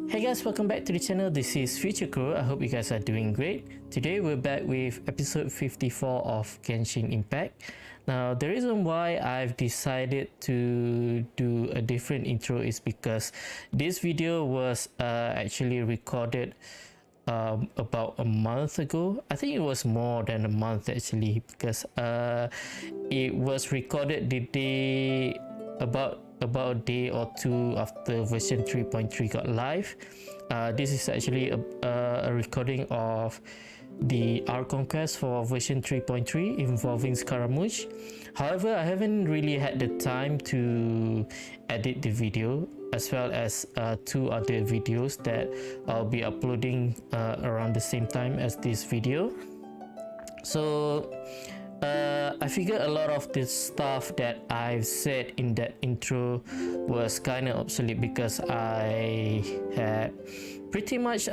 Hey guys, welcome back to the channel. This is Future Crew. I hope you guys are doing great. Today we're back with episode 54 of Genshin Impact. Now the reason why I've decided to do a different intro is because this video was actually recorded about a month ago. I think it was more than a month actually, because it was recorded the day about a day or two after version 3.3 got live. This is actually a recording of the Archon quest for version 3.3 involving Scaramouche. However, I haven't really had the time to edit the video, as well as two other videos that I'll be uploading around the same time as this video. So I figured a lot of the stuff that I've said in that intro was kind of obsolete, because I had pretty much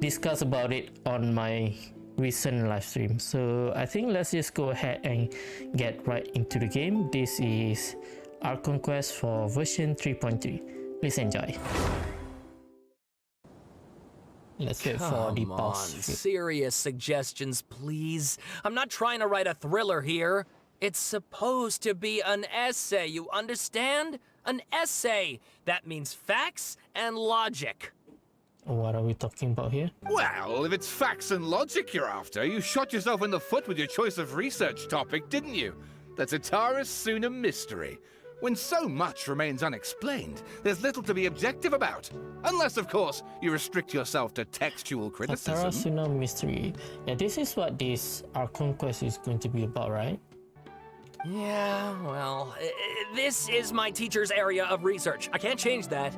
discussed about it on my recent live stream. So I think let's just go ahead and get right into the game. This is Archon quest for version 3.3. Please enjoy. Let's wait for the pause. Serious suggestions, please. I'm not trying to write a thriller here. It's supposed to be an essay, you understand? An essay. That means facts and logic. What are we talking about here? Well, if it's facts and logic you're after, you shot yourself in the foot with your choice of research topic, didn't you? The Tatarasuna mystery. When so much remains unexplained, there's little to be objective about. Unless, of course, you restrict yourself to textual criticism. Tatarasuna mystery. Yeah, this is what this Archon quest is going to be about, right? Yeah, well, this is my teacher's area of research. I can't change that.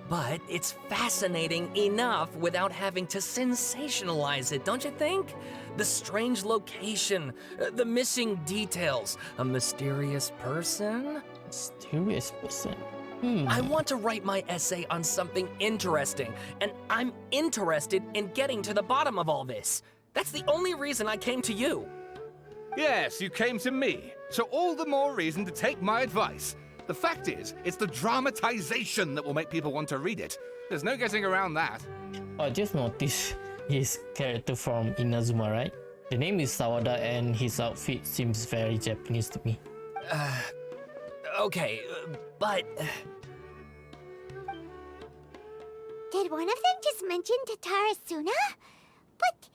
But it's fascinating enough without having to sensationalize it, don't you think? The strange location, the missing details, a mysterious person. Mysterious person. I want to write my essay on something interesting, and I'm interested in getting to the bottom of all this. That's the only reason I came to you. Yes, you came to me, so all the more reason to take my advice. The fact is, it's the dramatization that will make people want to read it. There's no getting around that. I just noticed his character from Inazuma, right? The name is Sawada and his outfit seems very Japanese to me. Okay, but... Did one of them just mention Tatarasuna? But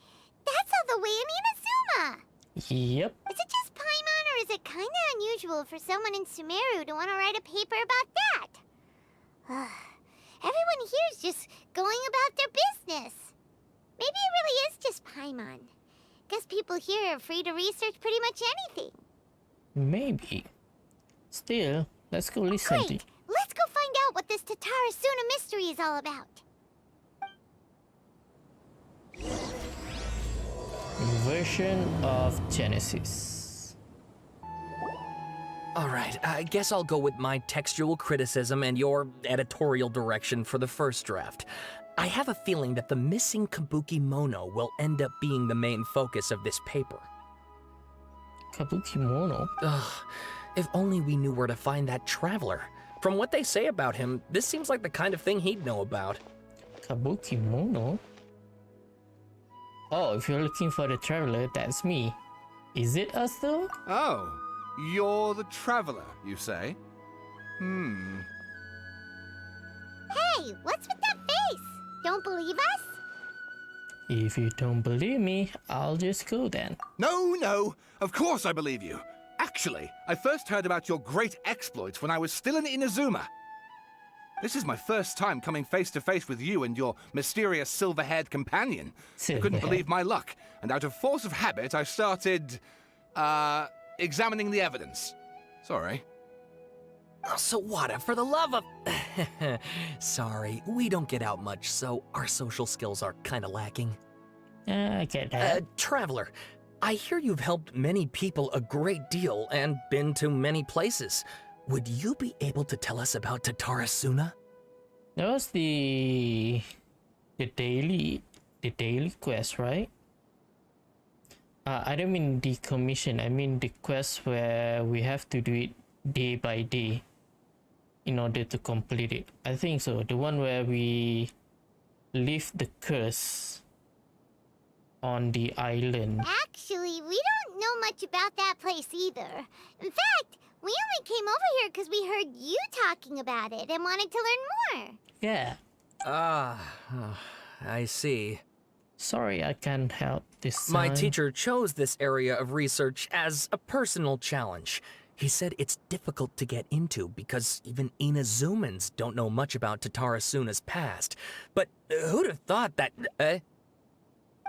that's all the way in Inazuma! Yep. Is it just Paimon, or is it kinda unusual for someone in Sumeru to want to write a paper about that? Everyone here's just going about their business. Maybe it really is just Paimon. Guess people here are free to research pretty much anything. Maybe. Still, let's go listen to Great! Let's go find out what this Tatarasuna mystery is all about. Inversion of Genesis. Alright, I guess I'll go with my textual criticism and your editorial direction for the first draft. I have a feeling that the missing Kabuki Mono will end up being the main focus of this paper. Kabuki Mono? Ugh, if only we knew where to find that traveler. From what they say about him, this seems like the kind of thing he'd know about. Kabuki Mono? Oh, if you're looking for the traveler, that's me. Is it us though? Oh, you're the traveler, you say? Hey, what's with that face? Don't believe us? If you don't believe me, I'll just go then. No, of course I believe you. Actually, I first heard about your great exploits when I was still in Inazuma. This is my first time coming face to face with you and your mysterious silver-haired companion. I couldn't believe my luck, and out of force of habit, I started, examining the evidence. Sorry. Oh, Sawada, for the love of... Sorry, we don't get out much, so our social skills are kinda lacking. I get that. Traveler, I hear you've helped many people a great deal and been to many places. Would you be able to tell us about Tatarasuna? That was the daily quest, right? I don't mean the commission. I mean the quest where we have to do it day by day. in order to complete it. I think so. The one where we lift the curse on the island. Actually, we don't know much about that place either. In fact, we only came over here because we heard you talking about it and wanted to learn more. Yeah. I see. Sorry, I can't help this My time. teacher chose this area of research as a personal challenge. He said it's difficult to get into because even Inazumans don't know much about Tatarasuna's past. But who'd have thought that...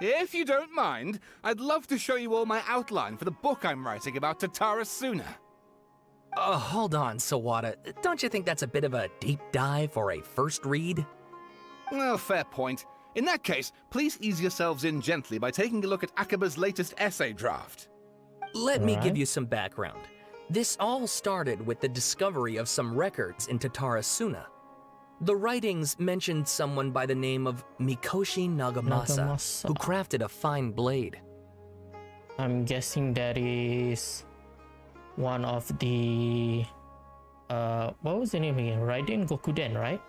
If you don't mind, I'd love to show you all my outline for the book I'm writing about Tatarasuna. Hold on, Sawada. Don't you think that's a bit of a deep dive for a first read? Well, fair point. In that case, please ease yourselves in gently by taking a look at Akaba's latest essay draft. Let me give Alright. you some background. This all started with the discovery of some records in Tatarasuna. The writings mentioned someone by the name of Mikoshi Nagamasa, Nagamasa. who crafted a fine blade. I'm guessing that is one of the what was the name again? Raiden Gokuden, right?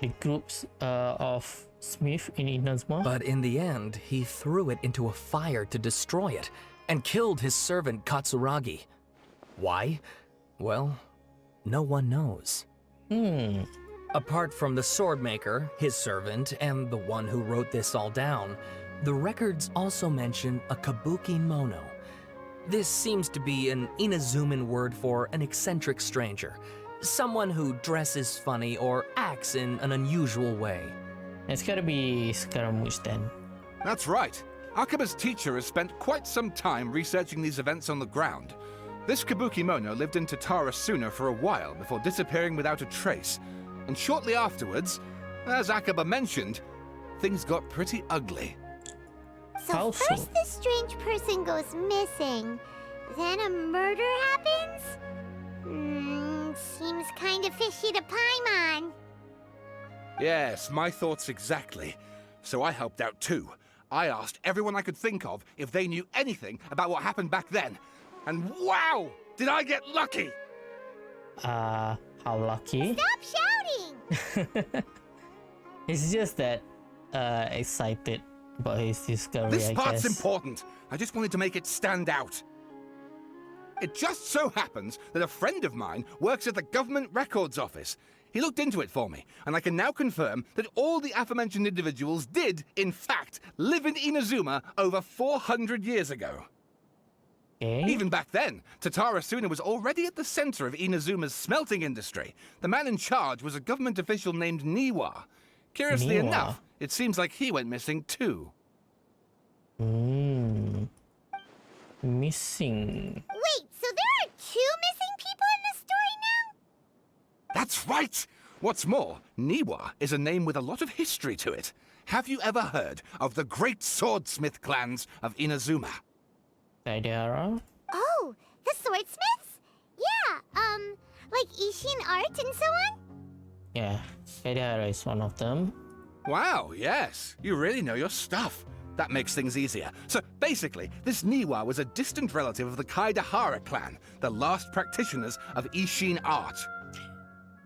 The groups of Smith in Inazuma. But in the end, he threw it into a fire to destroy it, and killed his servant Katsuragi. Why? Well, no one knows. Apart from the swordmaker, his servant, and the one who wrote this all down, the records also mention a kabuki mono. This seems to be an Inazuman word for an eccentric stranger, someone who dresses funny or acts in an unusual way. It's gotta be Scaramouche then. That's right. Akaba's teacher has spent quite some time researching these events on the ground. This Kabuki Mono lived in Tatarasuna for a while before disappearing without a trace. And shortly afterwards, as Akaba mentioned, things got pretty ugly. So How so? first this strange person goes missing, then a murder happens? Seems kind of fishy to Paimon. Yes, my thoughts exactly. So I helped out too. I asked everyone I could think of if they knew anything about what happened back then. And wow! Did I get lucky! How lucky? Stop shouting! It's just that excited about his discovery, This I part's guess. important. I just wanted to make it stand out. It just so happens that a friend of mine works at the government records office. He looked into it for me, and I can now confirm that all the aforementioned individuals did, in fact, live in Inazuma over 400 years ago. Okay. Even back then, Tatarasuna was already at the center of Inazuma's smelting industry. The man in charge was a government official named Niwa. Curiously Niwa. enough, it seems like he went missing too. Missing. Wait, so there are 2 missing people in the story now? That's right! What's more, Niwa is a name with a lot of history to it. Have you ever heard of the great swordsmith clans of Inazuma? Kaidara? Oh, the swordsmiths? Yeah, like Ishin art and so on? Yeah, Kaidara is one of them. Wow, yes. You really know your stuff. That makes things easier. So basically, this Niwa was a distant relative of the Kaidahara clan, the last practitioners of Ishin art.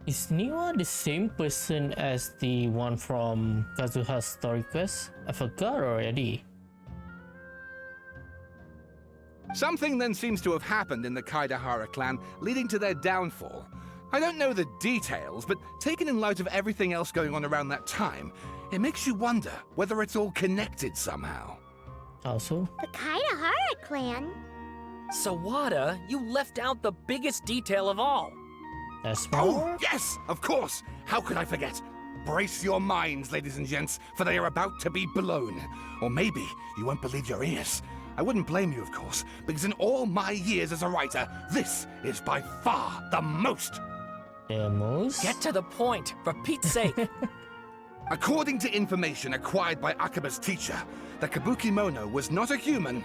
Is Niwa the same person as the one from Kazuha's Story Quest? I forgot already. Something then seems to have happened in the Kaidahara clan, leading to their downfall. I don't know the details, but taken in light of everything else going on around that time, it makes you wonder whether it's all connected somehow. Also, The Kaidahara clan? Sawada, you left out the biggest detail of all. that's Oh, more. yes, of course! How could I forget? Brace your minds, ladies and gents, for they are about to be blown. Or maybe you won't believe your ears. I wouldn't blame you, of course, because in all my years as a writer, this is by far the most. Demos? Get to the point, for Pete's sake. According to information acquired by Akaba's teacher, the Kabuki Mono was not a human,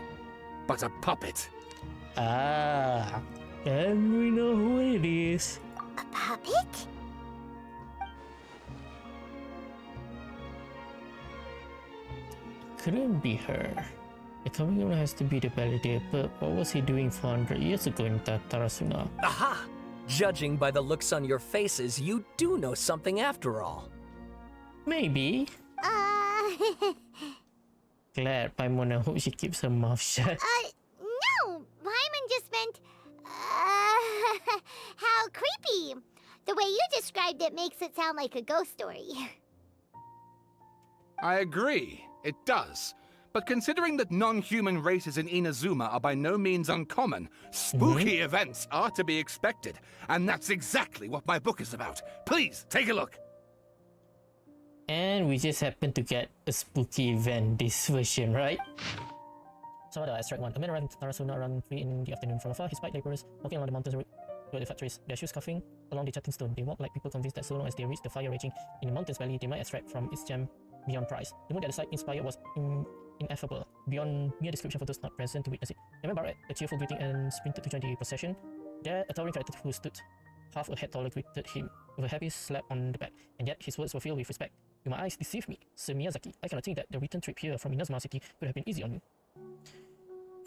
but a puppet. Ah, and we know who it is. A puppet? Couldn't be her. The coming one has to be the validator, but what was he doing 400 years ago in Tatarasuna? Aha! Judging by the looks on your faces, you do know something after all. Maybe. Uh, Glad Paimon, I hope she keeps her mouth shut. no, Paimon just meant, how creepy. The way you described it makes it sound like a ghost story. I agree, it does. But considering that non-human races in Inazuma are by no means uncommon, spooky events are to be expected. And that's exactly what my book is about. Please, take a look. And we just happen to get a spooky event this version, right? So the extract 1. A man arrived in Tarasuna around 3 in the afternoon. From afar, he spied laborers walking along the mountains road toward the factories, their shoes scuffing along the chatting stone. They walked like people convinced that so long as they reached the fire raging in the mountain's valley, they might extract from its gem beyond price. The mood that the sight inspired was ineffable, beyond mere description for those not present to witness it. The man barked a cheerful greeting and sprinted to join the procession. There, a towering character who stood half a head taller greeted him with a heavy slap on the back, and yet his words were filled with respect. "You my eyes deceive me, Sir Miyazaki. I cannot think that the return trip here from Inazuma City could have been easy on you."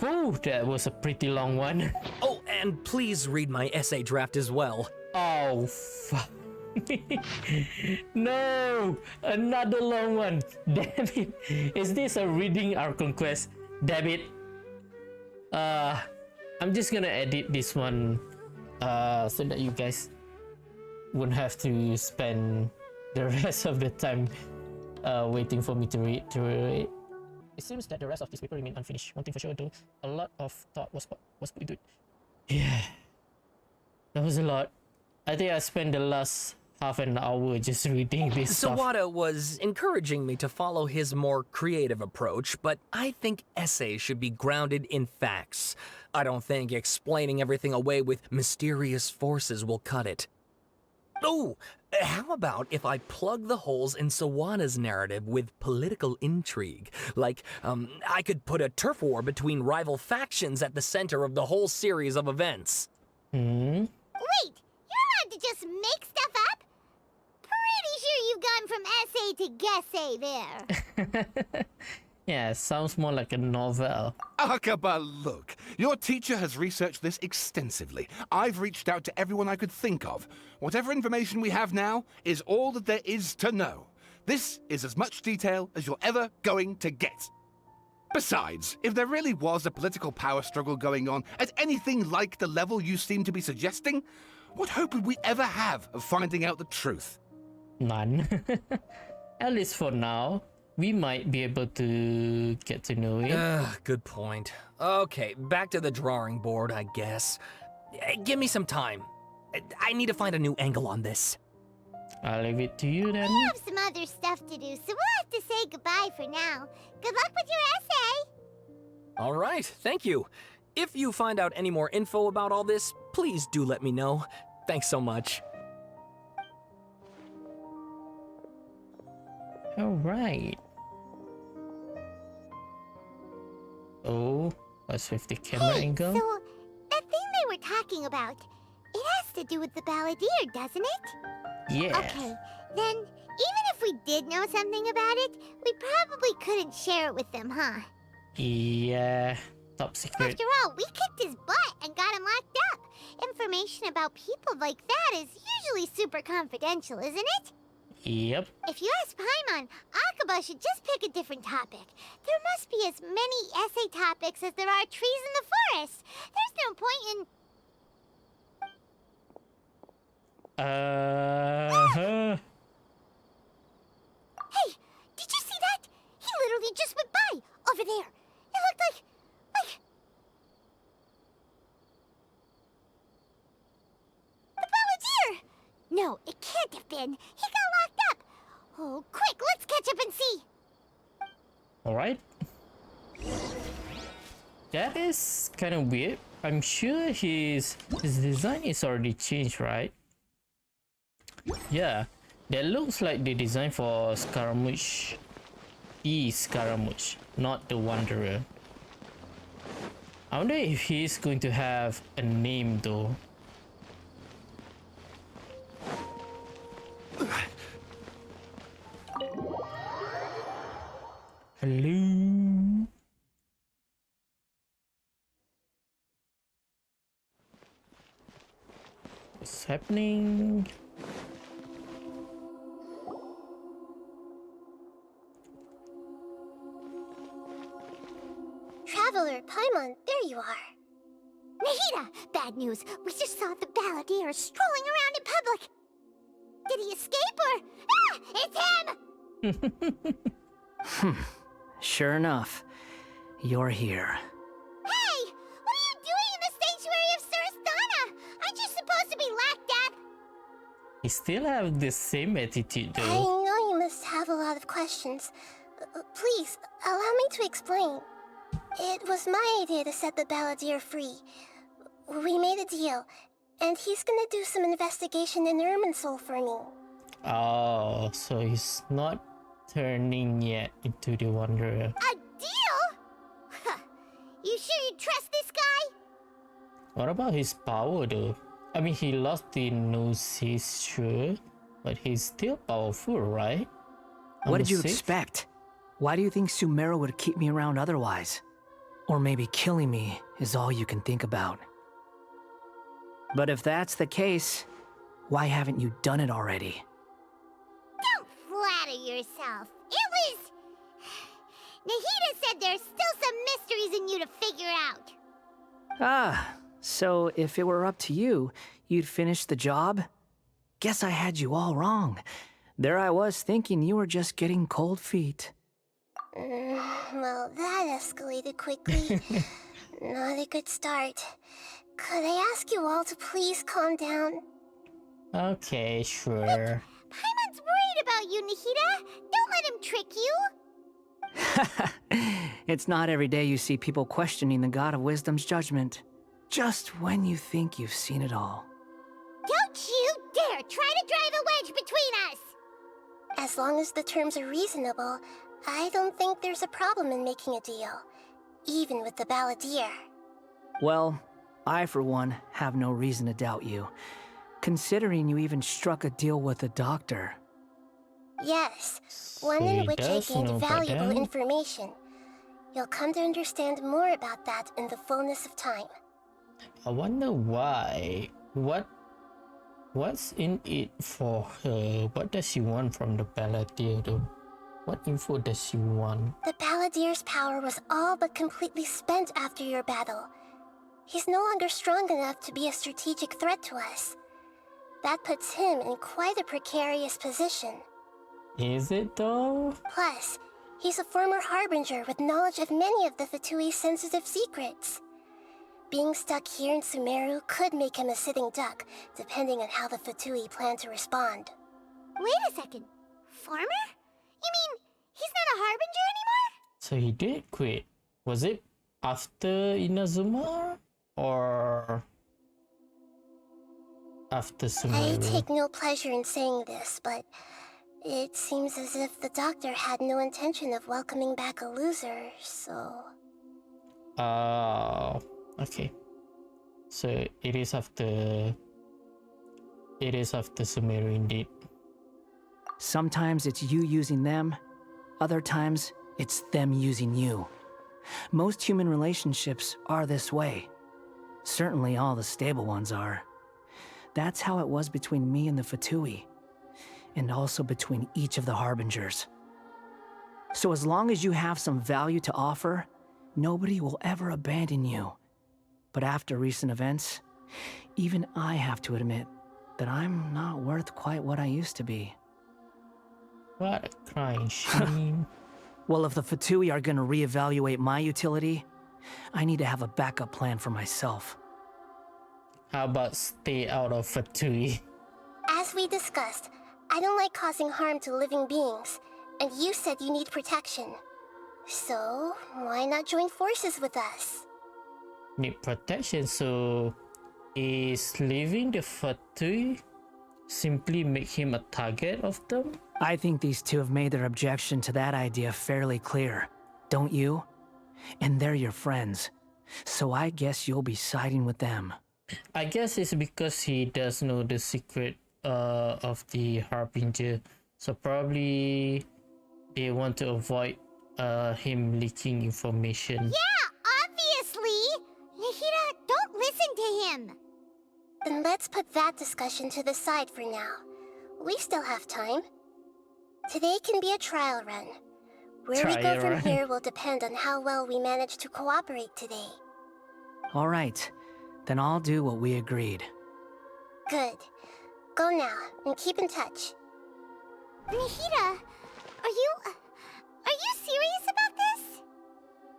Whew, that was a pretty long one. Oh, and please read my essay draft as well. Oh, fuck. No! Another long one. Damn it. Is this a reading Archon quest? Damn it. I'm just gonna edit this one so that you guys won't have to spend the rest of the time waiting for me to read through it. It seems that the rest of this paper remained unfinished. One thing for sure though, a lot of thought was put into it. Yeah. That was a lot. I think I spent the last half an hour just reading this stuff. Sawada was encouraging me to follow his more creative approach, but I think essays should be grounded in facts. I don't think explaining everything away with mysterious forces will cut it. Oh, how about if I plug the holes in Sawada's narrative with political intrigue? Like, I could put a turf war between rival factions at the center of the whole series of events. Hmm? Wait, you're allowed to just make stuff up? Pretty sure you've gone from essay to guessay there. Yeah, sounds more like a novel. Akaba, look. Your teacher has researched this extensively. I've reached out to everyone I could think of. Whatever information we have now is all that there is to know. This is as much detail as you're ever going to get. Besides, if there really was a political power struggle going on at anything like the level you seem to be suggesting, what hope would we ever have of finding out the truth? None. At least for now. We might be able to get to know it. Good point. Okay, back to the drawing board, I guess. Give me some time. I need to find a new angle on this. I'll leave it to you then. We have some other stuff to do, so we'll have to say goodbye for now. Good luck with your essay! All right, thank you. If you find out any more info about all this, please do let me know. Thanks so much. Alright. Oh, what's with the camera angle? So, that thing they were talking about, it has to do with the balladeer, doesn't it? Yeah. Okay, then, even if we did know something about it, we probably couldn't share it with them, huh? Yeah. Top secret. After all, we kicked his butt and got him locked up. Information about people like that is usually super confidential, isn't it? Yep. If you ask Paimon, Akaba should just pick a different topic. There must be as many essay topics as there are trees in the forest. There's no point in... Hey, did you see that? He literally just went by, over there. It looked like... the balladeer! No, it can't have been. He got locked up. Oh, quick, let's catch up and see. Alright. That is kind of weird. I'm sure his design is already changed, right? Yeah. That looks like the design for Scaramouche. Scaramouche, not the Wanderer. I wonder if he's going to have a name though. Hello. happening? Traveler, Paimon, there you are. Nahida! Bad news. We just saw the balladeer strolling around in public. Did he escape or... Ah! It's him! Sure enough, you're here. Hey! What are you doing in the sanctuary of Surastana? Aren't you supposed to be lacked up? He still have the same attitude I though. know you must have a lot of questions. Please, allow me to explain. It was my idea to set the balladeer free. We made a deal, and he's gonna do some investigation in Irminsul for me. Oh, so he's not turning yet into the Wanderer. A deal? Huh. You sure you trust this guy? What about his power though? I mean, he lost the noses, sure, but he's still powerful, right? What did you Six? expect? Why do you think Sumeru would keep me around otherwise? Or maybe killing me is all you can think about. But if that's the case, why haven't you done it already? Don't flatter yourself. It was... Nahida said there's still some mysteries in you to figure out. Ah, so if it were up to you, you'd finish the job? Guess I had you all wrong. There I was thinking you were just getting cold feet. Well, that escalated quickly. Not a good start. Could I ask you all to please calm down? Okay, sure. Paimon's worried about you, Nahida. Don't let him trick you. It's not every day you see people questioning the God of Wisdom's judgment. Just when you think you've seen it all. Don't you dare try to drive a wedge between us! As long as the terms are reasonable, I don't think there's a problem in making a deal. Even with the balladeer. Well, I for one have no reason to doubt you, considering you even struck a deal with the doctor. Yes, one So in he which I does gained know about valuable that? information. You'll come to understand more about that in the fullness of time. I wonder why. What's in it for her? What does she want from the balladeer though? What info does she want? The balladeer's power was all but completely spent after your battle. He's no longer strong enough to be a strategic threat to us. That puts him in quite a precarious position. Is it though? Plus, he's a former harbinger with knowledge of many of the Fatui's sensitive secrets. Being stuck here in Sumeru could make him a sitting duck, depending on how the Fatui plan to respond. Wait a second. Farmer? You mean he's not a harbinger anymore? So he did quit. Was it after Inazuma or after I Sumeru? take no pleasure in saying this, but it seems as if the doctor had no intention of welcoming back a loser, so... Oh, okay. So it is after Sumeru indeed. Sometimes it's you using them, other times it's them using you. Most human relationships are this way. Certainly all the stable ones are. That's how it was between me and the Fatui, and also between each of the Harbingers. So as long as you have some value to offer, nobody will ever abandon you. But after recent events, even I have to admit that I'm not worth quite what I used to be. What a crying shame. Well, if the Fatui are gonna reevaluate my utility, I need to have a backup plan for myself. How about stay out of Fatui? As we discussed, I don't like causing harm to living beings, and you said you need protection. So, why not join forces with us? Need protection, so is leaving the Fatui simply make him a target of them? I think these two have made their objection to that idea fairly clear, don't you? And they're your friends, so I guess you'll be siding with them. I guess it's because he does know the secret of the Harbinger, so probably they want to avoid him leaking information. Yeah, obviously! Nahida, don't listen to him! Then let's put that discussion to the side for now. We still have time. Today can be a trial run. Where we go from here will depend on how well we manage to cooperate today. All right, then I'll do what we agreed. Good. Go now, and keep in touch. Nahida, are you serious about this?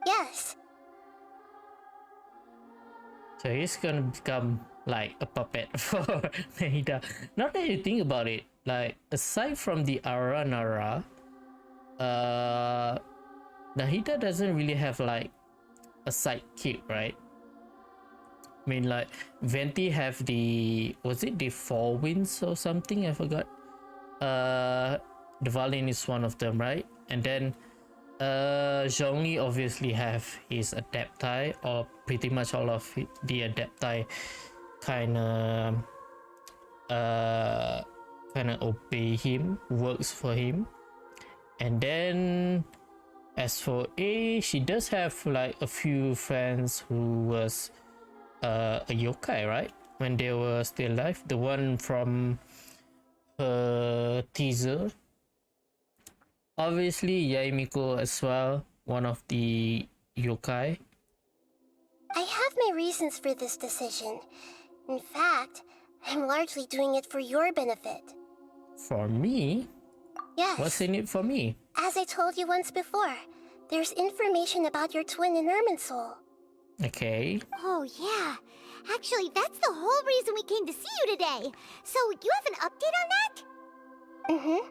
Yes. So he's gonna become like a puppet for Nahida. Now that you think about it, like aside from the Aranara, Nahida doesn't really have like a sidekick, right? I mean, like Venti have was it the Four Winds or something? I forgot. The Valin is one of them, right? And then Zhongli obviously have his Adepti, or pretty much all of the Adepti kind of obey him, works for him. And then as for A, she does have like a few friends who was a yokai, right? When they were still alive. The one from her teaser. Obviously, Yaemiko as well, one of the yokai. I have my reasons for this decision. In fact, I'm largely doing it for your benefit. For me? Yes. What's in it for me? As I told you once before, there's information about your twin in Irminsul. Okay. Oh, yeah. Actually, that's the whole reason we came to see you today. So, you have an update on that? Mm-hmm.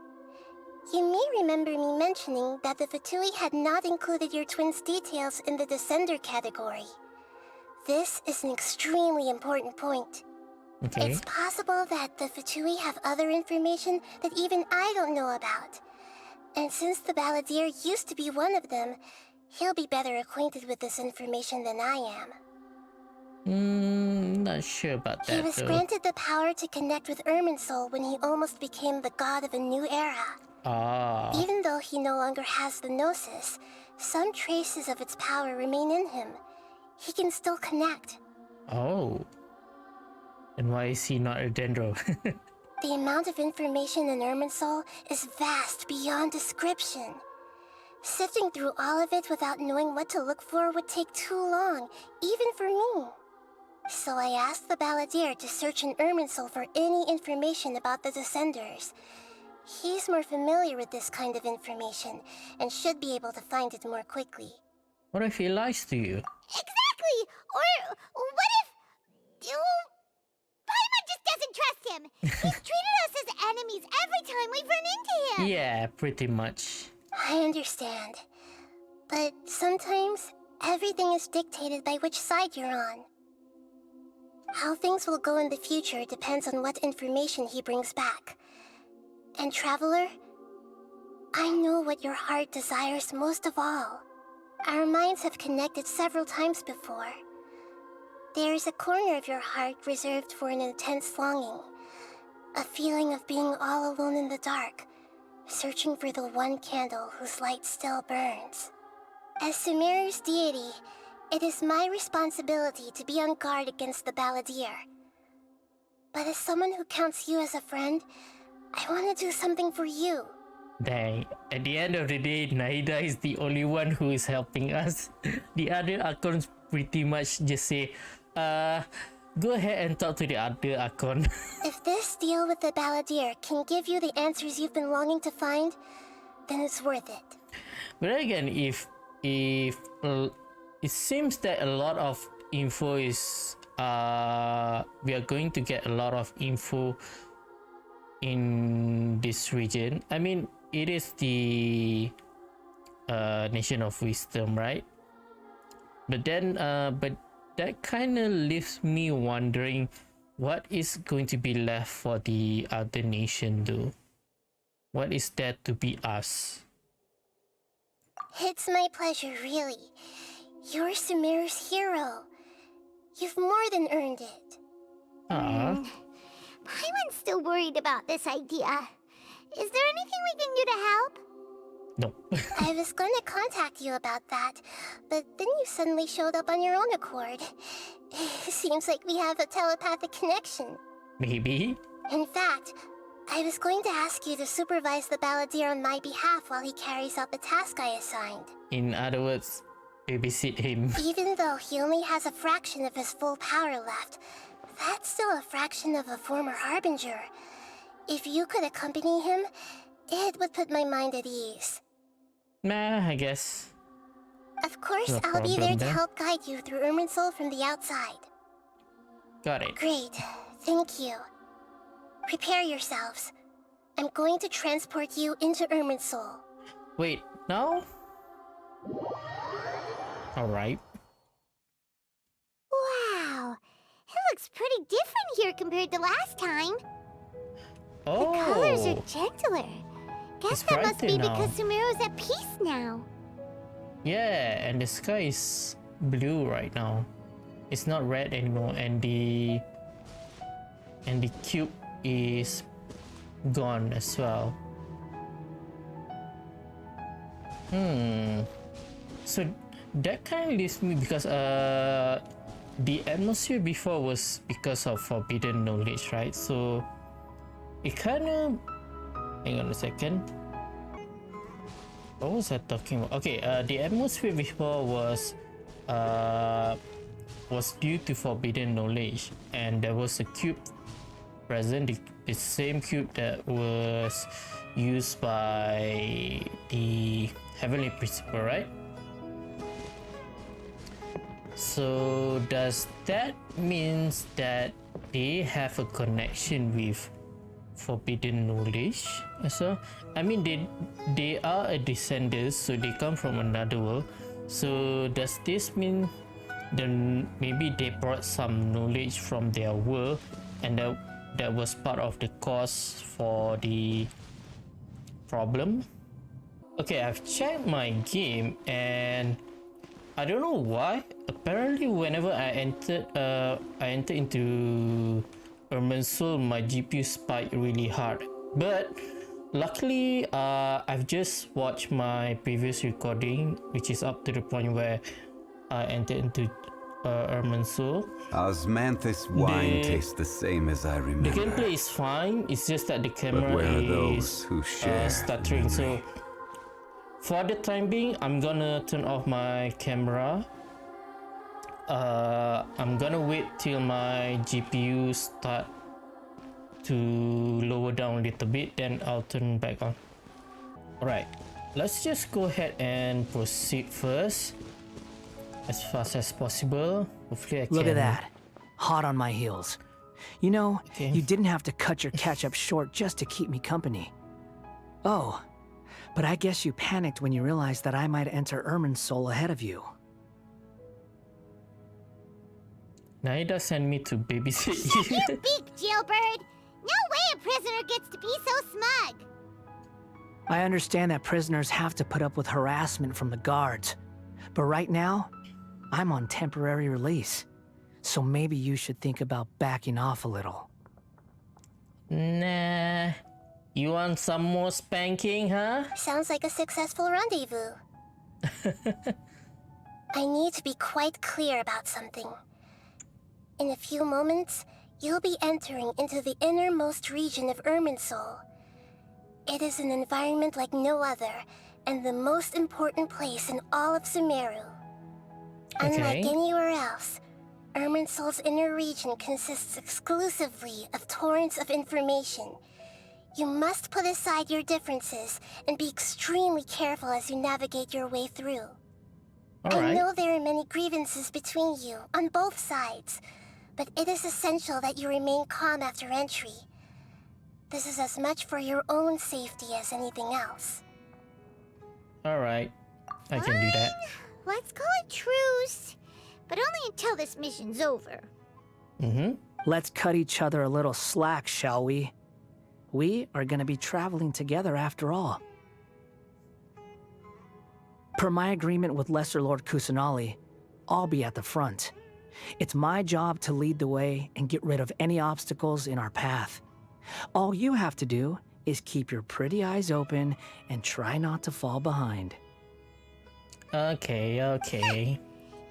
You may remember me mentioning that the Fatui had not included your twin's details in the Descender category. This is an extremely important point. Okay. It's possible that the Fatui have other information that even I don't know about. And since the Balladeer used to be one of them, he'll be better acquainted with this information than I am. Not sure about that. He was granted the power to connect with Irminsul when he almost became the god of a new era. Ah. Even though he no longer has the Gnosis, some traces of its power remain in him. He can still connect. Oh. And why is he not a Dendro? The amount of information in Irminsul is vast beyond description. Sifting through all of it without knowing what to look for would take too long, even for me. So I asked the Balladeer to search in Irminsul for any information about the Descenders. He's more familiar with this kind of information, and should be able to find it more quickly. What if he lies to you? Exactly! Or what if... Paimon just doesn't trust him! He's treated us as enemies every time we've run into him! Yeah, pretty much. I understand. But sometimes, everything is dictated by which side you're on. How things will go in the future depends on what information he brings back. And Traveler, I know what your heart desires most of all. Our minds have connected several times before. There is a corner of your heart reserved for an intense longing. A feeling of being all alone in the dark, searching for the one candle whose light still burns. As Sumeru's deity, it is my responsibility to be on guard against the Balladeer. But as someone who counts you as a friend, I want to do something for you. Dang. At the end of the day, Nahida is the only one who is helping us. The other Archons pretty much just say, go ahead and talk to the other Archon. If this deal with the Balladeer can give you the answers you've been longing to find, then it's worth it. But again, if it seems that a lot of info is we are going to get a lot of info in this region. I mean, it is the Nation of Wisdom, right? But then but that kind of leaves me wondering what is going to be left for the other nation though. What is there to be us? It's my pleasure, really. You're Sumeru's hero. You've more than earned it. Paimon's still worried about this idea. Is there anything we can do to help? No. I was going to contact you about that, but then you suddenly showed up on your own accord. Seems like we have a telepathic connection. Maybe? In fact, I was going to ask you to supervise the balladeer on my behalf while he carries out the task I assigned. In other words, babysit him. Even though he only has a fraction of his full power left, that's still a fraction of a former Harbinger. If you could accompany him, it would put my mind at ease. Nah, I guess. Of course, No I'll be there problem to then. help guide you through Irminsul from the outside. Got it. Great. Thank you. Prepare yourselves. I'm going to transport you into Irminsul. Wait, now? Alright. Wow. It looks pretty different here compared to last time. Oh! The colors are gentler. Guess It's that must be brighter now. because Sumeru's at peace now. Yeah, and the sky is blue right now. It's not red anymore, and the cube is gone as well. So that kind of leaves me because the atmosphere before was because of forbidden knowledge, right? So it kind of, hang on a second. What was I talking about? Okay, the atmosphere before was due to forbidden knowledge, and there was a cube present, the same cube that was used by the Heavenly Principle, right? So does that means that they have a connection with forbidden knowledge? So I mean they are a descendants, so they come from another world. So does this mean then maybe they brought some knowledge from their world, and that was part of the cause for the problem? Okay, I've checked my game and I don't know why. Apparently, whenever I entered into Irminsul, my GPU spiked really hard. But luckily, I've just watched my previous recording, which is up to the point where I entered into Irminsul. Osmanthus wine The- tastes the same as I The remember. gameplay is fine. It's just that the camera where are is those who share stuttering. So memory? for the time being, I'm gonna turn off my camera. I'm gonna wait till my GPU start to lower down a little bit, then I'll turn back on. Alright, let's just go ahead and proceed first as fast as possible. Hopefully I can. Look at that. Hot on my heels. You know, Okay. you didn't have to cut your catch-up short just to keep me company. Oh, but I guess you panicked when you realized that I might enter Irminsul ahead of you. Naida sent me to babysit you. You beak, jailbird! No way a prisoner gets to be so smug! I understand that prisoners have to put up with harassment from the guards, but right now, I'm on temporary release, so maybe you should think about backing off a little. Nah. You want some more spanking, huh? Sounds like a successful rendezvous. I need to be quite clear about something. In a few moments, you'll be entering into the innermost region of Irminsul. It is an environment like no other, and the most important place in all of Sumeru. Unlike Okay. anywhere else, Irminsul's inner region consists exclusively of torrents of information. You must put aside your differences and be extremely careful as you navigate your way through. I Alright. know there are many grievances between you, on both sides, but it is essential that you remain calm after entry. This is as much for your own safety as anything else. Alright. I can do that. Let's call it truce. But only until this mission's over. Let's cut each other a little slack, shall we? We are going to be traveling together after all. Per my agreement with Lesser Lord Kusanali, I'll be at the front. It's my job to lead the way and get rid of any obstacles in our path. All you have to do is keep your pretty eyes open and try not to fall behind. Okay.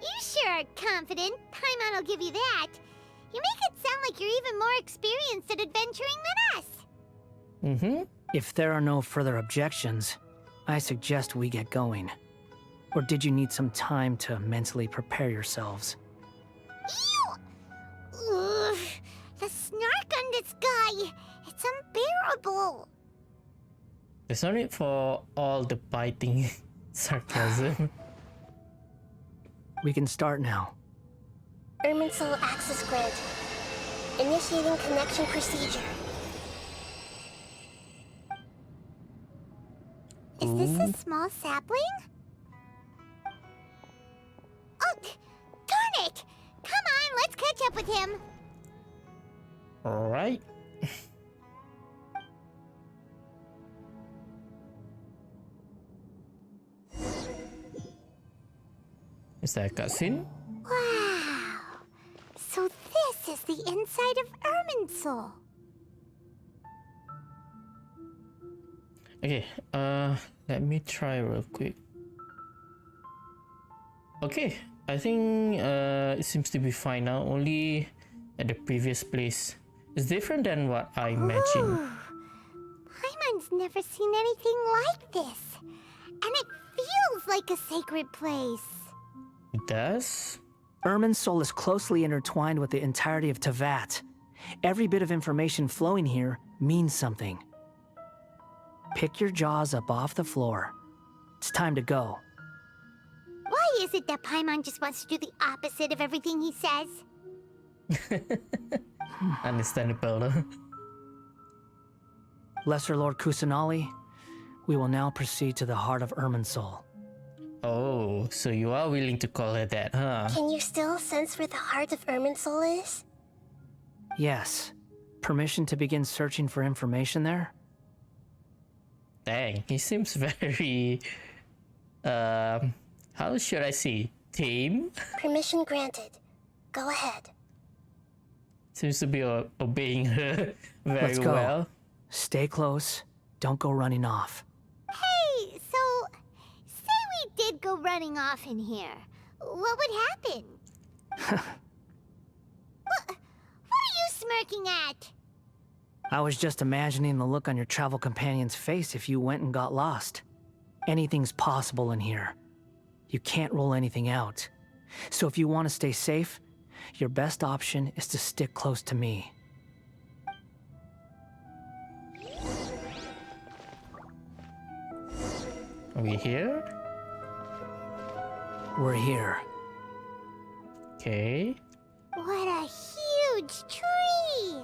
You sure are confident. Paimon will give you that. You make it sound like you're even more experienced at adventuring than us. Mm-hmm. If there are no further objections, I suggest we get going. Or did you need some time to mentally prepare yourselves? Ew! Ugh, the snark on this guy, it's unbearable. There's no need for all the biting sarcasm. We can start now. Irminsul access granted. Initiating connection procedure. Is this a small sapling? Oh, darn it! Come on, let's catch up with him. Alright. Is that a cutscene? Wow. So this is the inside of Irminsul. Okay, let me try real quick. Okay, I think it seems to be fine now, only at the previous place. It's different than what I imagined. Ooh. Paimon's never seen anything like this. And it feels like a sacred place. It does? Irminsul is closely intertwined with the entirety of Teyvat. Every bit of information flowing here means something. Pick your jaws up off the floor. It's time to go. Why is it that Paimon just wants to do the opposite of everything he says? Understandable. Lesser Lord Kusanali, we will now proceed to the heart of Irminsul. Oh, so you are willing to call her that, huh? Can you still sense where the heart of Irminsul is? Yes. Permission to begin searching for information there? Dang, he seems very... how should I say? Tame? Permission granted. Go ahead. Seems to be obeying her very Let's go. well. Stay close. Don't go running off. Hey, so say we did go running off in here. What would happen? What are you smirking at? I was just imagining the look on your travel companion's face if you went and got lost. Anything's possible in here. You can't rule anything out. So if you want to stay safe, your best option is to stick close to me. Are we here? We're here. Okay. What a huge tree!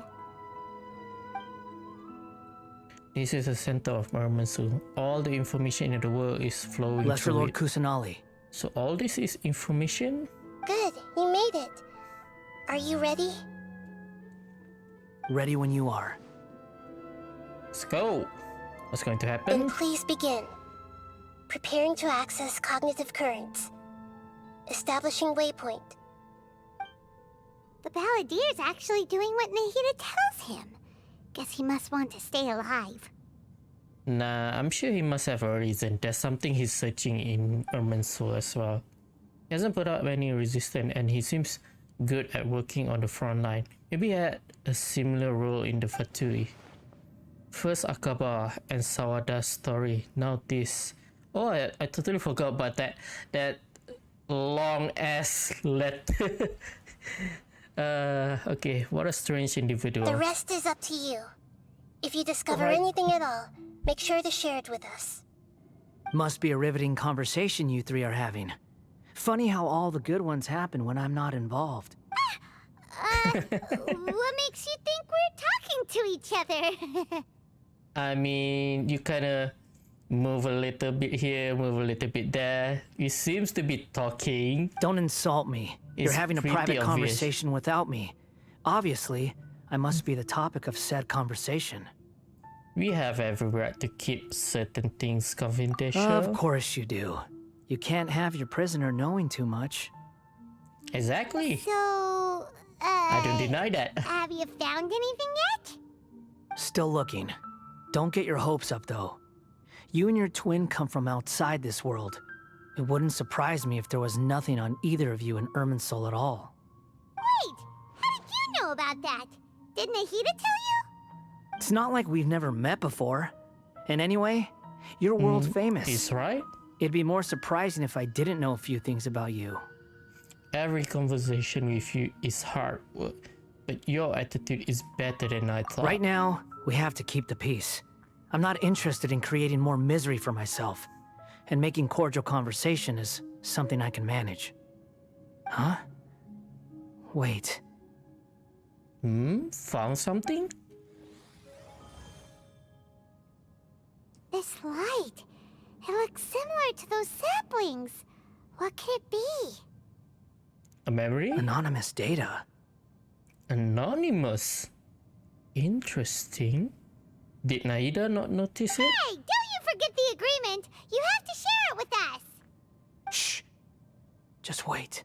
This is the center of Irminsul. All the information in the world is flowing Lesser through Lord it. Kusanali. So all this is information? Good, you made it. Are you ready? Ready when you are. Let's go. What's going to Then happen? please begin. Preparing to access cognitive currents. Establishing waypoint. The Balladier's actually doing what Nahida tells him. Guess he must want to stay alive. Nah, I'm sure he must have a reason. There's something he's searching in Irminsul as well. He hasn't put up any resistance and he seems good at working on the front line. Maybe he had a similar role in the Fatui. First Akaba and Sawada's story, now this. Oh, I totally forgot about that long ass letter. Okay, what a strange individual. The rest is up to you. If you discover Alright. anything at all, make sure to share it with us. Must be a riveting conversation you three are having. Funny how all the good ones happen when I'm not involved. What makes you think we're talking to each other? I mean, you kind of move a little bit here, move a little bit there. It seems to be talking. Don't insult me. You're It's having a pretty private obvious. conversation without me. Obviously, I must be the topic of said conversation. We have every right to keep certain things confidential. Of course you do. You can't have your prisoner knowing too much. Exactly. So, I don't deny that. have you found anything yet? Still looking. Don't get your hopes up, though. You and your twin come from outside this world. It wouldn't surprise me if there was nothing on either of you in Irminsul at all. Wait, how did you know about that? Did Nahida tell you? It's not like we've never met before. And anyway, you're world famous. He's right. It'd be more surprising if I didn't know a few things about you. Every conversation with you is hard work, but your attitude is better than I thought. Right now, we have to keep the peace. I'm not interested in creating more misery for myself. And making cordial conversation is something I can manage. Huh? Wait. Found something? This light. It looks similar to those saplings. What could it be? A memory? Anonymous data. Anonymous. Interesting. Did Naida not notice it? Hey, don't you forget the agreement. You have to share it with us. Shh. Just wait.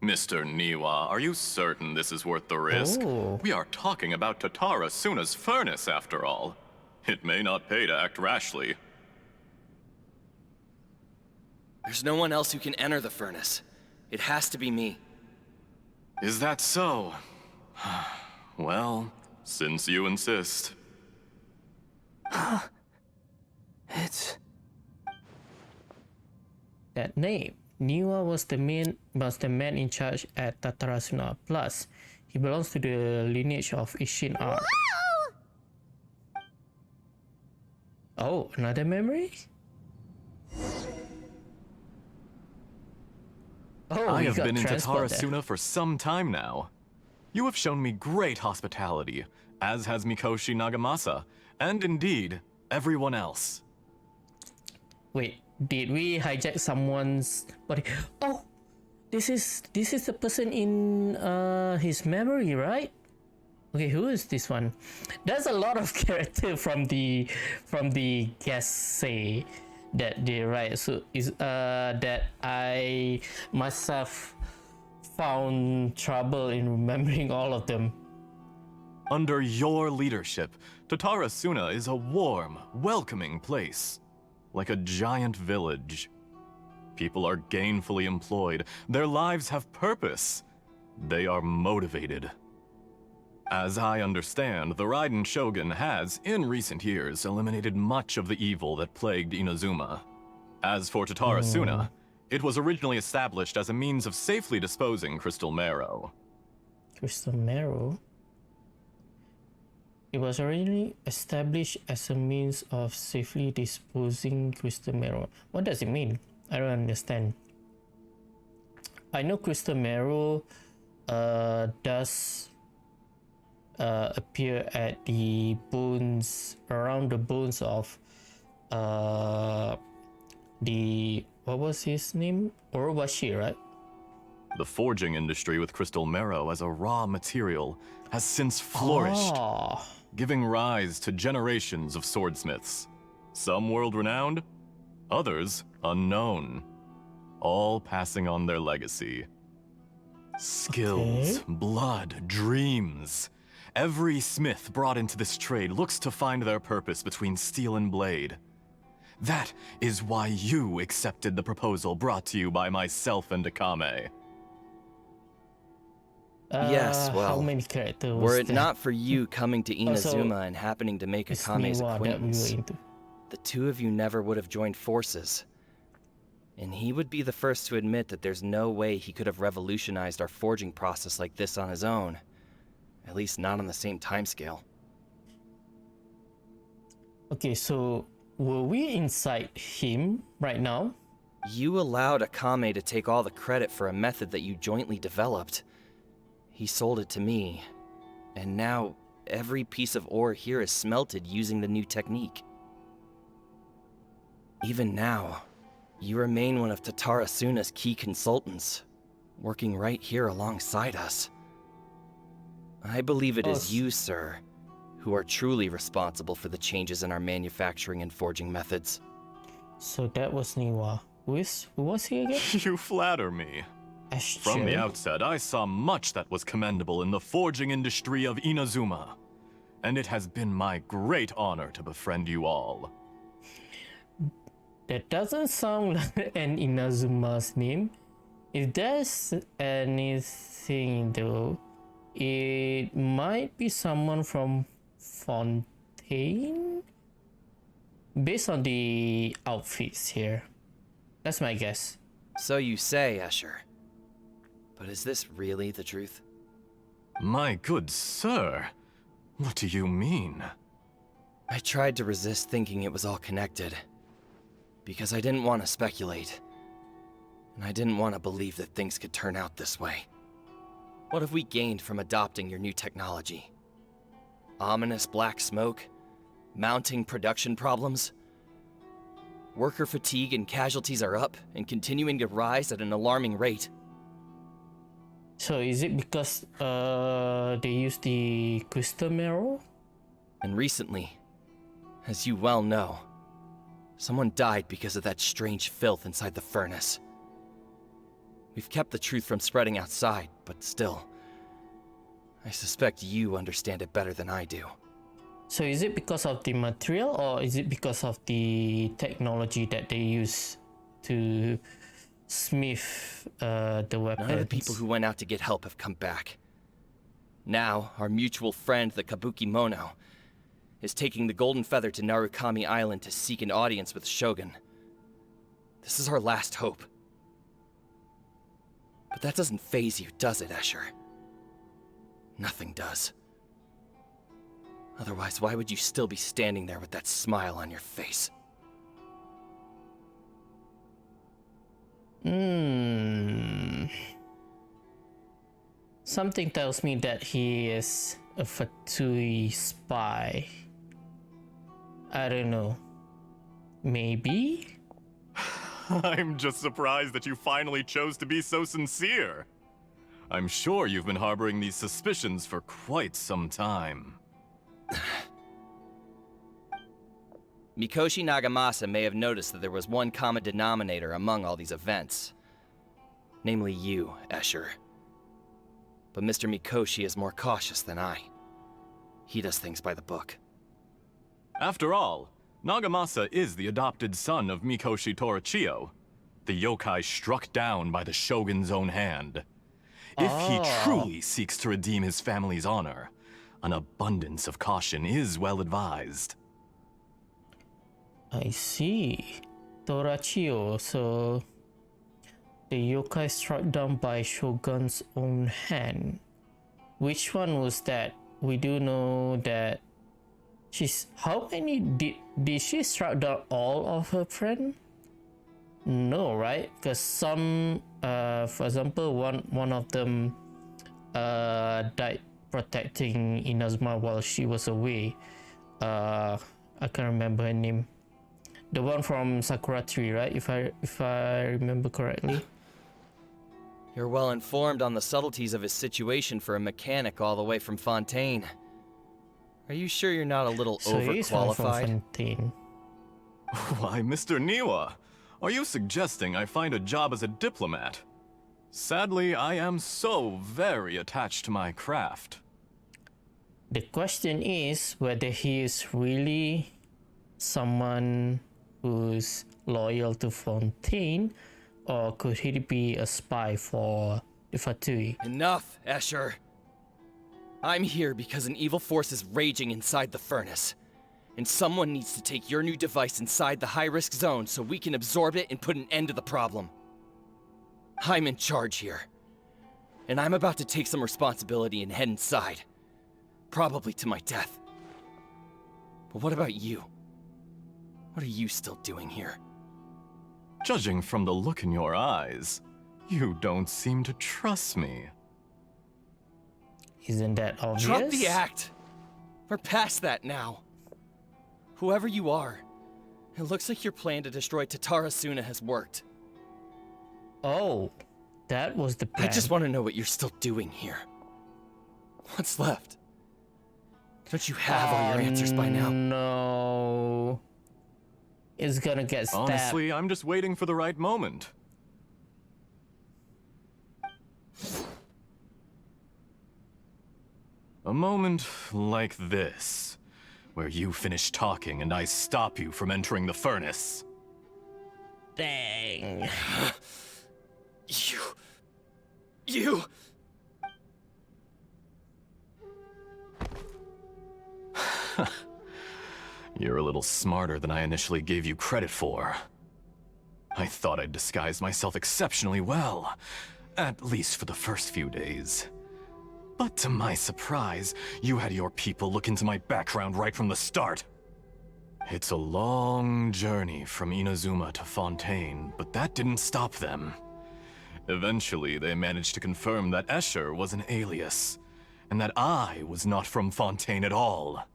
Mr. Niwa, are you certain this is worth the risk? Oh. We are talking about Tatara Suna's furnace, after all. It may not pay to act rashly. There's no one else who can enter the furnace. It has to be me. Is that so? Well, since you insist. It's... That name. Niwa was the man in charge at Tatarasuna. Plus, he belongs to the lineage of Ishin art. Oh, another memory? Oh, I we have got been in transport there. Tatarasuna for some time now. You have shown me great hospitality, as has Mikoshi Nagamasa, and indeed, everyone else. Wait, did we hijack someone's body? Oh, this is the person in his memory, right? Okay, who is this one? There's a lot of character from the guests say that they write. So is that I myself found trouble in remembering all of them. Under your leadership, Tatarasuna is a warm, welcoming place. Like a giant village. People are gainfully employed. Their lives have purpose. They are motivated. As I understand, the Raiden Shogun has, in recent years, eliminated much of the evil that plagued Inazuma. As for Tatarasuna, it was originally established as a means of safely disposing crystal marrow. Crystal marrow? It was originally established as a means of safely disposing crystal marrow. What does it mean? I don't understand. I know crystal marrow does appear at the bones, around the bones of the, what was his name? Orobashi, right? The forging industry with crystal marrow as a raw material has since flourished, giving rise to generations of swordsmiths. Some world-renowned, others unknown, all passing on their legacy. Skills, blood, dreams. Every smith brought into this trade looks to find their purpose between steel and blade. That is why you accepted the proposal brought to you by myself and Akame. Yes, well, how many characters were was it there? not for you coming to Also, Inazuma and happening to make It's Akame's Niwa that we were acquaintance, into. the two of you never would have joined forces. And he would be the first to admit that there's no way he could have revolutionized our forging process like this on his own. At least not on the same timescale. Okay, so were we inside him right now? You allowed Akame to take all the credit for a method that you jointly developed. He sold it to me, and now every piece of ore here is smelted using the new technique. Even now, you remain one of Tatarasuna's key consultants, working right here alongside us. I believe it is you, sir, who are truly responsible for the changes in our manufacturing and forging methods. So that was Niwa. Who was he again? You flatter me. From the outset, I saw much that was commendable in the forging industry of Inazuma, and it has been my great honor to befriend you all. That doesn't sound like an Inazuma's name. If there's anything though, it might be someone from Fontaine? Based on the outfits here. That's my guess. So you say, Escher. But is this really the truth? My good sir, what do you mean? I tried to resist thinking it was all connected. Because I didn't want to speculate. And I didn't want to believe that things could turn out this way. What have we gained from adopting your new technology? Ominous black smoke? Mounting production problems? Worker fatigue and casualties are up and continuing to rise at an alarming rate. So is it because they use the crystal mirror? And recently, as you well know, someone died because of that strange filth inside the furnace. We've kept the truth from spreading outside, but still, I suspect you understand it better than I do. So is it because of the material or is it because of the technology that they use to smith the weapons? None of the people who went out to get help have come back. Now, our mutual friend, the Kabuki Mono, is taking the Golden Feather to Narukami Island to seek an audience with Shogun. This is our last hope. But that doesn't faze you, does it, Escher? Nothing does. Otherwise, why would you still be standing there with that smile on your face? Something tells me that he is a Fatui spy. I don't know. Maybe? I'm just surprised that you finally chose to be so sincere. I'm sure you've been harboring these suspicions for quite some time. Mikoshi Nagamasa may have noticed that there was one common denominator among all these events. Namely you, Escher. But Mr. Mikoshi is more cautious than I. He does things by the book. After all, Nagamasa is the adopted son of Mikoshi Torachiyo, the yokai struck down by the Shogun's own hand. If he truly seeks to redeem his family's honor, an abundance of caution is well advised. I see. Torachiyo, so the yokai struck down by Shogun's own hand. Which one was that? We do know that she's... How many did she struck down all of her friends? No, right? Because some, for example, one of them died protecting Inazuma while she was away. I can't remember her name. The one from Sakura Tree, right? If I remember correctly. You're well informed on the subtleties of his situation for a mechanic all the way from Fontaine. Are you sure you're not a little overqualified? Fontaine. Why, Mr. Niwa, are you suggesting I find a job as a diplomat? Sadly, I am so very attached to my craft. The question is whether he is really someone who's loyal to Fontaine, or could he be a spy for the Fatui? Enough, Escher. I'm here because an evil force is raging inside the furnace. And someone needs to take your new device inside the high-risk zone so we can absorb it and put an end to the problem. I'm in charge here. And I'm about to take some responsibility and head inside. Probably to my death. But what about you? What are you still doing here? Judging from the look in your eyes, you don't seem to trust me. Isn't that obvious? Drop the act! We're past that now. Whoever you are, it looks like your plan to destroy Tatarasuna has worked. Oh, that was the plan. I just want to know what you're still doing here. What's left? Don't you have all your answers by now? No. It's gonna get stabbed. Honestly, I'm just waiting for the right moment. A moment like this, where you finish talking and I stop you from entering the furnace. Dang. You... You're a little smarter than I initially gave you credit for. I thought I'd disguised myself exceptionally well, at least for the first few days. But to my surprise, you had your people look into my background right from the start. It's a long journey from Inazuma to Fontaine, but that didn't stop them. Eventually, they managed to confirm that Escher was an alias, and that I was not from Fontaine at all.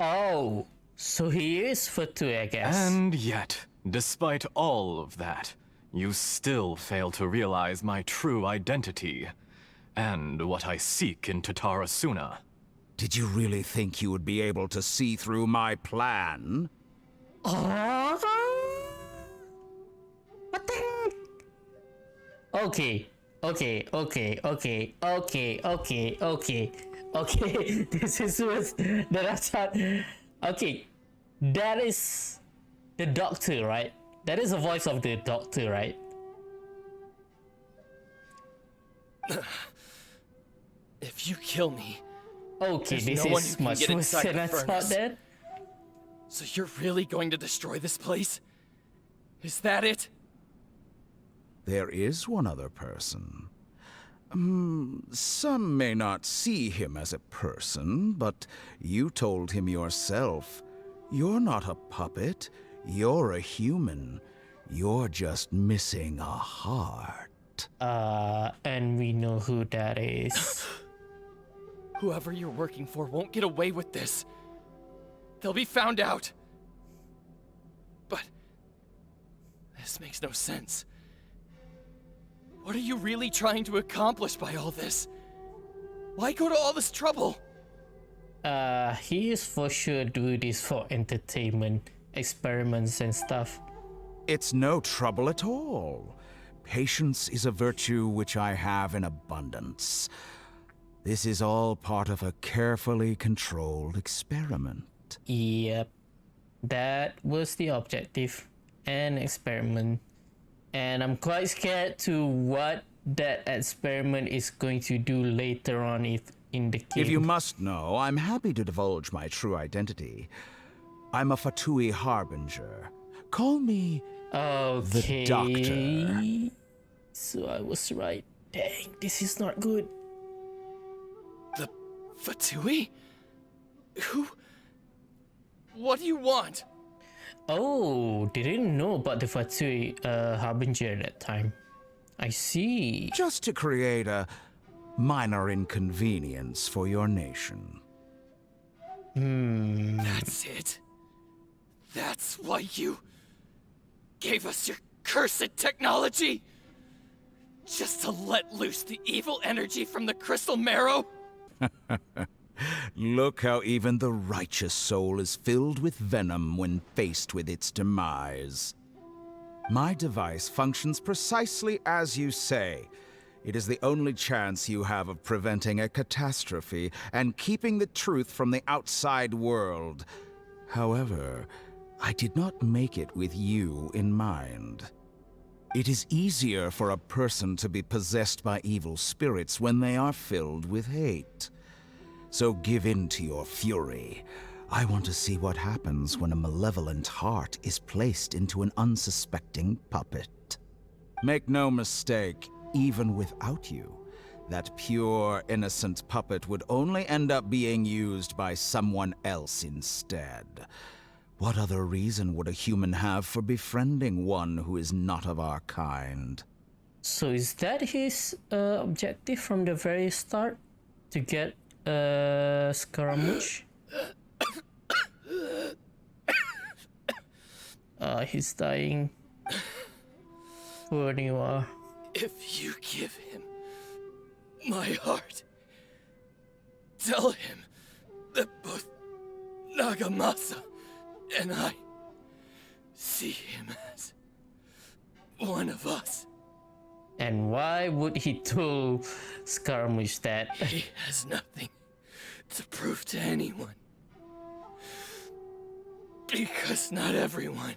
Oh, so he is Fatui, I guess. And yet, despite all of that, you still fail to realize my true identity, and what I seek in Tatarasuna. Did you really think you would be able to see through my plan? What the heck? Okay. This is what that I thought. Okay, that is the doctor, right? That is the voice of the doctor, right? If you kill me... Okay, there's this no one is who can much get worse inside than the I thought furnace. then. So you're really going to destroy this place? Is that it? There is one other person. Some may not see him as a person, but you told him yourself. You're not a puppet. You're a human. You're just missing a heart. And we know who that is. Whoever you're working for won't get away with this. They'll be found out. But... this makes no sense. What are you really trying to accomplish by all this? Why go to all this trouble? He is for sure do this for entertainment, experiments and stuff. It's no trouble at all. Patience is a virtue which I have in abundance. This is all part of a carefully controlled experiment. Yep. That was the objective. An experiment. And I'm quite scared to what that experiment is going to do later on if in the game. If you must know, I'm happy to divulge my true identity. I'm a Fatui Harbinger. Call me okay. the Doctor. So I was right. Dang, this is not good. The Fatui? Who? What do you want? Oh, didn't know about the Fatui Harbinger at that time. I see. Just to create a minor inconvenience for your nation. That's it? That's why you gave us your cursed technology? Just to let loose the evil energy from the crystal marrow? Look how even the righteous soul is filled with venom when faced with its demise. My device functions precisely as you say. It is the only chance you have of preventing a catastrophe and keeping the truth from the outside world. However, I did not make it with you in mind. It is easier for a person to be possessed by evil spirits when they are filled with hate. So give in to your fury. I want to see what happens when a malevolent heart is placed into an unsuspecting puppet. Make no mistake, even without you, that pure, innocent puppet would only end up being used by someone else instead. What other reason would a human have for befriending one who is not of our kind? So is that his objective from the very start? To get Scaramouche? He's dying. Poor Niwa. If you give him my heart, tell him that both Nagamasa and I see him as one of us. And why would he tell Scaramouche that? He has nothing to prove to anyone. Because not everyone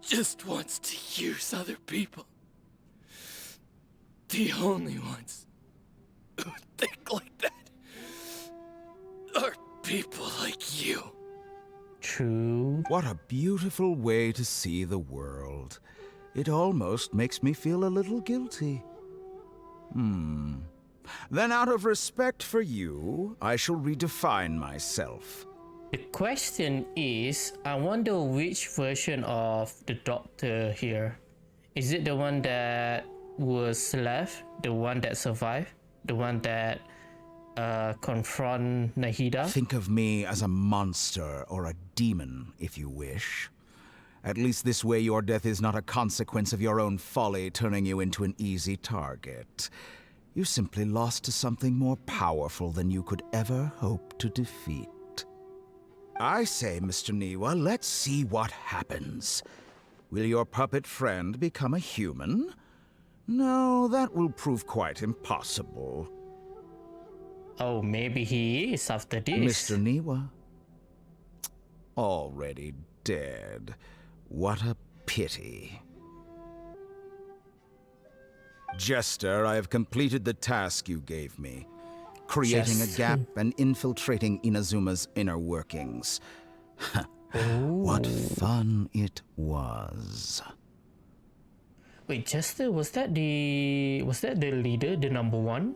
just wants to use other people. The only ones who think like that are people like you. True. What a beautiful way to see the world. It almost makes me feel a little guilty. Then out of respect for you, I shall redefine myself. The question is, I wonder which version of the Doctor here. Is it the one that was left? The one that survived? The one that confront Nahida? Think of me as a monster or a demon, if you wish. At least this way your death is not a consequence of your own folly turning you into an easy target. You simply lost to something more powerful than you could ever hope to defeat. I say, Mr. Niwa, let's see what happens. Will your puppet friend become a human? No, that will prove quite impossible. Oh, maybe he is after this. Mr. Niwa. Already dead. What a pity. Jester, I have completed the task you gave me. Creating a gap and infiltrating Inazuma's inner workings. What fun it was. Wait, Chester, was that the leader, the number one?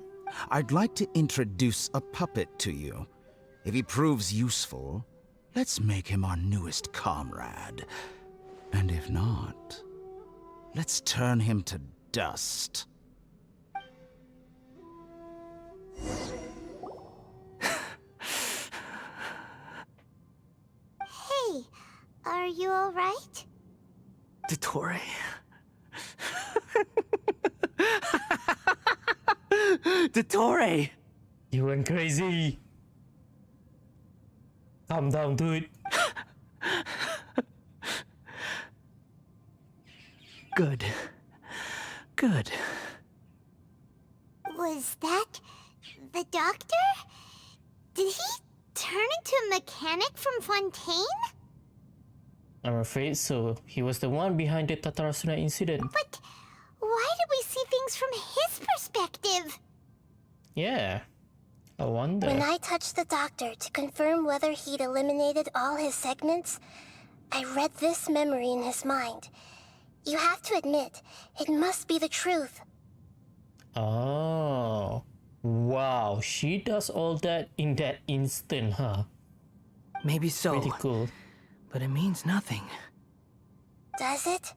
I'd like to introduce a puppet to you. If he proves useful, let's make him our newest comrade. And if not, let's turn him to dust. Hey, are you alright? Dottore. Dottore! You went crazy. Calm down, dude. Good. Good. Was that the Doctor? Did he turn into a mechanic from Fontaine? I'm afraid so. He was the one behind the Tatarasuna incident. But why did we see things from his perspective? Yeah. I wonder. When I touched the Doctor to confirm whether he'd eliminated all his segments, I read this memory in his mind. You have to admit, it must be the truth. Oh. Wow, she does all that in that instant, huh? Maybe so. Pretty cool. But it means nothing. Does it?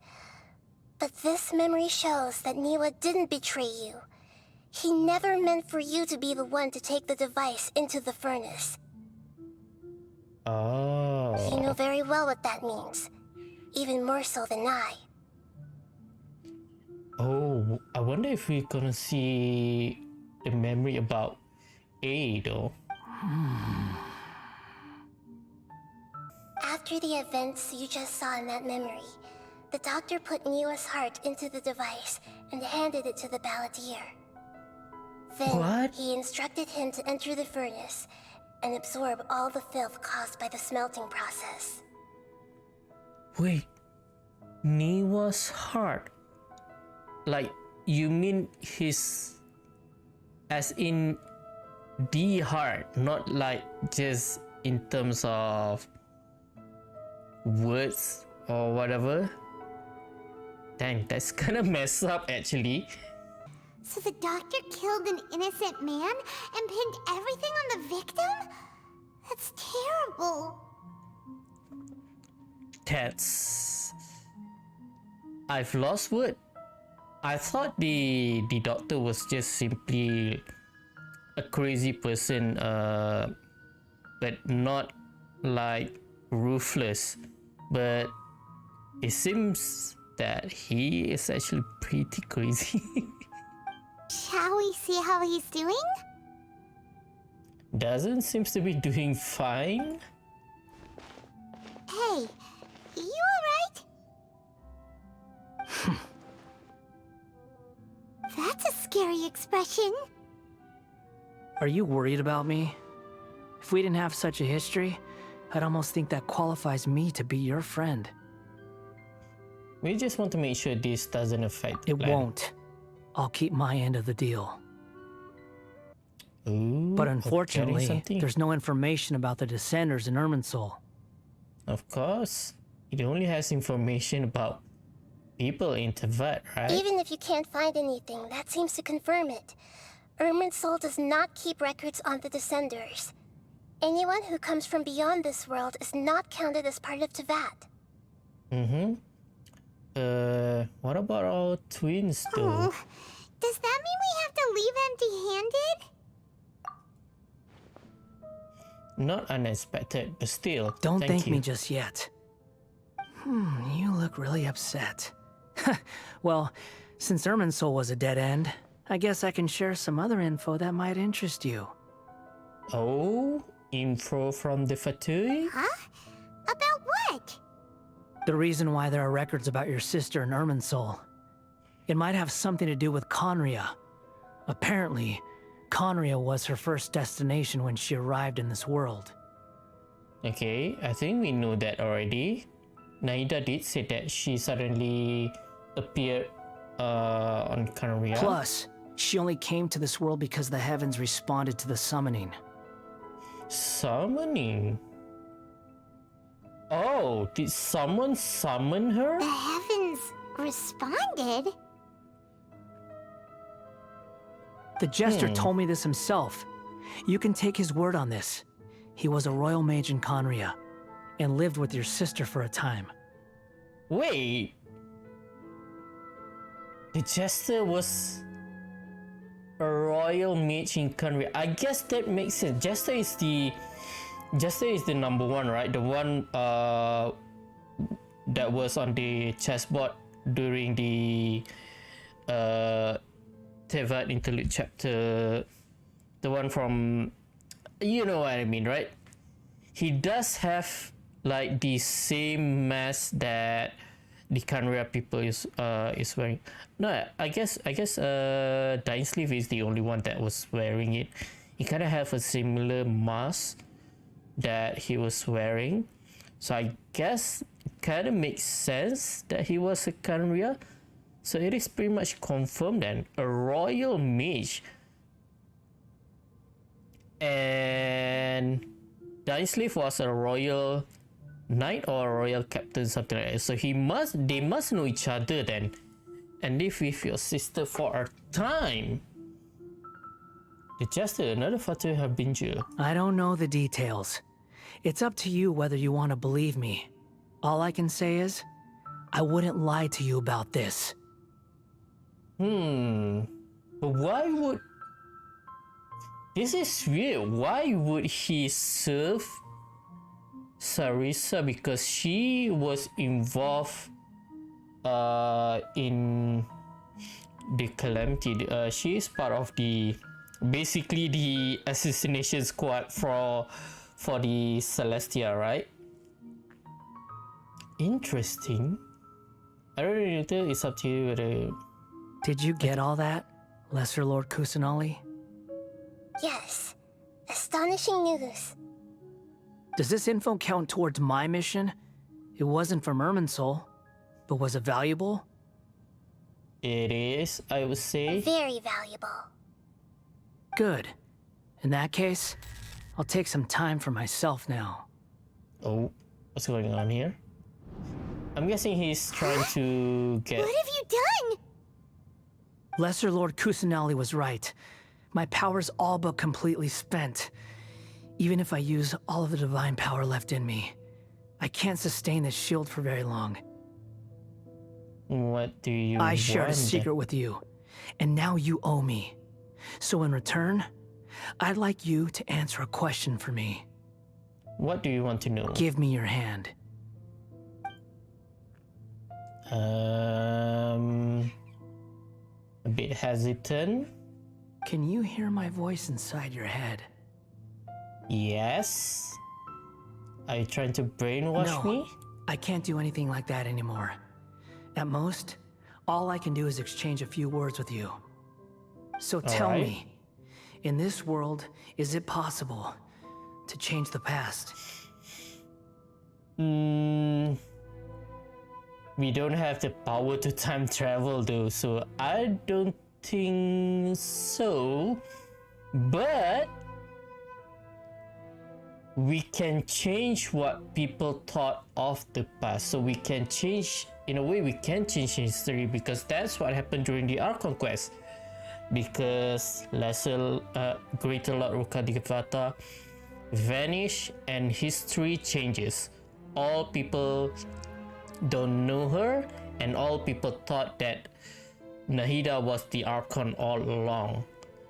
But this memory shows that Niwa didn't betray you. He never meant for you to be the one to take the device into the furnace. Oh. You know very well what that means. Even more so than I. Oh, I wonder if we're gonna see the memory about A though. After the events you just saw in that memory, the Doctor put Niwa's heart into the device and handed it to the balladeer. Then What? he instructed him to enter the furnace and absorb all the filth caused by the smelting process. Wait, Niwa's heart? Like, you mean his, as in the heart, not like just in terms of words or whatever? Dang, that's kind of messed up actually. So the Doctor killed an innocent man and pinned everything on the victim? That's terrible. I've lost word. I thought the Doctor was just simply a crazy person, but not like ruthless. But it seems that he is actually pretty crazy. Shall we see how he's doing? Doesn't seems to be doing fine. Hey, you alright? That's a scary expression. Are you worried about me? If we didn't have such a history, I'd almost think that qualifies me to be your friend. We just want to make sure this doesn't affect the It plan. won't. I'll keep my end of the deal. Ooh, But forgetting unfortunately, something. there's no information about the Descenders in Irminsul. Of course. It only has information about people in Teyvat, right? Even if you can't find anything, that seems to confirm it. Irminsul does not keep records on the Descenders. Anyone who comes from beyond this world is not counted as part of Teyvat. Mm-hmm. What about our twins, though? Oh, does that mean we have to leave empty-handed? Not unexpected, but still. Don't thank thank you. me just yet. You look really upset. Well, since Irminsul was a dead end, I guess I can share some other info that might interest you. Oh, info from the Fatui? Huh? About what? The reason why there are records about your sister in Irminsul. It might have something to do with Conria. Apparently, Conria was her first destination when she arrived in this world. Okay, I think we know that already. Naida did say that she suddenly appeared on Canria. Plus, she only came to this world because the heavens responded to the summoning. Summoning? Oh, did someone summon her? The heavens responded? The Jester told me this himself. You can take his word on this. He was a royal mage in Conria, and lived with your sister for a time. Wait. The Jester was a royal mage in Canria. I guess that makes sense. Jester is the number one, right? The one that was on the chessboard during the Teyvat Interlude chapter. The one from, you know what I mean, right? He does have like the same mask that the Canria people is wearing. No, I guess Dying Sleeve is the only one that was wearing it. He kind of have a similar mask that he was wearing, so I guess it kind of makes sense that he was a Canria. So it is pretty much confirmed then, a royal mage. And Dying Sleeve was a royal knight or a royal captain, something like that. So they must know each other then, and live with your sister for a time. The Jester, another Fatui Harbinger. I don't know the details. It's up to you whether you want to believe me. All I can say is, I wouldn't lie to you about this. But why would... This is weird. Why would he serve Sarisa? Because she was involved in the calamity. She is part of the... basically the assassination squad for the Celestia, right? Interesting. I don't really know. It's up to you whether... Did you get all that, Lesser Lord Kusanali? Yes. Astonishing news. Does this info count towards my mission? It wasn't from Irminsul, but was it valuable? It is, I would say. Very valuable. Good. In that case, I'll take some time for myself now. Oh, what's going on here? I'm guessing he's trying to get... What have you done? Lesser Lord Kusanali was right. My power's all but completely spent. Even if I use all of the divine power left in me, I can't sustain this shield for very long. What do you I shared a want? secret with you, and now you owe me. So in return, I'd like you to answer a question for me. What do you want to know? Give me your hand. A bit hesitant. Can you hear my voice inside your head? Yes. Are you trying to brainwash me? I can't do anything like that anymore. At most, all I can do is exchange a few words with you. So tell me, in this world, is it possible to change the past? We don't have the power to time travel though, so I don't think so. But we can change what people thought of the past. So we can change, in a way, we can change history, because that's what happened during the Archon quest. Because Greater Lord Rukkhadevata vanish and history changes. All people don't know her, and all people thought that Nahida was the Archon all along.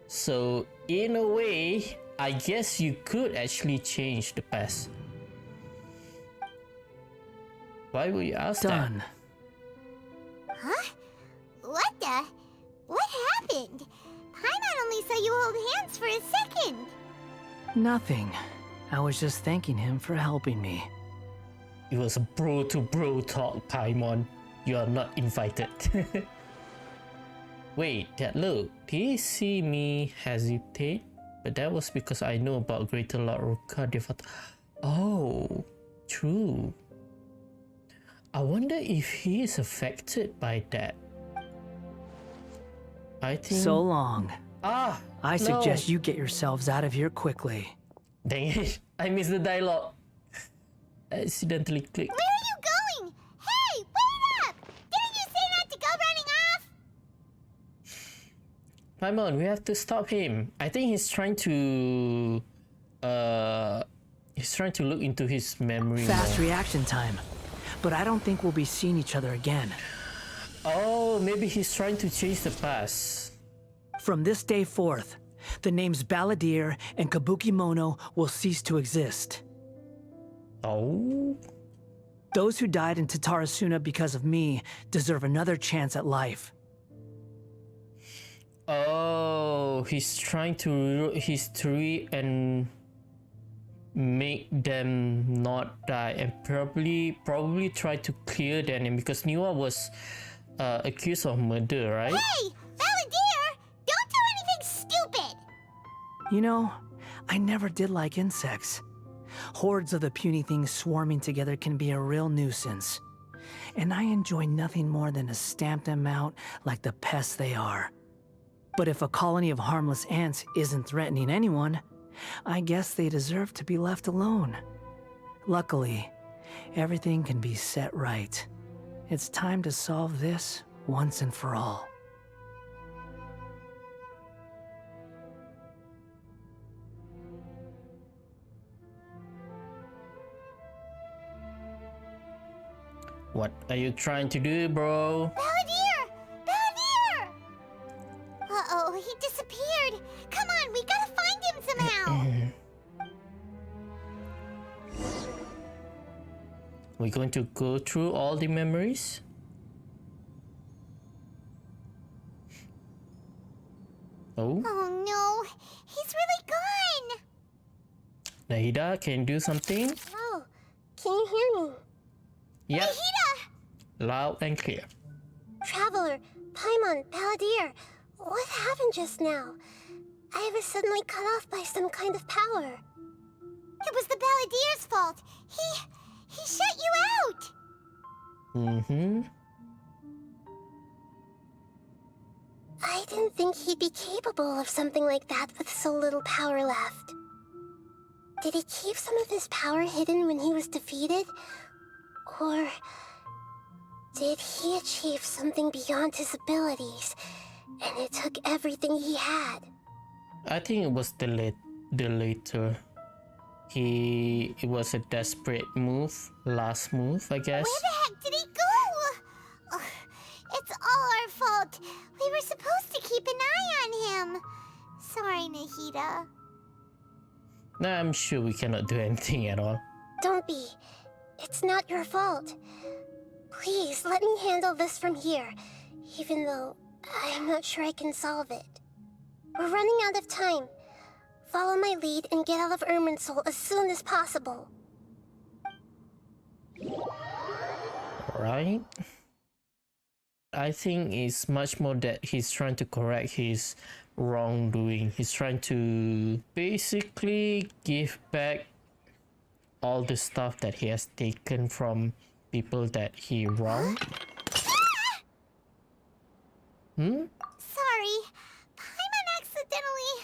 So in a way, I guess you could actually change the past. Why would you ask Done. that? Huh? What happened? Paimon only saw you hold hands for a second. Nothing. I was just thanking him for helping me. It was a bro to bro talk, Paimon. You are not invited. Wait, that look. Did he see me hesitate? But that was because I know about Greater Lord Rukkhadevata. Oh, true. I wonder if he is affected by that. I think... So long. I suggest you get yourselves out of here quickly. Dang it, I missed the dialogue. I accidentally clicked. Where are you going? Hey, wait up! Didn't you say not to go running off? Paimon, we have to stop him. I think he's trying to look into his memory. Fast more. reaction time. But I don't think we'll be seeing each other again. Oh, maybe he's trying to change the past. From this day forth, the names Balladeer and Kabukimono will cease to exist. Oh? Those who died in Tatarasuna because of me deserve another chance at life. Oh, he's trying to rewrite history and make them not die, and probably try to clear their name, because Niwa was accused of murder, right? Hey, Balladeer! Don't do anything stupid! You know, I never did like insects. Hordes of the puny things swarming together can be a real nuisance. And I enjoy nothing more than to stamp them out like the pests they are. But if a colony of harmless ants isn't threatening anyone, I guess they deserve to be left alone. Luckily, everything can be set right. It's time to solve this once and for all. What are you trying to do, bro? Balladeer! Balladeer! Uh-oh, he disappeared. Come on, we gotta find him somehow. We're going to go through all the memories. Oh, Oh no, he's really gone. Nahida, can you do something? Oh, can you hear me? Yep, Nahida! loud and clear. Traveler, Paimon, Balladeer, what happened just now? I was suddenly cut off by some kind of power. It was the Balladeer's fault. He shut you out. I didn't think he'd be capable of something like that with so little power left. Did he keep some of his power hidden when he was defeated? Or did he achieve something beyond his abilities, and it took everything he had? I think it was the later. It was a desperate move, last move, I guess. Where the heck did he go? Ugh, it's all our fault. We were supposed to keep an eye on him. Sorry, Nahida. Nah, I'm sure we cannot do anything at all. Don't be. It's not your fault. Please, let me handle this from here, even though I'm not sure I can solve it. We're running out of time. Follow my lead and get out of Irminsul as soon as possible. Right? I think it's much more that he's trying to correct his wrongdoing. He's trying to basically give back all the stuff that he has taken from people that he wronged. Sorry. Paimon accidentally...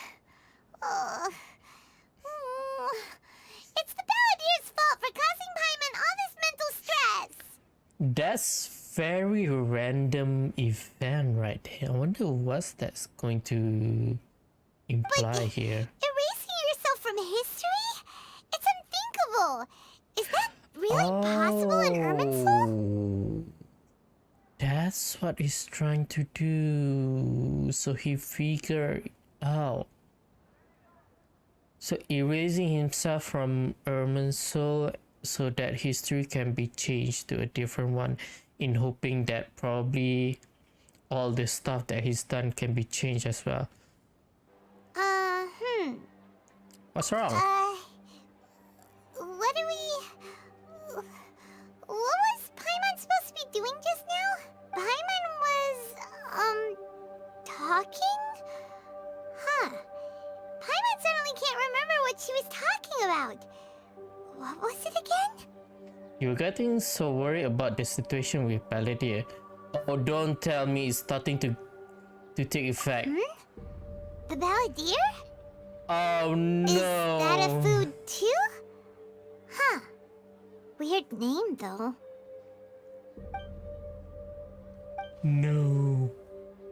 It's the Balladier's fault for causing Paimon all this mental stress. That's very random event right there. I wonder what that's going to imply here. Erasing yourself from history? It's unthinkable. Is that really possible in Irminsul? That's what he's trying to do. So he figured out. So erasing himself from Irminsul so that history can be changed to a different one, in hoping that probably all the stuff that he's done can be changed as well. What's wrong? What do we... What was Paimon supposed to be doing just now? Paimon was, talking? Huh. Paimon suddenly can't remember what she was talking about. What was it again? You're getting so worried about the situation with Palladia. Oh, don't tell me it's starting to take effect. The Balladeer? Oh no. Is that a food too? Huh. Weird name though. No.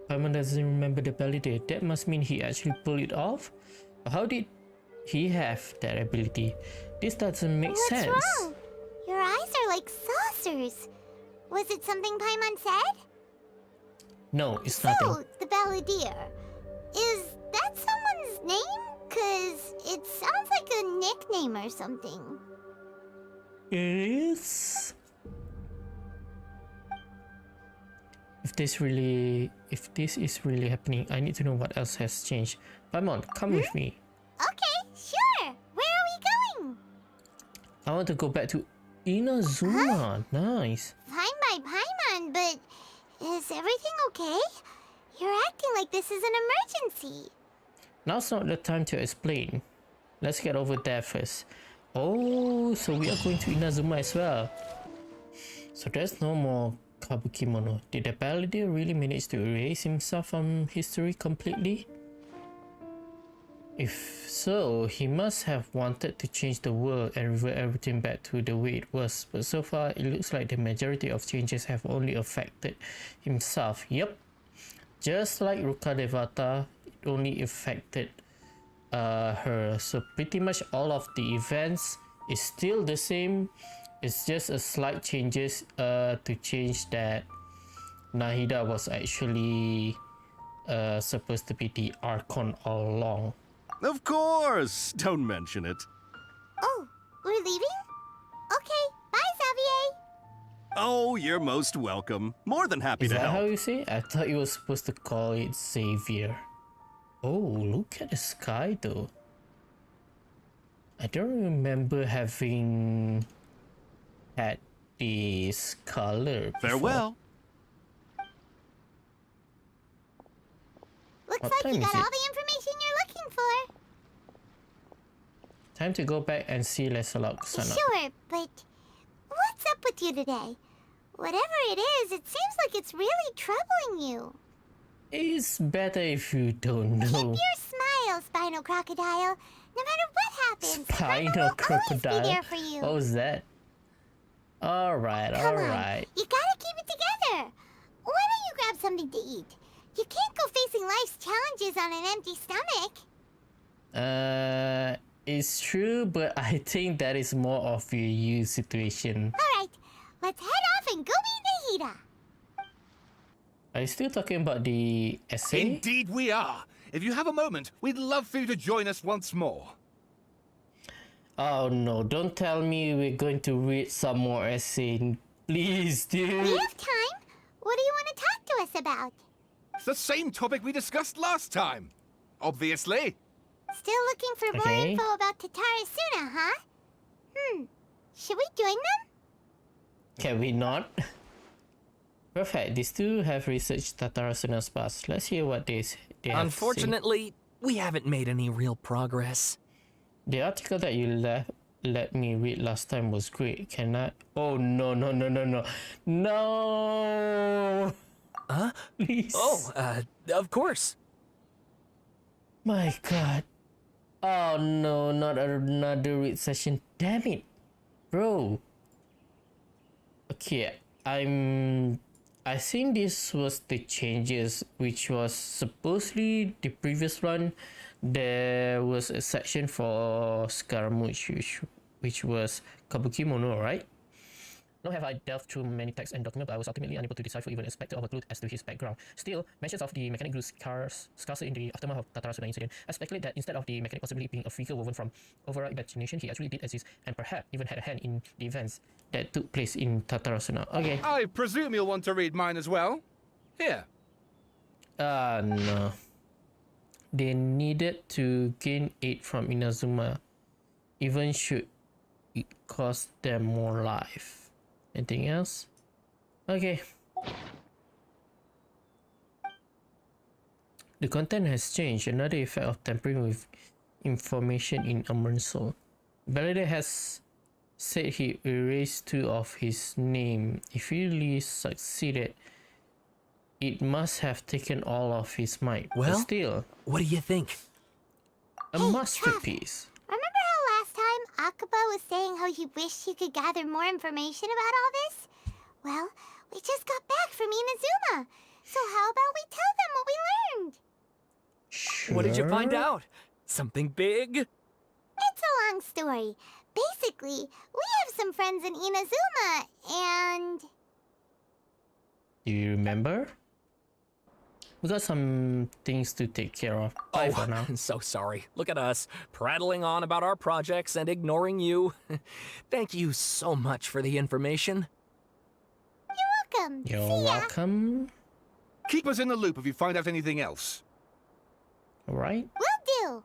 Paimon doesn't remember the Balladeer. That must mean he actually pulled it off? How did he have that ability? This doesn't make sense. What's wrong? Your eyes are like saucers. Was it something Paimon said? No, it's So, nothing. the Balladeer. Is that someone's name? 'Cause it sounds like a nickname or something. It is. If this is really happening, I need to know what else has changed. Paimon, come with me. Okay, sure. Where are we going? I want to go back to Inazuma. Nice. Fine by Paimon, but is everything okay? You're acting like this is an emergency. Now's not the time to explain. Let's get over there first. Oh, so we are going to Inazuma as well. So there's no more Kabukimono. Did the Balladeer really manage to erase himself from history completely? If so, he must have wanted to change the world and revert everything back to the way it was. But so far, it looks like the majority of changes have only affected himself. Yep. Just like Ruka Devata, it only affected her. So pretty much all of the events is still the same. It's just a slight changes to change that Nahida was actually supposed to be the Archon all along. Of course! Don't mention it. Oh, we're leaving? Okay, bye, Xavier. Oh, you're most welcome. More than happy Is to that help. how you say it? I thought you were supposed to call it Xavier. Oh, look at the sky though. I don't remember having had this color before. Farewell. Looks What like time you is got it? all the information you're looking for. Time to go back and see Lesalok Sana. Sure, but what's up with you today? Whatever it is, it seems like it's really troubling you. It's better if you don't Keep know. your smile, Spinal Crocodile. No matter what happens, Paimon Spinal will always crocodile. be there for you. What was that? Alright, Come alright. on, you gotta keep it together. Why don't you grab something to eat? You can't go facing life's challenges on an empty stomach. It's true, but I think that is more of a you situation. Alright, let's head off and go meet Nahida. Are you still talking about the essay? Indeed we are. If you have a moment, we'd love for you to join us once more. Oh no, don't tell me we're going to read some more essay. Please, dude. We have time. What do you want to talk to us about? It's the same topic we discussed last time. Obviously. Still looking for more Okay. info about Tatara Suna, huh? Should we join them? Can we not? Perfect. These two have researched Tatarasuna's past. Let's hear what they have to say. Unfortunately, we haven't made any real progress. The article that you left let me read last time was great. Can I? Oh, no. No! Huh? Please. Oh, of course. My god. Oh no, not another read session. Damn it. Bro. Okay, I think this was the changes, which was supposedly the previous one. There was a section for Scaramouche, which was Kabuki Mono, right? Nor have I delved through many texts and documents, but I was ultimately unable to decipher even a speck of a clue as to his background. Still, mentions of the mechanic grew scarcer in the aftermath of Tatarasuna incident. I speculate that instead of the mechanic possibly being a figure woven from overall imagination, he actually did exist and perhaps even had a hand in the events that took place in Tatarasuna. Okay. I presume you'll want to read mine as well. Here. No. They needed to gain aid from Inazuma, even should it cost them more life. Anything else? Okay. The content has changed. Another effect of tampering with information in Emerson. Balladeer has said he erased 2 of his name. If he really succeeded, it must have taken all of his might. Well, but still, what do you think? A masterpiece. Remember how last time Akaba was saying how he wished he could gather more information about all this? Well, we just got back from Inazuma. So how about we tell them what we learned? Sure. What did you find out? Something big? It's a long story. Basically, we have some friends in Inazuma, and... Do you remember? We got some things to take care of. Bye for now. I'm so sorry. Look at us, prattling on about our projects and ignoring you. Thank you so much for the information. You're welcome. You're See ya. welcome. Keep us in the loop if you find out anything else. Alright. Will do.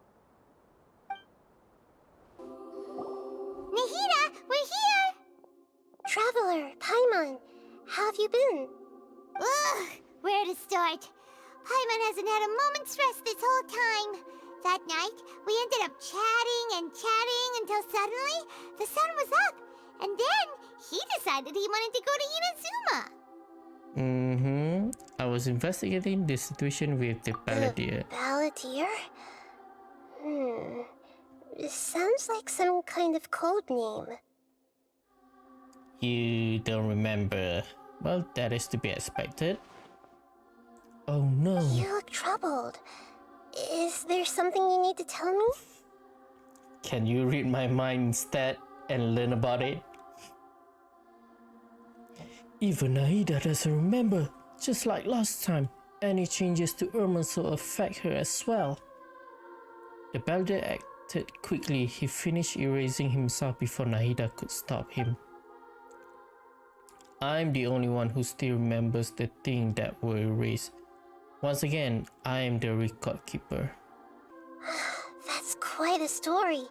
Nahida, we're here! Traveler, Paimon, how have you been? Ugh, where to start? Paimon hasn't had a moment's rest this whole time. That night, we ended up chatting and chatting until suddenly the sun was up. And then he decided he wanted to go to Inazuma. I was investigating the situation with the Balladeer. Balladeer? It sounds like some kind of code name. You don't remember. Well, that is to be expected. Oh no. You look troubled. Is there something you need to tell me? Can you read my mind instead and learn about it? Even Nahida doesn't remember. Just like last time, any changes to Irminsul affect her as well. The Balladeer acted quickly. He finished erasing himself before Nahida could stop him. I'm the only one who still remembers the thing that were erased. Once again, I am the record keeper. That's quite a story.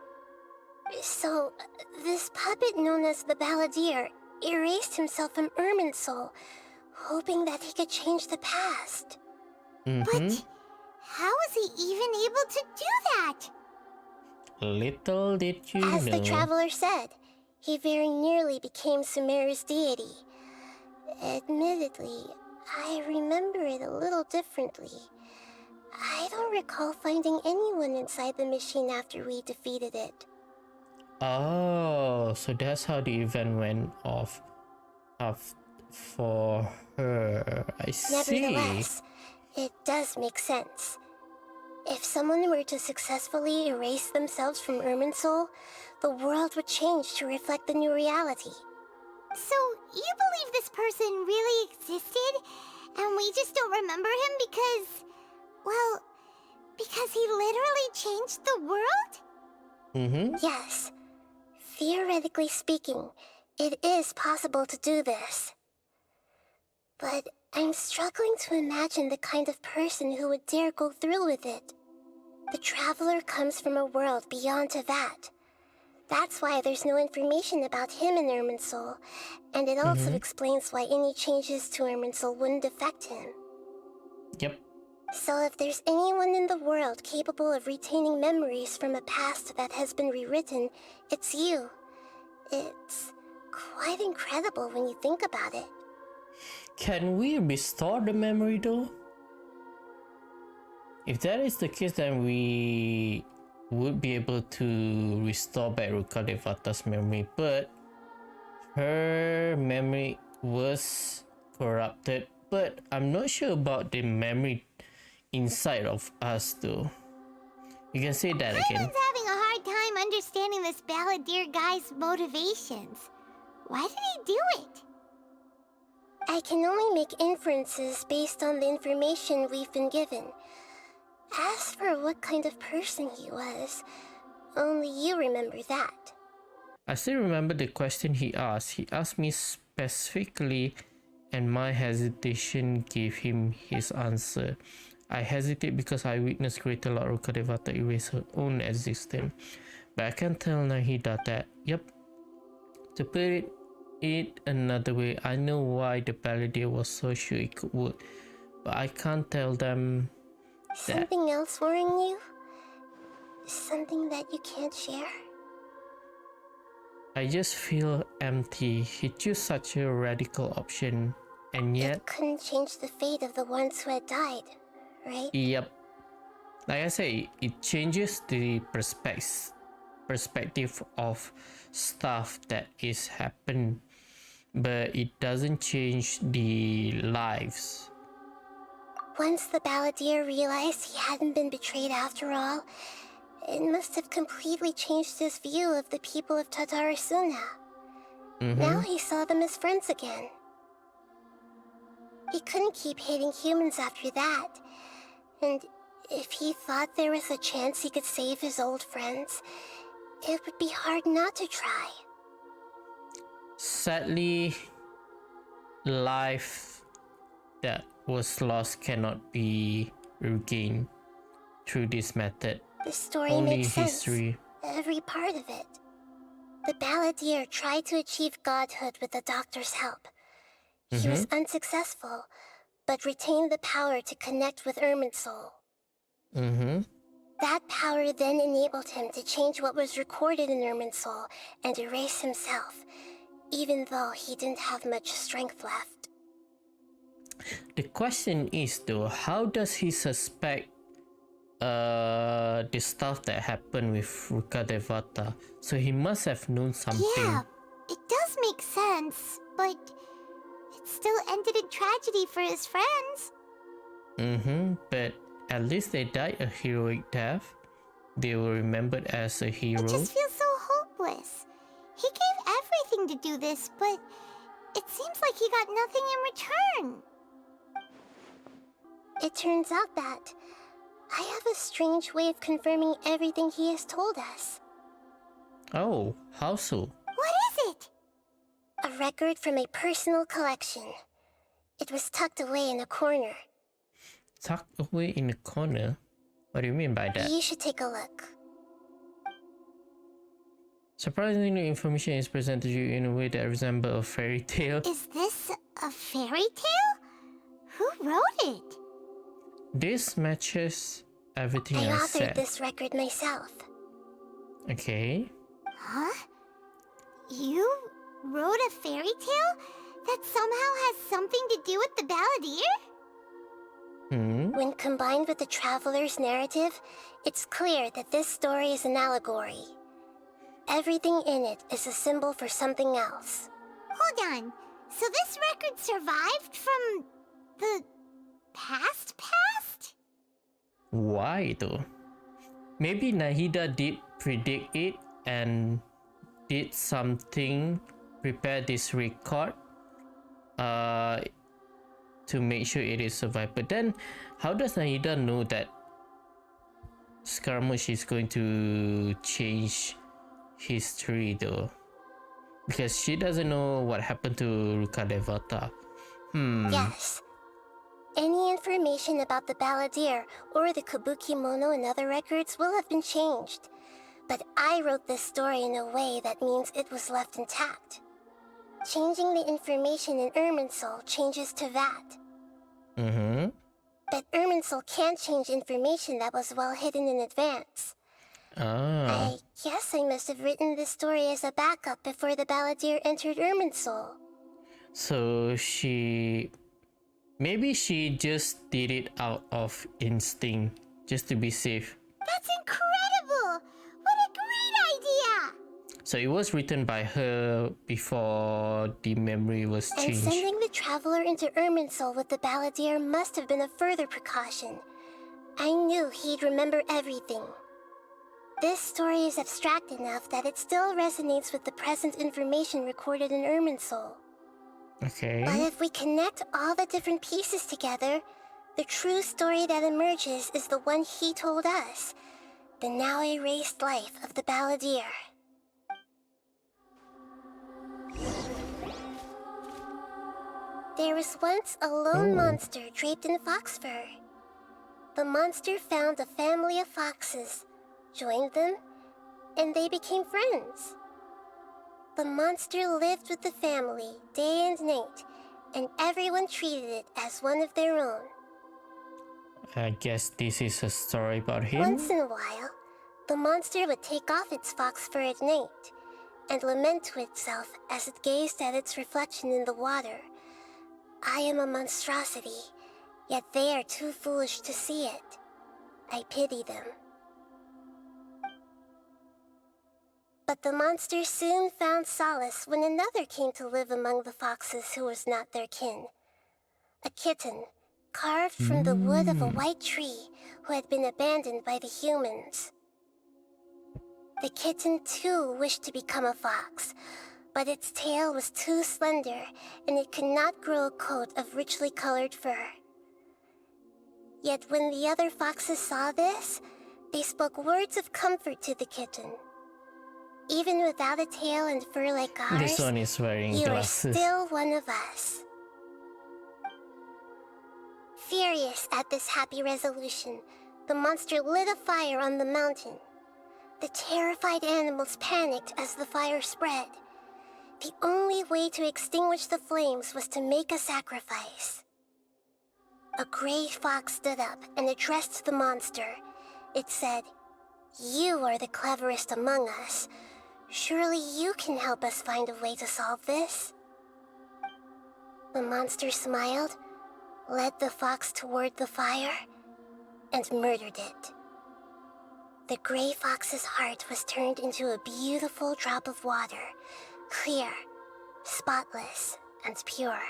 So, this puppet known as the Balladeer erased himself from Irminsul, hoping that he could change the past. But how was he even able to do that? Little did you know. As the Traveler said, he very nearly became Sumeru's deity. Admittedly, I remember it a little differently. I don't recall finding anyone inside the machine after we defeated it. Oh, so that's how the event went off for her. I see. Nevertheless, it does make sense. If someone were to successfully erase themselves from Irminsul, the world would change to reflect the new reality. So, you believe this person really existed, and we just don't remember him because... well, because he literally changed the world? Yes. Theoretically speaking, it is possible to do this. But I'm struggling to imagine the kind of person who would dare go through with it. The Traveler comes from a world beyond Teyvat. That's why there's no information about him in Irminsul, and it also explains why any changes to Irminsul wouldn't affect him. Yep. So if there's anyone in the world capable of retaining memories from a past that has been rewritten, it's you. It's quite incredible when you think about it. Can we restore the memory though? If that is the case, then we would be able to restore back Ruka Devata's memory, but her memory was corrupted. But I'm not sure about the memory inside of us though. You can say that again. Paimon's having a hard time understanding this balladeer guy's motivations. Why did he do it? I can only make inferences based on the information we've been given. As for what kind of person he was, only you remember that. I still remember the question he asked. He asked me specifically, and my hesitation gave him his answer. I hesitate because I witnessed Greater Lord Ruka Devata erase her own existence. But I can tell Nahida that, yep. To put it another way, I know why the Balladeer was so sure it could work. But I can't tell them that. Something else worrying you? Something that you can't share? I just feel empty. He chose such a radical option, and yet It couldn't change the fate of the ones who had died, right? yep. Like I say, it changes the perspective of stuff that is happened, but it doesn't change the lives. Once the Balladeer realized he hadn't been betrayed after all, it must have completely changed his view of the people of Tatarasuna. Now he saw them as friends again. He couldn't keep hating humans after that. And if he thought there was a chance he could save his old friends, it would be hard not to try. Sadly, life that was lost cannot be regained through this method. The story Only makes history. sense. Every part of it. The Balladeer tried to achieve godhood with the doctor's help. He was unsuccessful, but retained the power to connect with Irminsul. That power then enabled him to change what was recorded in Irminsul and erase himself, even though he didn't have much strength left. The question is though, how does he suspect the stuff that happened with Ruka Devata? So he must have known something. Yeah, it does make sense, but it still ended in tragedy for his friends. But at least they died a heroic death. They were remembered as a hero. It just feels so hopeless. He gave everything to do this, but it seems like he got nothing in return. It turns out that I have a strange way of confirming everything he has told us. Oh, how so? What is it? A record from a personal collection. It was tucked away in a corner. Tucked away in a corner? What do you mean by that? You should take a look. Surprisingly, information is presented to you in a way that resembles a fairy tale. Is this a fairy tale? Who wrote it? This matches everything I authored said. this record myself. Okay. Huh? You wrote a fairy tale that somehow has something to do with the Balladeer? When combined with the Traveler's narrative, it's clear that this story is an allegory. Everything in it is a symbol for something else. Hold on. So this record survived from the past? Why though? Maybe Nahida did predict it and did something, prepare this record to make sure it is survived. But then how does Nahida know that Scaramouche is going to change history though? Because she doesn't know what happened to Ruka Devata. Yes. Any information about the Balladeer or the Kabuki Mono and other records will have been changed. But I wrote this story in a way that means it was left intact. Changing the information in Irminsul changes Teyvat. But Irminsul can't change information that was well hidden in advance. Ah. I guess I must have written this story as a backup before the balladeer entered Irminsul. So maybe she just did it out of instinct, just to be safe. That's incredible! What a great idea! So it was written by her before the memory was And changed. sending the traveler into Irminsul with the balladeer must have been a further precaution. I knew he'd remember everything. This story is abstract enough that it still resonates with the present information recorded in Irminsul. Okay. But if we connect all the different pieces together, the true story that emerges is the one he told us, the now erased life of the balladeer. There was once a lone monster draped in fox fur. The monster found a family of foxes, joined them, and they became friends. The monster lived with the family day and night, and everyone treated it as one of their own. I guess this is a story about him. Once in a while, the monster would take off its fox fur at night and lament to itself as it gazed at its reflection in the water. I am a monstrosity, yet they are too foolish to see it. I pity them. But the monster soon found solace when another came to live among the foxes who was not their kin. A kitten, carved from the wood of a white tree who had been abandoned by the humans. The kitten too wished to become a fox, but its tail was too slender and it could not grow a coat of richly colored fur. Yet when the other foxes saw this, they spoke words of comfort to the kitten. Even without a tail and fur like ours, This one is wearing you glasses. are still one of us. Furious at this happy resolution, the monster lit a fire on the mountain. The terrified animals panicked as the fire spread. The only way to extinguish the flames was to make a sacrifice. A gray fox stood up and addressed the monster. It said, "You are the cleverest among us. Surely you can help us find a way to solve this." The monster smiled, led the fox toward the fire, and murdered it. The gray fox's heart was turned into a beautiful drop of water, clear, spotless, and pure.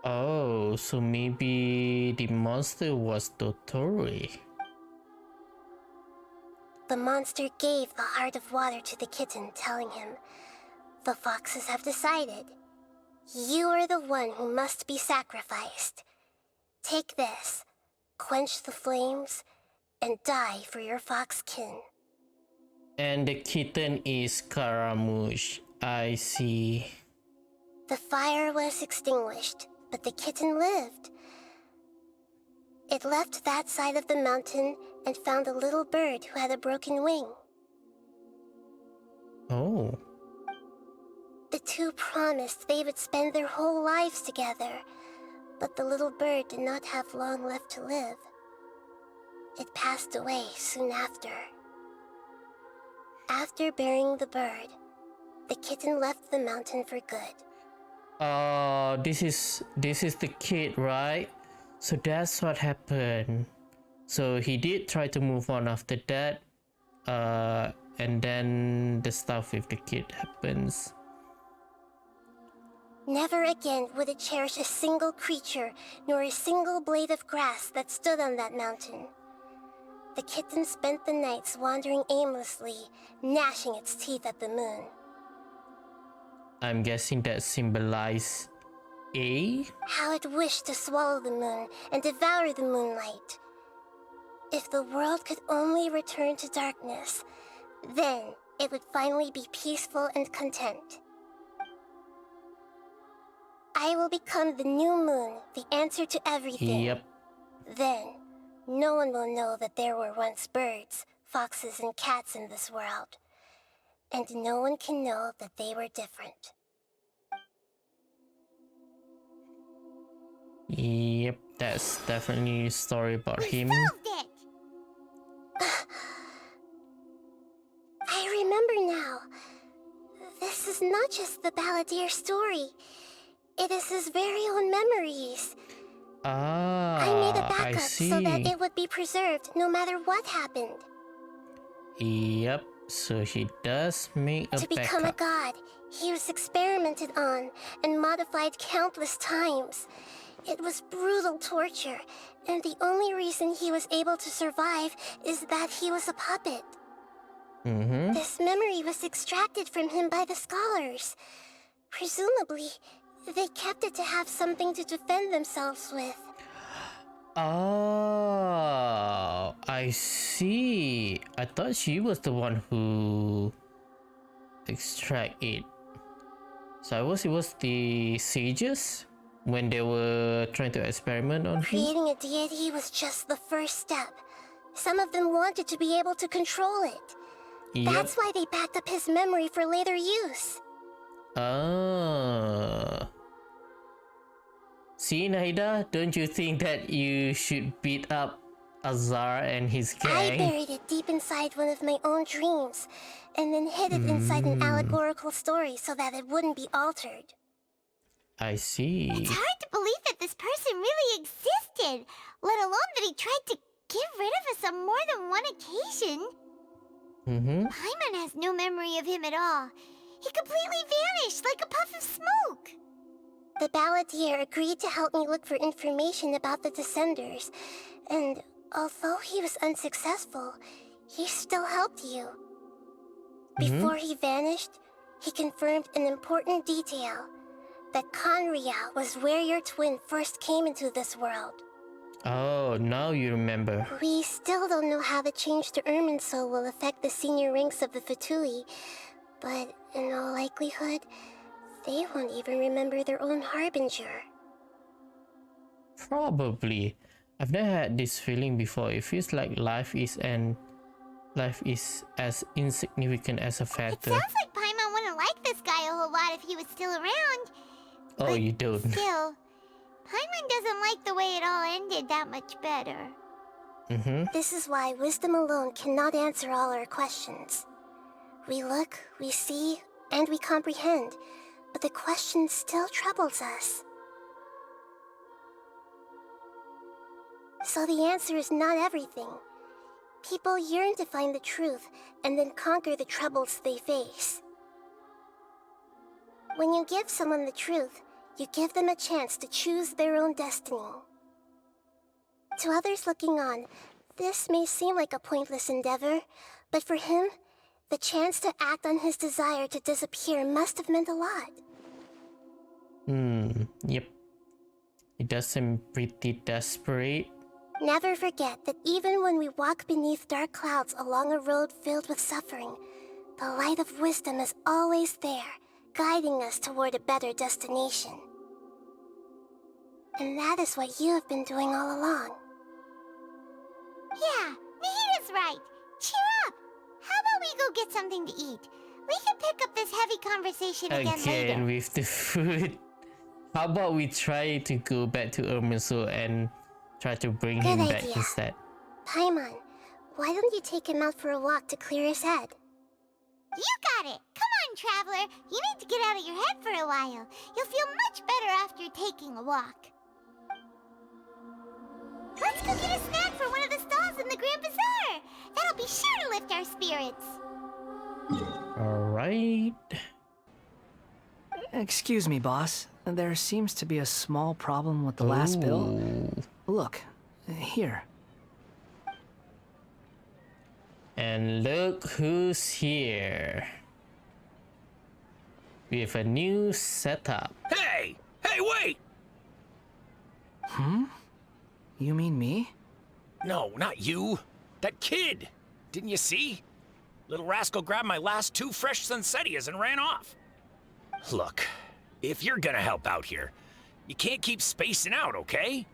Oh, so maybe the monster was Dotori. The monster gave the heart of water to the kitten, telling him, "The foxes have decided. You are the one who must be sacrificed. Take this, quench the flames, and die for your fox kin." And the kitten is Scaramouche. I see. The fire was extinguished, but the kitten lived. It left that side of the mountain and found a little bird who had a broken wing. Oh. The two promised they would spend their whole lives together, but the little bird did not have long left to live. It passed away soon after. After burying the bird, the kitten left the mountain for good. This is the kid, right? So that's what happened. So he did try to move on after that, and then the stuff with the kid happens. Never again would it cherish a single creature, nor a single blade of grass that stood on that mountain. The kitten spent the nights wandering aimlessly, gnashing its teeth at the moon. I'm guessing that symbolizes A? How it wished to swallow the moon and devour the moonlight. If the world could only return to darkness, then it would finally be peaceful and content. I will become the new moon, the answer to everything. Yep. Then, no one will know that there were once birds, foxes, and cats in this world. And no one can know that they were different. Yep. That's definitely a story about him. Solved it! I remember now. This is not just the Balladeer story. It is his very own memories. I made a I backup see. so that it would be preserved no matter what happened. Yep, so he does make a To become a backup. god, he was experimented on and modified countless times. It was brutal torture, and the only reason he was able to survive is that he was a puppet. This memory was extracted from him by the scholars. Presumably, they kept it to have something to defend themselves with. Oh, I see. I thought she was the one who extract it. So it was the sages when they were trying to experiment on him. Creating a deity was just the first step. Some of them wanted to be able to control it. Yep. That's why they backed up his memory for later use. Ah. See, Naida, don't you think that you should beat up Azar and his I gang? buried it deep inside one of my own dreams, and then hid it inside an allegorical story so that it wouldn't be altered. I see. It's hard to believe that this person really existed, let alone that he tried to get rid of us on more than one occasion. Paimon has no memory of him at all. He completely vanished like a puff of smoke. The Balladeer agreed to help me look for information about the Descenders, and although he was unsuccessful, he still helped you. Before he vanished, he confirmed an important detail, that Conria was where your twin first came into this world. Oh, now you remember. We still don't know how the change to Irminsul will affect the senior ranks of the Fatui, but in all likelihood, they won't even remember their own Harbinger. Probably. I've never had this feeling before. It feels like life is as insignificant as a It feather. sounds like Paimon wouldn't like this guy a whole lot if he was still around. Oh, but you don't. Still, Paimon doesn't like the way it all ended that much better. This is why wisdom alone cannot answer all our questions. We look, we see, and we comprehend, but the question still troubles us. So the answer is not everything. People yearn to find the truth and then conquer the troubles they face. When you give someone the truth, you give them a chance to choose their own destiny. To others looking on, this may seem like a pointless endeavor, but for him, the chance to act on his desire to disappear must have meant a lot. Yep. It does seem pretty desperate. Never forget that even when we walk beneath dark clouds along a road filled with suffering, the light of wisdom is always there, guiding us toward a better destination. And that is what you have been doing all along. Yeah, Nahida's right. Cheer up. How about we go get something to eat? We can pick up this heavy conversation again later. With the food. How about we try to go back to Irminsul and try to bring Good him back idea. instead? Paimon, why don't you take him out for a walk to clear his head? You got it. Come on, traveler. You need to get out of your head for a while. You'll feel much better after taking a walk. Let's go get a snack from one of the stalls in the Grand Bazaar. That'll be sure to lift our spirits. Alright. Excuse me, boss. There seems to be a small problem with the last bill. Look, here. And look who's here. With a new setup. Hey! Hey, wait! You mean me? No, not you. That kid. Didn't you see? Little rascal grabbed my last 2 fresh Sunsettias and ran off. Look, if you're gonna help out here, you can't keep spacing out, okay?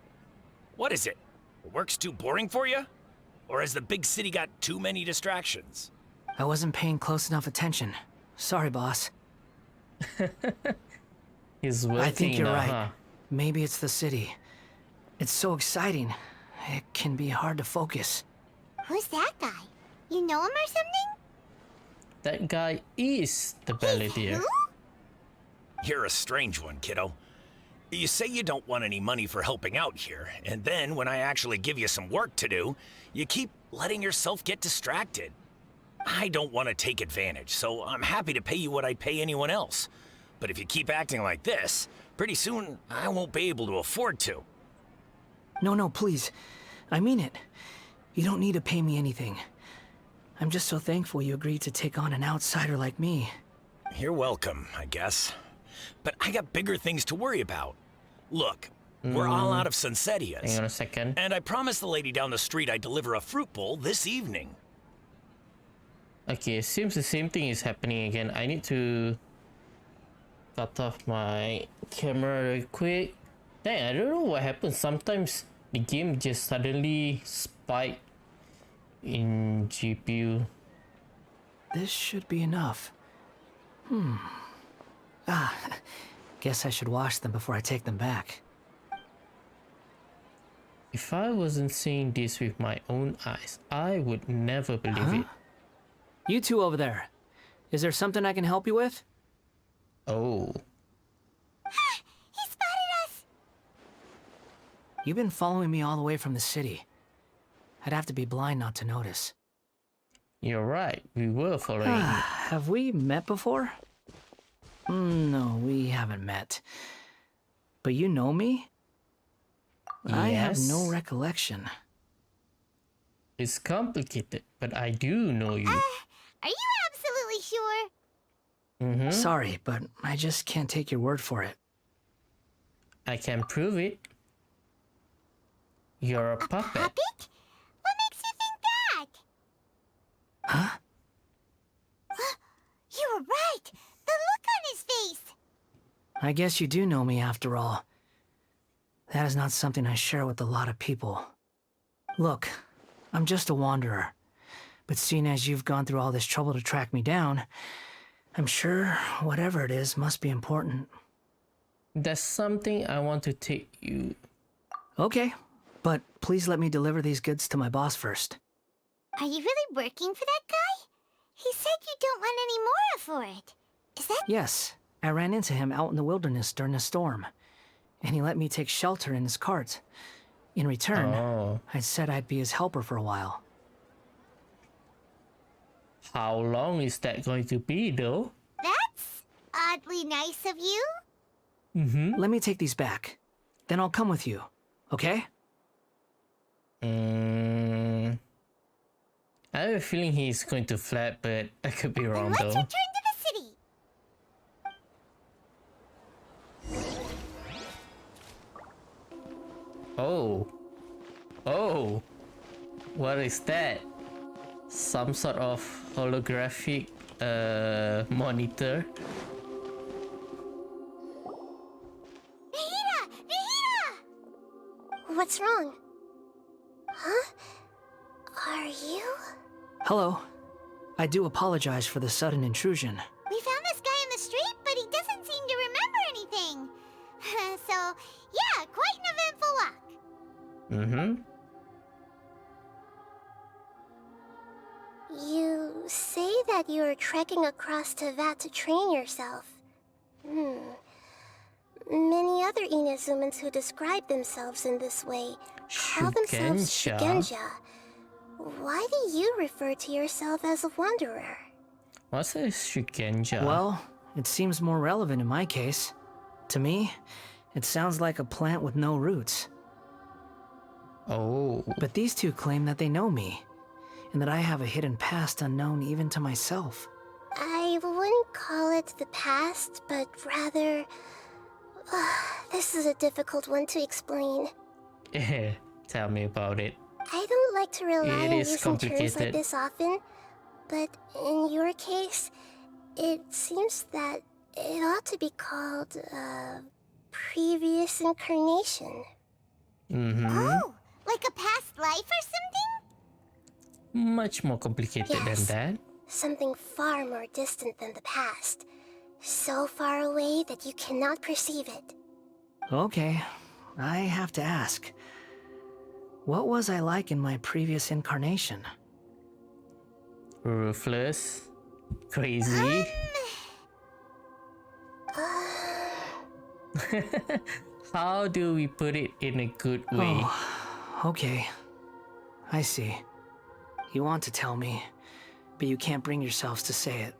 What is it? Work's too boring for you? Or has the big city got too many distractions? I wasn't paying close enough attention. Sorry, boss. He's working I think you're now, right. huh? Maybe it's the city. It's so exciting. It can be hard to focus. Who's that guy? You know him or something? That guy is the balladeer. Who? You're a strange one, kiddo. You say you don't want any money for helping out here, and then when I actually give you some work to do, you keep letting yourself get distracted. I don't want to take advantage, so I'm happy to pay you what I'd pay anyone else. But if you keep acting like this, pretty soon I won't be able to afford to. No, please. I mean it. You don't need to pay me anything. I'm just so thankful you agreed to take on an outsider like me. You're welcome, I guess. But I got bigger things to worry about. Look, we're all out of Sunsetias. Hang on a second. And I promised the lady down the street I'd deliver a fruit bowl this evening. Okay, seems the same thing is happening again. I need to cut off my camera real quick. Dang, I don't know what happens. Sometimes the game just suddenly spike in GPU. This should be enough. Guess I should wash them before I take them back. If I wasn't seeing this with my own eyes, I would never believe it. You two over there. Is there something I can help you with? Oh. He spotted us! You've been following me all the way from the city. I'd have to be blind not to notice. You're right, we were following you. Have we met before? No, we haven't met. But you know me? I have no Yes. recollection. It's complicated, but I do know you. Are you absolutely sure? Sorry, but I just can't take your word for it. I can prove it. You're a puppet. Puppet? What makes you think that? Huh? You were right! The look on his face! I guess you do know me after all. That is not something I share with a lot of people. Look, I'm just a wanderer. But seeing as you've gone through all this trouble to track me down, I'm sure whatever it is must be important. There's something I want to take you. Okay, but please let me deliver these goods to my boss first. Are you really working for that guy? He said you don't want any more for it. Is that... Yes, I ran into him out in the wilderness during a storm, and he let me take shelter in his cart. In return, I said I'd be his helper for a while. How long is that going to be, though? That's oddly nice of you. Let me take these back. Then I'll come with you, okay? I have a feeling he's going to flap, but I could be wrong, Let's though. return to the city. Oh. Oh. What is that? Some sort of holographic monitor. Nahida! What's wrong? Huh? Are you? Hello. I do apologize for the sudden intrusion. We found this guy in the street, but he doesn't seem to remember anything. So, yeah, quite an eventful walk. You say that you're trekking across Teyvat to train yourself. Many other Inazumans who describe themselves in this way call themselves Shugenja. Why do you refer to yourself as a wanderer? What's a Shugenja? Well, it seems more relevant in my case. To me, it sounds like a plant with no roots. Oh. But these two claim that they know me, and that I have a hidden past unknown even to myself. I wouldn't call it the past, but rather... this is a difficult one to explain. Tell me about it. I don't like to rely on is using terms like complicated. this often, but in your case, it seems that it ought to be called, previous incarnation. Oh, like a past life or something? Much more complicated Yes. than that. Something far more distant than the past. So far away that you cannot perceive it. Okay, I have to ask, what was I like in my previous incarnation? Ruthless, crazy. How do we put it in a good way? Oh, okay. I see. You want to tell me, but you can't bring yourselves to say it.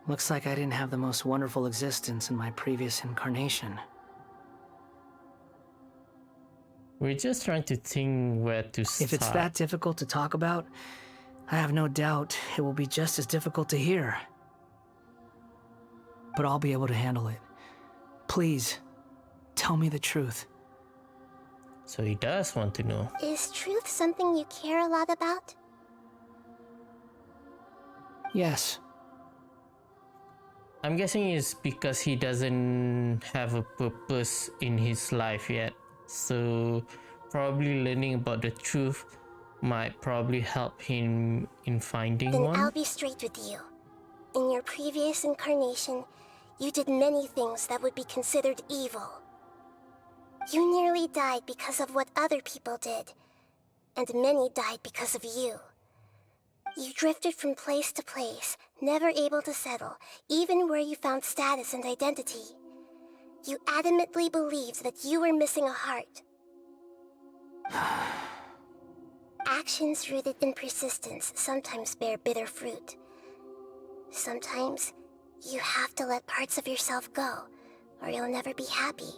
Looks like I didn't have the most wonderful existence in my previous incarnation. We're just trying to think where to start. If it's that difficult to talk about, I have no doubt it will be just as difficult to hear. But I'll be able to handle it. Please, tell me the truth. So he does want to know. Is truth something you care a lot about? Yes. I'm guessing it's because he doesn't have a purpose in his life yet. So probably learning about the truth might probably help him in finding Then one. I'll be straight with you. In your previous incarnation, you did many things that would be considered evil. You nearly died because of what other people did, and many died because of you. You drifted from place to place, never able to settle, even where you found status and identity. You adamantly believed that you were missing a heart. Actions rooted in persistence sometimes bear bitter fruit. Sometimes, you have to let parts of yourself go, or you'll never be happy.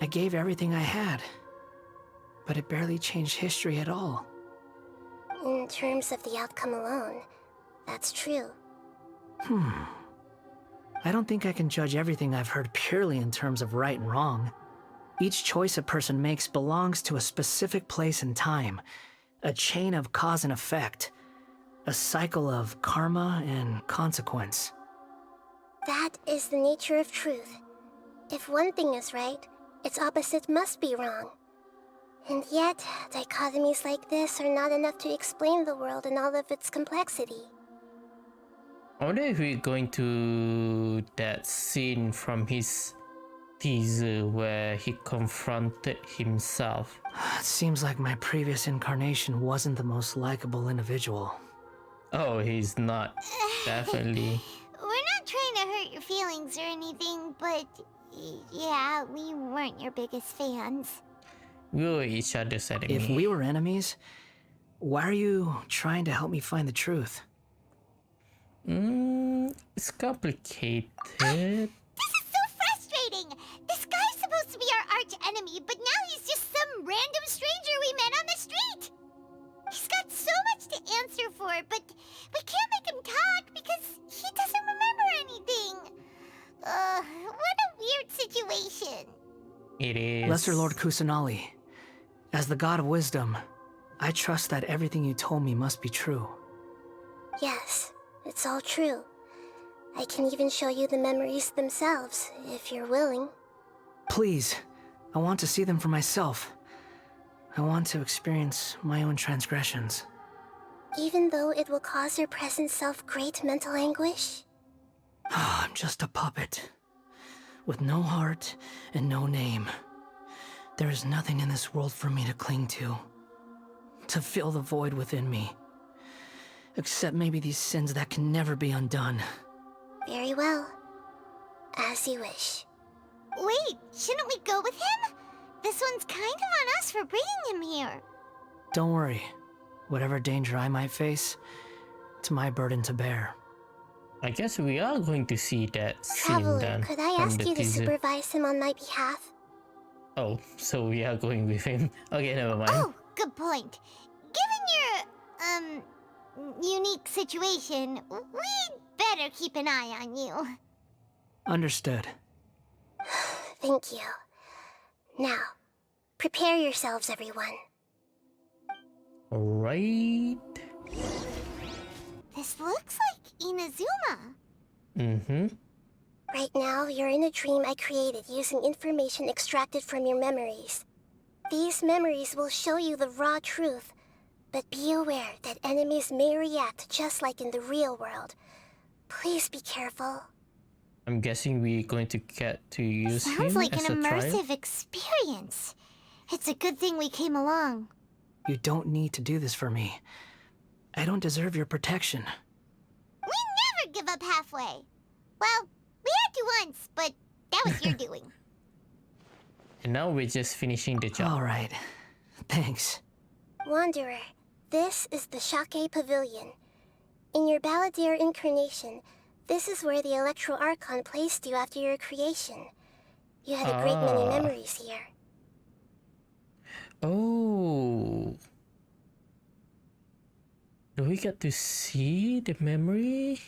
I gave everything I had, but it barely changed history at all. In terms of the outcome alone, that's true. I don't think I can judge everything I've heard purely in terms of right and wrong. Each choice a person makes belongs to a specific place and time, a chain of cause and effect, a cycle of karma and consequence. That is the nature of truth. If one thing is right, its opposite must be wrong. And yet, dichotomies like this are not enough to explain the world in all of its complexity. I wonder if we're going to that scene from his teaser where he confronted himself. It seems like my previous incarnation wasn't the most likable individual. Oh, he's not. Definitely. We're not trying to hurt your feelings or anything, but yeah, we weren't your biggest fans. We were each other's enemy. If we were enemies, why are you trying to help me find the truth? It's complicated. This is so frustrating! This guy's supposed to be our arch enemy, but now he's just some random stranger we met on the street! He's got so much to answer for, but we can't make him talk because he doesn't remember anything. What a weird situation. It is. Lesser Lord Kusanali, as the god of wisdom, I trust that everything you told me must be true. Yes, it's all true. I can even show you the memories themselves, if you're willing. Please, I want to see them for myself. I want to experience my own transgressions. Even though it will cause your present self great mental anguish? I'm just a puppet, with no heart and no name. There is nothing in this world for me to cling to fill the void within me. Except maybe these sins that can never be undone. Very well. As you wish. Wait, shouldn't we go with him? This one's kind of on us for bringing him here. Don't worry. Whatever danger I might face, it's my burden to bear. I guess we are going to see that scene Traveler, then. could I from ask the you to teaser. supervise him on my behalf? Oh, so we are going with him. Okay, never mind. Oh, good point. Given your, unique situation, we'd better keep an eye on you. Understood. Thank you. Now, prepare yourselves, everyone. Alright. This looks like Inazuma. Right now, you're in a dream I created using information extracted from your memories. These memories will show you the raw truth, but be aware that enemies may react just like in the real world. Please be careful. I'm guessing we're going to get to use him Sounds like as an a trial. immersive experience. It's a good thing we came along. You don't need to do this for me. I don't deserve your protection. We never give up halfway. Well, we had to once, but that was your doing. And now we're just finishing the job. All right. Thanks. Wanderer, this is the Shake Pavilion. In your Balladeer incarnation, this is where the Electro Archon placed you after your creation. You had a great many memories here. Oh. Do we get to see the memory?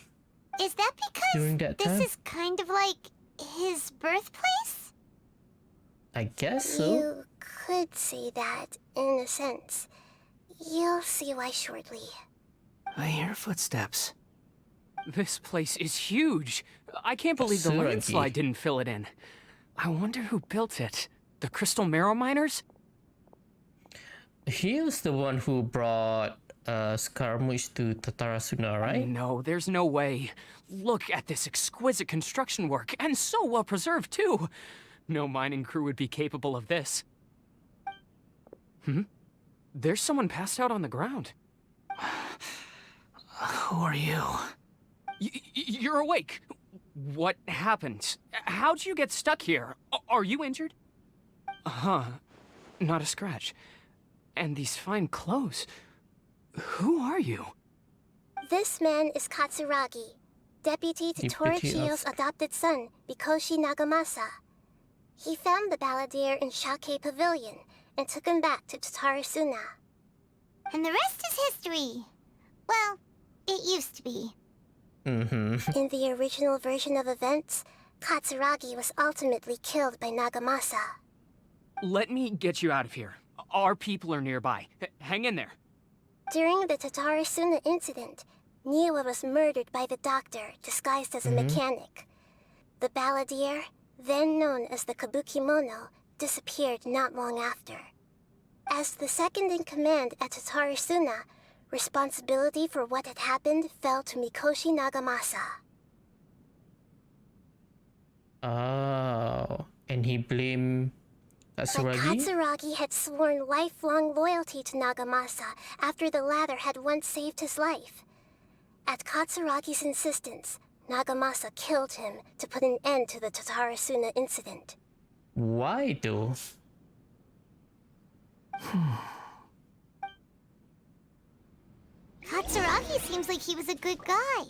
Is that because During that this time? is kind of like his birthplace? I guess so. You could say that, in a sense. You'll see why shortly. I hear footsteps. This place is huge. I can't believe the Suragi. landslide didn't fill it in. I wonder who built it. The Crystal Marrow Miners? He was the one who brought Scaramouche to Tatarasuna, right? No, there's no way. Look at this exquisite construction work, and so well preserved too. No mining crew would be capable of this. There's someone passed out on the ground. Who are you? You're awake. What happened? How'd you get stuck here? Are you injured? Huh. Not a scratch. And these fine clothes. Who are you? This man is Katsuragi, deputy to Torichiyo's adopted son, Mikoshi Nagamasa. He found the Balladeer in Shake Pavilion and took him back to Tatarasuna. And the rest is history. Well, it used to be. In the original version of events, Katsuragi was ultimately killed by Nagamasa. Let me get you out of here. Our people are nearby. Hang in there. During the Tatarasuna incident, Niwa was murdered by the doctor disguised as a mechanic. The Balladeer, then known as the Kabukimono, disappeared not long after. As the second in command at Tatarasuna, responsibility for what had happened fell to Mikoshi Nagamasa. Oh, and he blamed But Katsuragi? Katsuragi had sworn lifelong loyalty to Nagamasa after the latter had once saved his life. At Katsuragi's insistence, Nagamasa killed him to put an end to the Tatarasuna incident. Why though? Katsuragi seems like he was a good guy.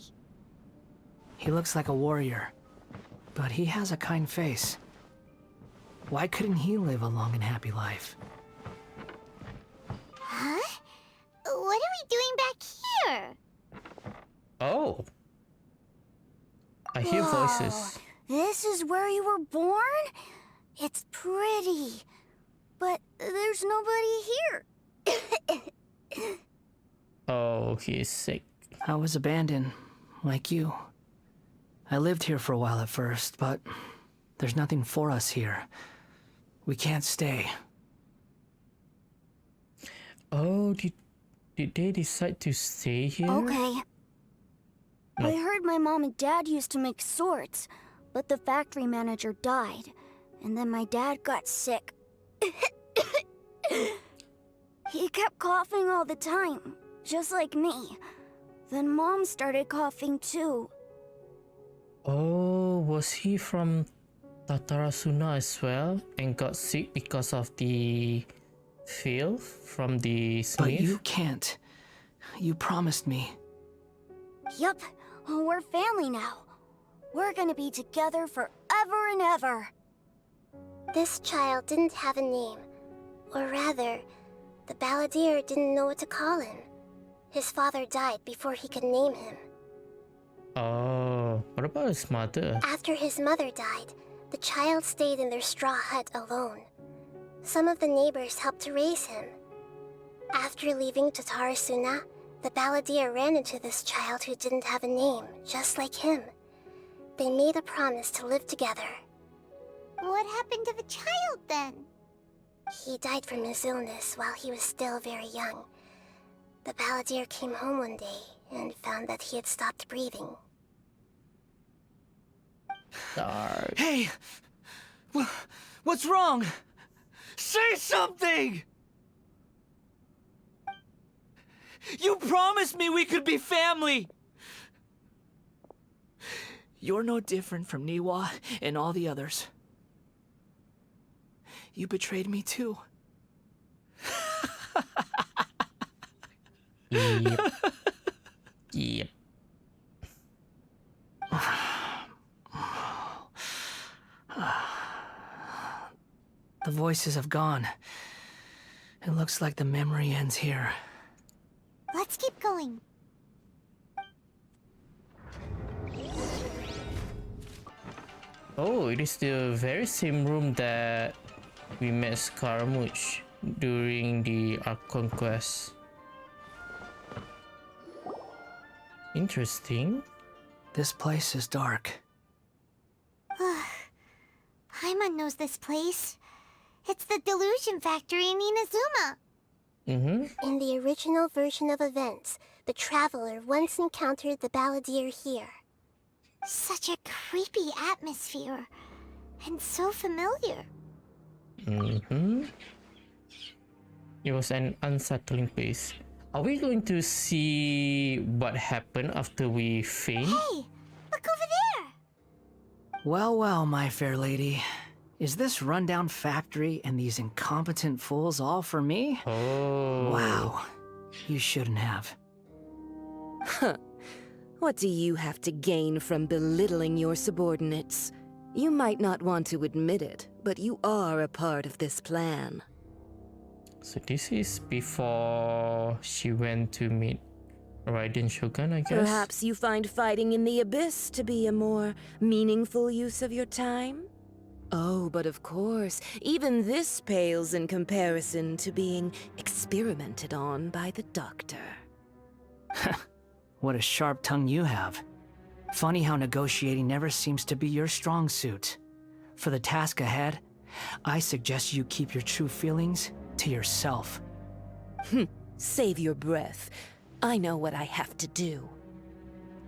He looks like a warrior, but he has a kind face. Why couldn't he live a long and happy life? Huh? What are we doing back here? Oh. I hear voices. This is where you were born? It's pretty. But there's nobody here. Oh, he's sick. I was abandoned, like you. I lived here for a while at first, but there's nothing for us here. We can't stay. Oh, did they decide to stay here? Okay. No. I heard my mom and dad used to make swords, but the factory manager died, and then my dad got sick. He kept coughing all the time, just like me. Then Mom started coughing too. Oh, was he from Tatarasuna as well and got sick because of the filth from the smith? But you can't. You promised me. Yup, we're family now. We're gonna be together forever and ever. This child didn't have a name. Or rather, the Balladeer didn't know what to call him. His father died before he could name him. Oh, what about his mother? After his mother died, the child stayed in their straw hut alone. Some of the neighbors helped to raise him. After leaving Tatarasuna, the Balladeer ran into this child who didn't have a name, just like him. They made a promise to live together. What happened to the child then? He died from his illness while he was still very young. The Balladeer came home one day and found that he had stopped breathing. Dark. Hey! What's wrong? Say something! You promised me we could be family! You're no different from Niwa and all the others. You betrayed me too. Yep. Yep. The voices have gone. It looks like the memory ends here. Let's keep going. Oh, it is the very same room that we met Scaramouche during the Archon quest. Interesting. This place is dark. Paimon knows this place. It's the delusion factory in Inazuma. In the original version of events, the Traveler once encountered the Balladeer here. Such a creepy atmosphere. And so familiar. It was an unsettling place. Are we going to see what happened after we faint? Hey, look over there! Well, well, my fair lady. Is this rundown factory and these incompetent fools all for me? Oh. Wow. You shouldn't have. Huh. What do you have to gain from belittling your subordinates? You might not want to admit it, but you are a part of this plan. So this is before she went to meet Raiden Shogun, I guess? Perhaps you find fighting in the Abyss to be a more meaningful use of your time? Oh, but of course, even this pales in comparison to being experimented on by the Doctor. What a sharp tongue you have. Funny how negotiating never seems to be your strong suit. For the task ahead, I suggest you keep your true feelings to yourself. Save your breath. I know what I have to do.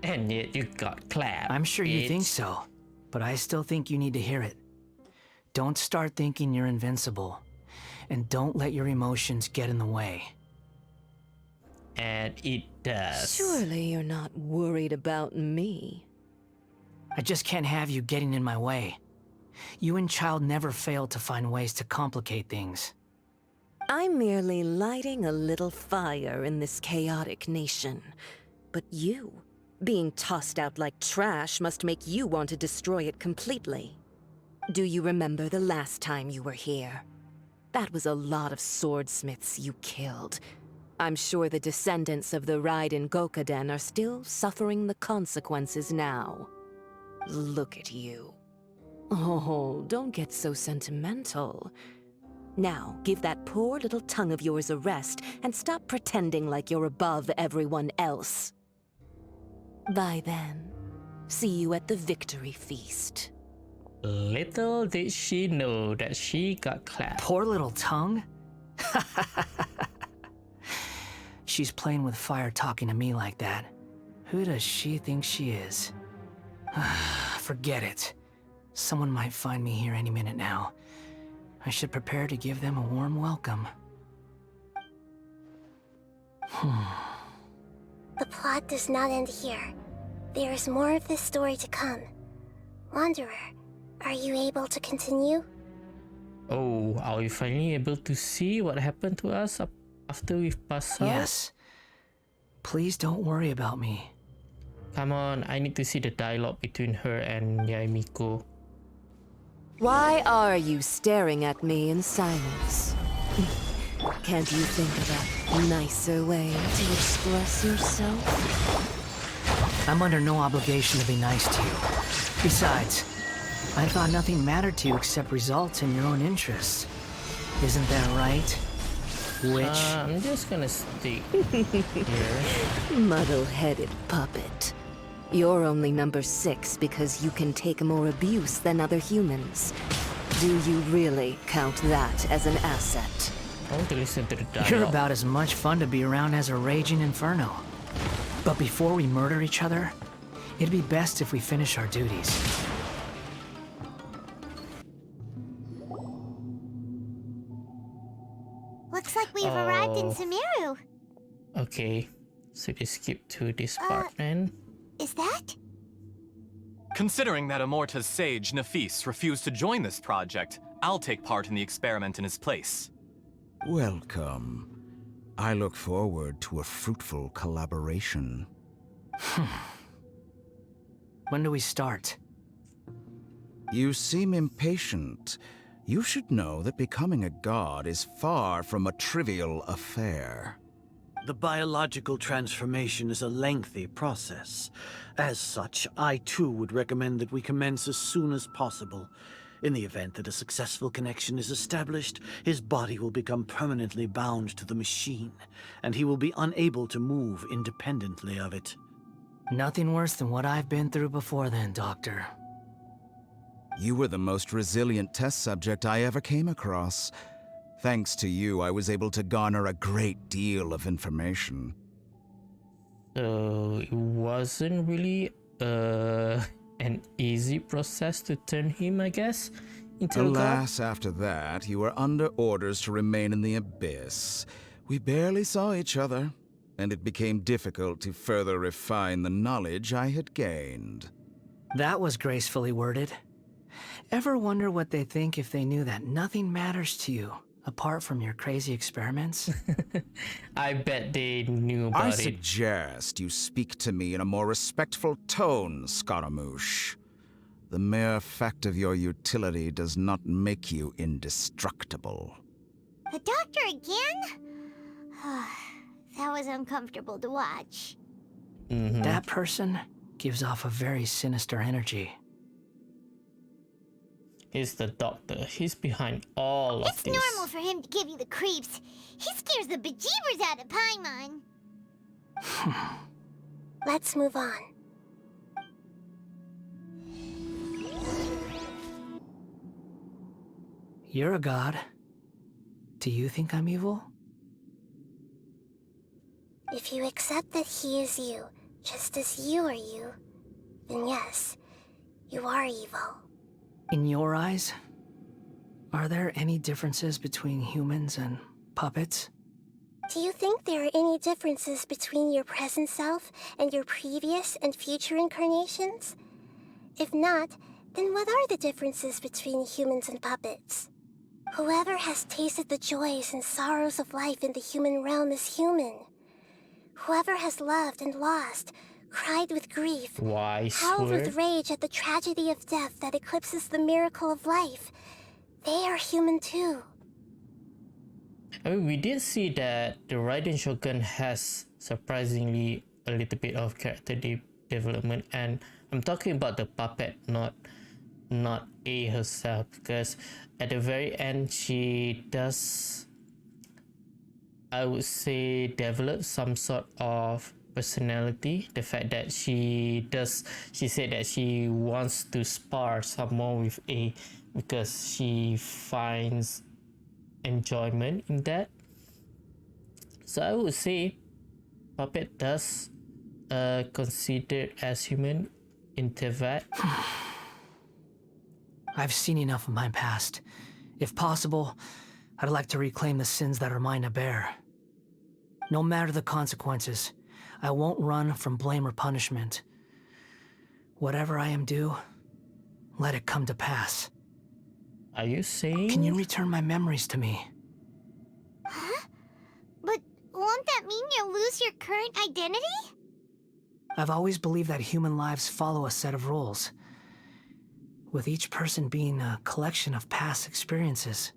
And yet you got clapped. I'm sure you think bitch. so, but I still think you need to hear it. Don't start thinking you're invincible, and don't let your emotions get in the way. And it does. Surely you're not worried about me. I just can't have you getting in my way. You and Child never fail to find ways to complicate things. I'm merely lighting a little fire in this chaotic nation. But you, being tossed out like trash, must make you want to destroy it completely. Do you remember the last time you were here? That was a lot of swordsmiths you killed. I'm sure the descendants of the Raiden Gokaden are still suffering the consequences now. Look at you. Oh, don't get so sentimental. Now, give that poor little tongue of yours a rest and stop pretending like you're above everyone else. Bye then. See you at the victory feast. Little did she know that she got clapped. Poor little tongue? She's playing with fire talking to me like that. Who does she think she is? Forget it. Someone might find me here any minute now. I should prepare to give them a warm welcome. The plot does not end here. There is more of this story to come. Wanderer, are you able to continue? Oh, are we finally able to see what happened to us after we've passed out? Yes. Please don't worry about me. Come on, I need to see the dialogue between her and Yaemiko. Why are you staring at me in silence? Can't you think of a nicer way to express yourself? I'm under no obligation to be nice to you. Besides, I thought nothing mattered to you except results in your own interests. Isn't that right? Witch? I'm just gonna stick here. Muddle-headed puppet. You're only number 6 because you can take more abuse than other humans. Do you really count that as an asset? I want to listen to the dialogue. You're about as much fun to be around as a raging inferno. But before we murder each other, it'd be best if we finish our duties. back in Sumeru. Okay, so they skip to this part then. Is that? Considering that Amorta's sage, Nafis, refused to join this project, I'll take part in the experiment in his place. Welcome. I look forward to a fruitful collaboration. When do we start? You seem impatient. You should know that becoming a god is far from a trivial affair. The biological transformation is a lengthy process. As such, I too would recommend that we commence as soon as possible. In the event that a successful connection is established, his body will become permanently bound to the machine, and he will be unable to move independently of it. Nothing worse than what I've been through before then, Doctor. You were the most resilient test subject I ever came across. Thanks to you, I was able to garner a great deal of information. So it wasn't really an easy process to turn him, I guess, into a god? Alas, after that, you were under orders to remain in the Abyss. We barely saw each other, and it became difficult to further refine the knowledge I had gained. That was gracefully worded. Ever wonder what they think if they knew that nothing matters to you, apart from your crazy experiments? I bet they knew about I it. suggest you speak to me in a more respectful tone, Scaramouche. The mere fact of your utility does not make you indestructible. The doctor again? That was uncomfortable to watch. That person gives off a very sinister energy. He's the doctor. He's behind all of It's this. normal for him to give you the creeps. He scares the bejeebers out of Paimon. Let's move on. You're a god. Do you think I'm evil? If you accept that he is you, just as you are you, then yes, you are evil. In your eyes, are there any differences between humans and puppets? Do you think there are any differences between your present self and your previous and future incarnations? If not, then what are the differences between humans and puppets? Whoever has tasted the joys and sorrows of life in the human realm is human. Whoever has loved and lost, cried with grief, howled with rage at the tragedy of death that eclipses the miracle of life, they are human too. I mean, we did see that the Raiden Shogun has surprisingly a little bit of character development, and I'm talking about the puppet, not A herself, because at the very end she does, I would say, develop some sort of personality. The fact that she said that she wants to spar someone with A because she finds enjoyment in that. So I would say puppet does considered as human in Teyvat. I've seen enough of my past. If possible, I'd like to reclaim the sins that are mine to bear. No matter the consequences, I won't run from blame or punishment. Whatever I am due, let it come to pass. Are you saying? Can you return my memories to me? Huh? But won't that mean you'll lose your current identity? I've always believed that human lives follow a set of rules, with each person being a collection of past experiences.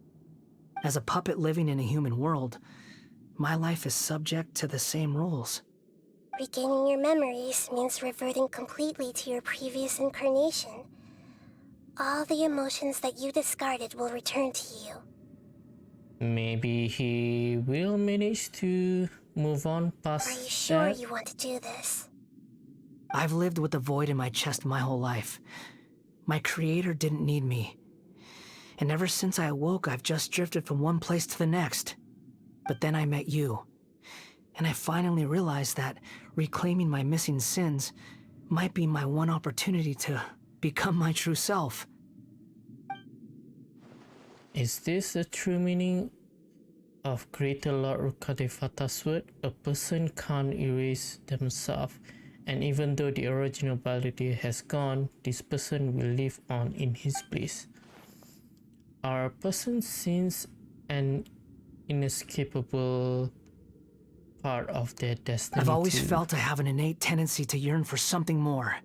As a puppet living in a human world, my life is subject to the same rules. Regaining your memories means reverting completely to your previous incarnation. All the emotions that you discarded will return to you. Maybe he will manage to move on past Are you sure that? you want to do this? I've lived with a void in my chest my whole life. My creator didn't need me. And ever since I awoke, I've just drifted from one place to the next. But then I met you. And I finally realized that reclaiming my missing sins might be my one opportunity to become my true self. Is this the true meaning of Greater Lord Rukkhadevata's word, a person can't erase themselves, and even though the original Balladeer has gone, this person will live on in his place. Are persons sins an inescapable part of their destiny? I've always felt I have an innate tendency to yearn for something more,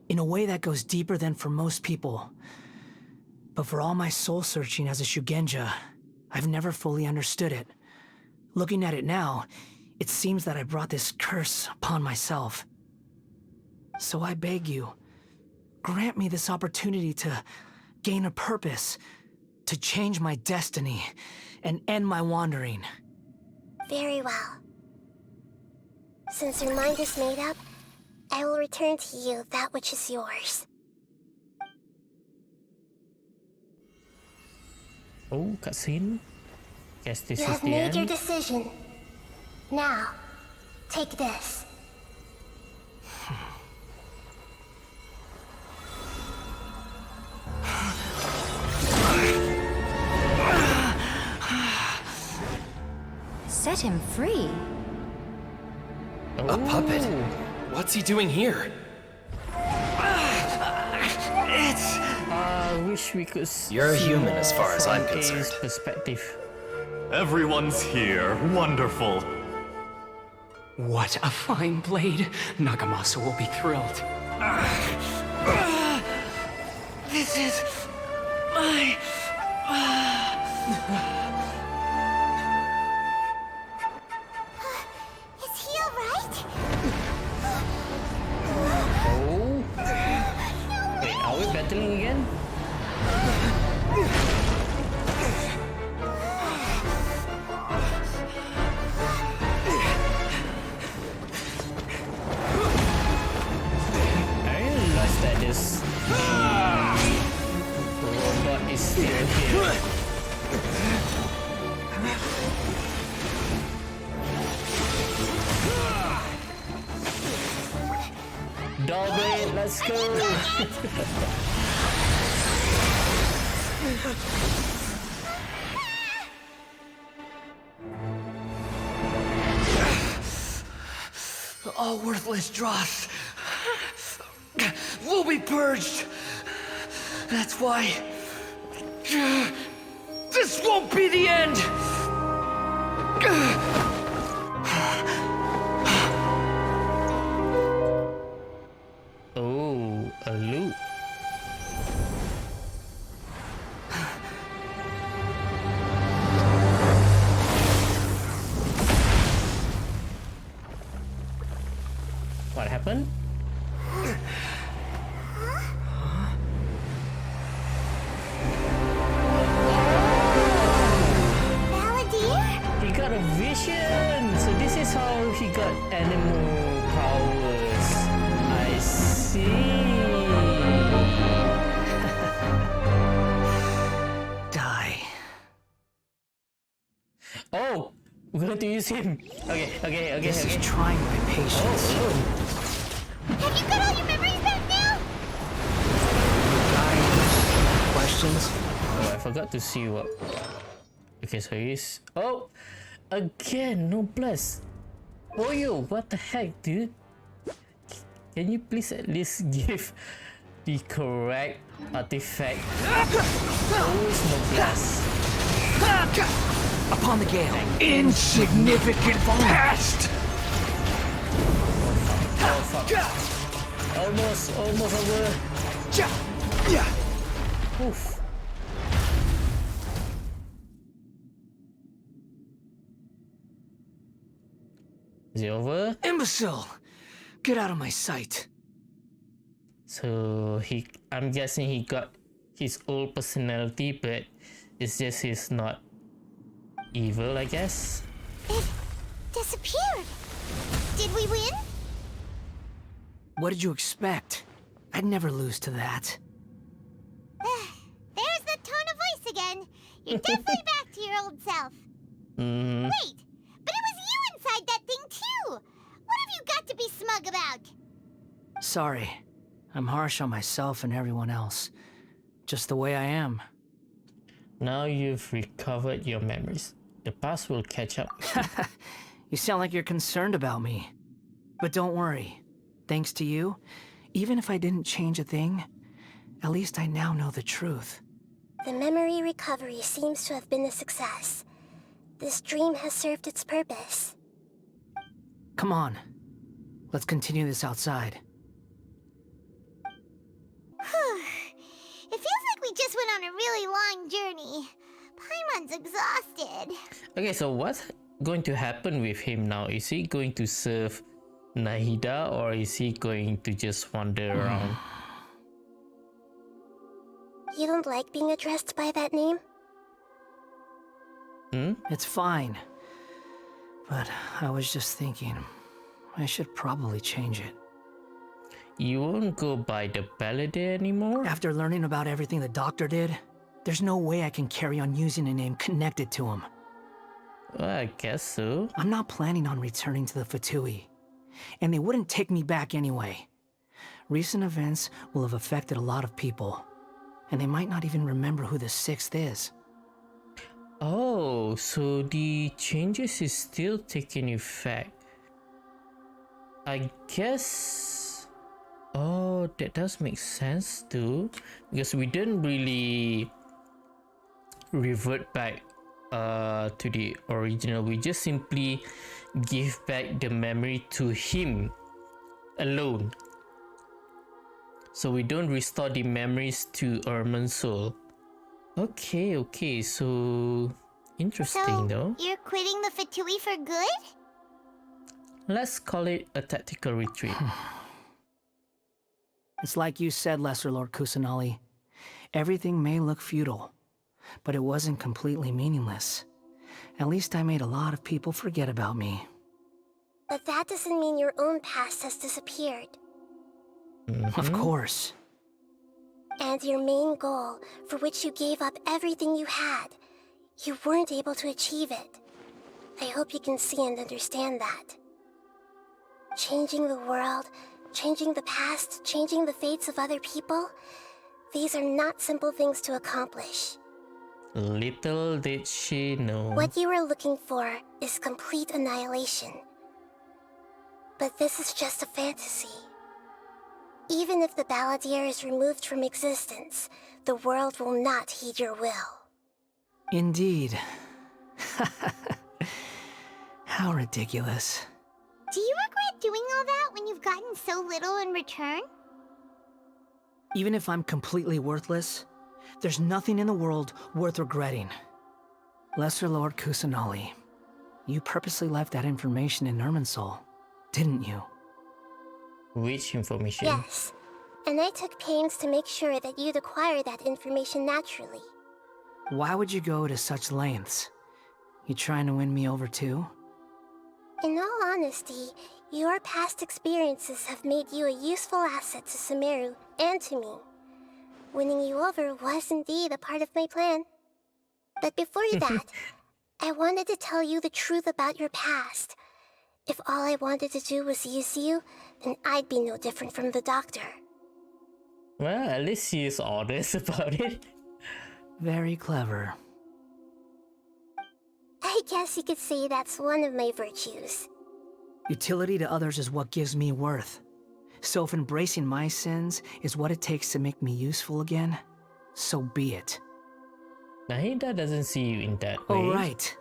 in a way that goes deeper than for most people. But for all my soul searching as a Shugenja, I've never fully understood it. Looking at it now, it seems that I brought this curse upon myself. So I beg you, grant me this opportunity to gain a purpose, to change my destiny, and end my wandering. Very well. Since your mind is made up, I will return to you that which is yours. Oh, cutscene. Guess this You is have the made end. your decision. Now, take this. Set him free. A puppet? What's he doing here? I wish we could You're a see human more as far as I'm from concerned. A's perspective. Everyone's here. Wonderful. What a fine blade. Nagamasa will be thrilled. This is my... Is he alright? Oh. Wait, are we battling again? I realized that this robot is still here. Double, let's go! All worthless dross will be purged. That's why this won't be the end. Oh, a loot. What happened? Balladeer? He got a vision! So this is how he got animal powers. I see. Die. Oh! We're going to use him. Okay. This is trying my patience. Have you got all your memories back now? Questions? Oh, I forgot to see what. Okay, so he's. Oh! Again, no plus. Oh, yo, what the heck, dude? Can you please at least give the correct artifact? Always no plus. Upon the gale. Insignificant past! Oh, fuck. Almost over. Oof. Is it over? Imbecile! Get out of my sight. So I'm guessing he got his old personality, but it's just he's not evil, I guess. It disappeared. Did we win? What did you expect? I'd never lose to that. There's the tone of voice again. You're definitely back to your old self. Wait, but it was you inside that thing too. What have you got to be smug about? Sorry. I'm harsh on myself and everyone else. Just the way I am. Now you've recovered your memories. The past will catch up. You sound like you're concerned about me. But don't worry. Thanks to you, even if I didn't change a thing, at least I now know the truth. The memory recovery seems to have been a success. This dream has served its purpose. Come on. Let's continue this outside. It feels like we just went on a really long journey. Paimon's exhausted. Okay, so what's going to happen with him now? Is he going to serve Nahida, or is he going to just wander around? You don't like being addressed by that name? It's fine. But I was just thinking, I should probably change it. You won't go by the Balladeer anymore? After learning about everything the doctor did, there's no way I can carry on using a name connected to him. Well, I guess so. I'm not planning on returning to the Fatui, and they wouldn't take me back anyway. Recent events will have affected a lot of people, and they might not even remember who the 6th is. Oh, so the changes is still taking effect. I guess... Oh, that does make sense too. Because we didn't really revert back to the original. We just simply give back the memory to him alone. So we don't restore the memories to Erman's soul. Okay, so interesting though. You're quitting the Fatui for good? Let's call it a tactical retreat. It's like you said, Lesser Lord Kusanali. Everything may look futile, but it wasn't completely meaningless. At least I made a lot of people forget about me. But that doesn't mean your own past has disappeared. Of course. And your main goal, for which you gave up everything you had, you weren't able to achieve it. I hope you can see and understand that. Changing the world, changing the past, changing the fates of other people, these are not simple things to accomplish. Little did she know. What you were looking for is complete annihilation. But this is just a fantasy. Even if the Balladeer is removed from existence, the world will not heed your will. Indeed. How ridiculous. Do you regret doing all that when you've gotten so little in return? Even if I'm completely worthless, there's nothing in the world worth regretting. Lesser Lord Kusanali, you purposely left that information in Irminsul, didn't you? Which information? Yes, and I took pains to make sure that you'd acquire that information naturally. Why would you go to such lengths? You trying to win me over too? In all honesty, your past experiences have made you a useful asset to Sumeru and to me. Winning you over was indeed a part of my plan. But before that, I wanted to tell you the truth about your past. If all I wanted to do was use you, then I'd be no different from the doctor. Well, at least she is honest about it. Very clever. I guess you could say that's one of my virtues. Utility to others is what gives me worth. So if embracing my sins is what it takes to make me useful again, so be it. Nahida doesn't see you in that way. Oh, right.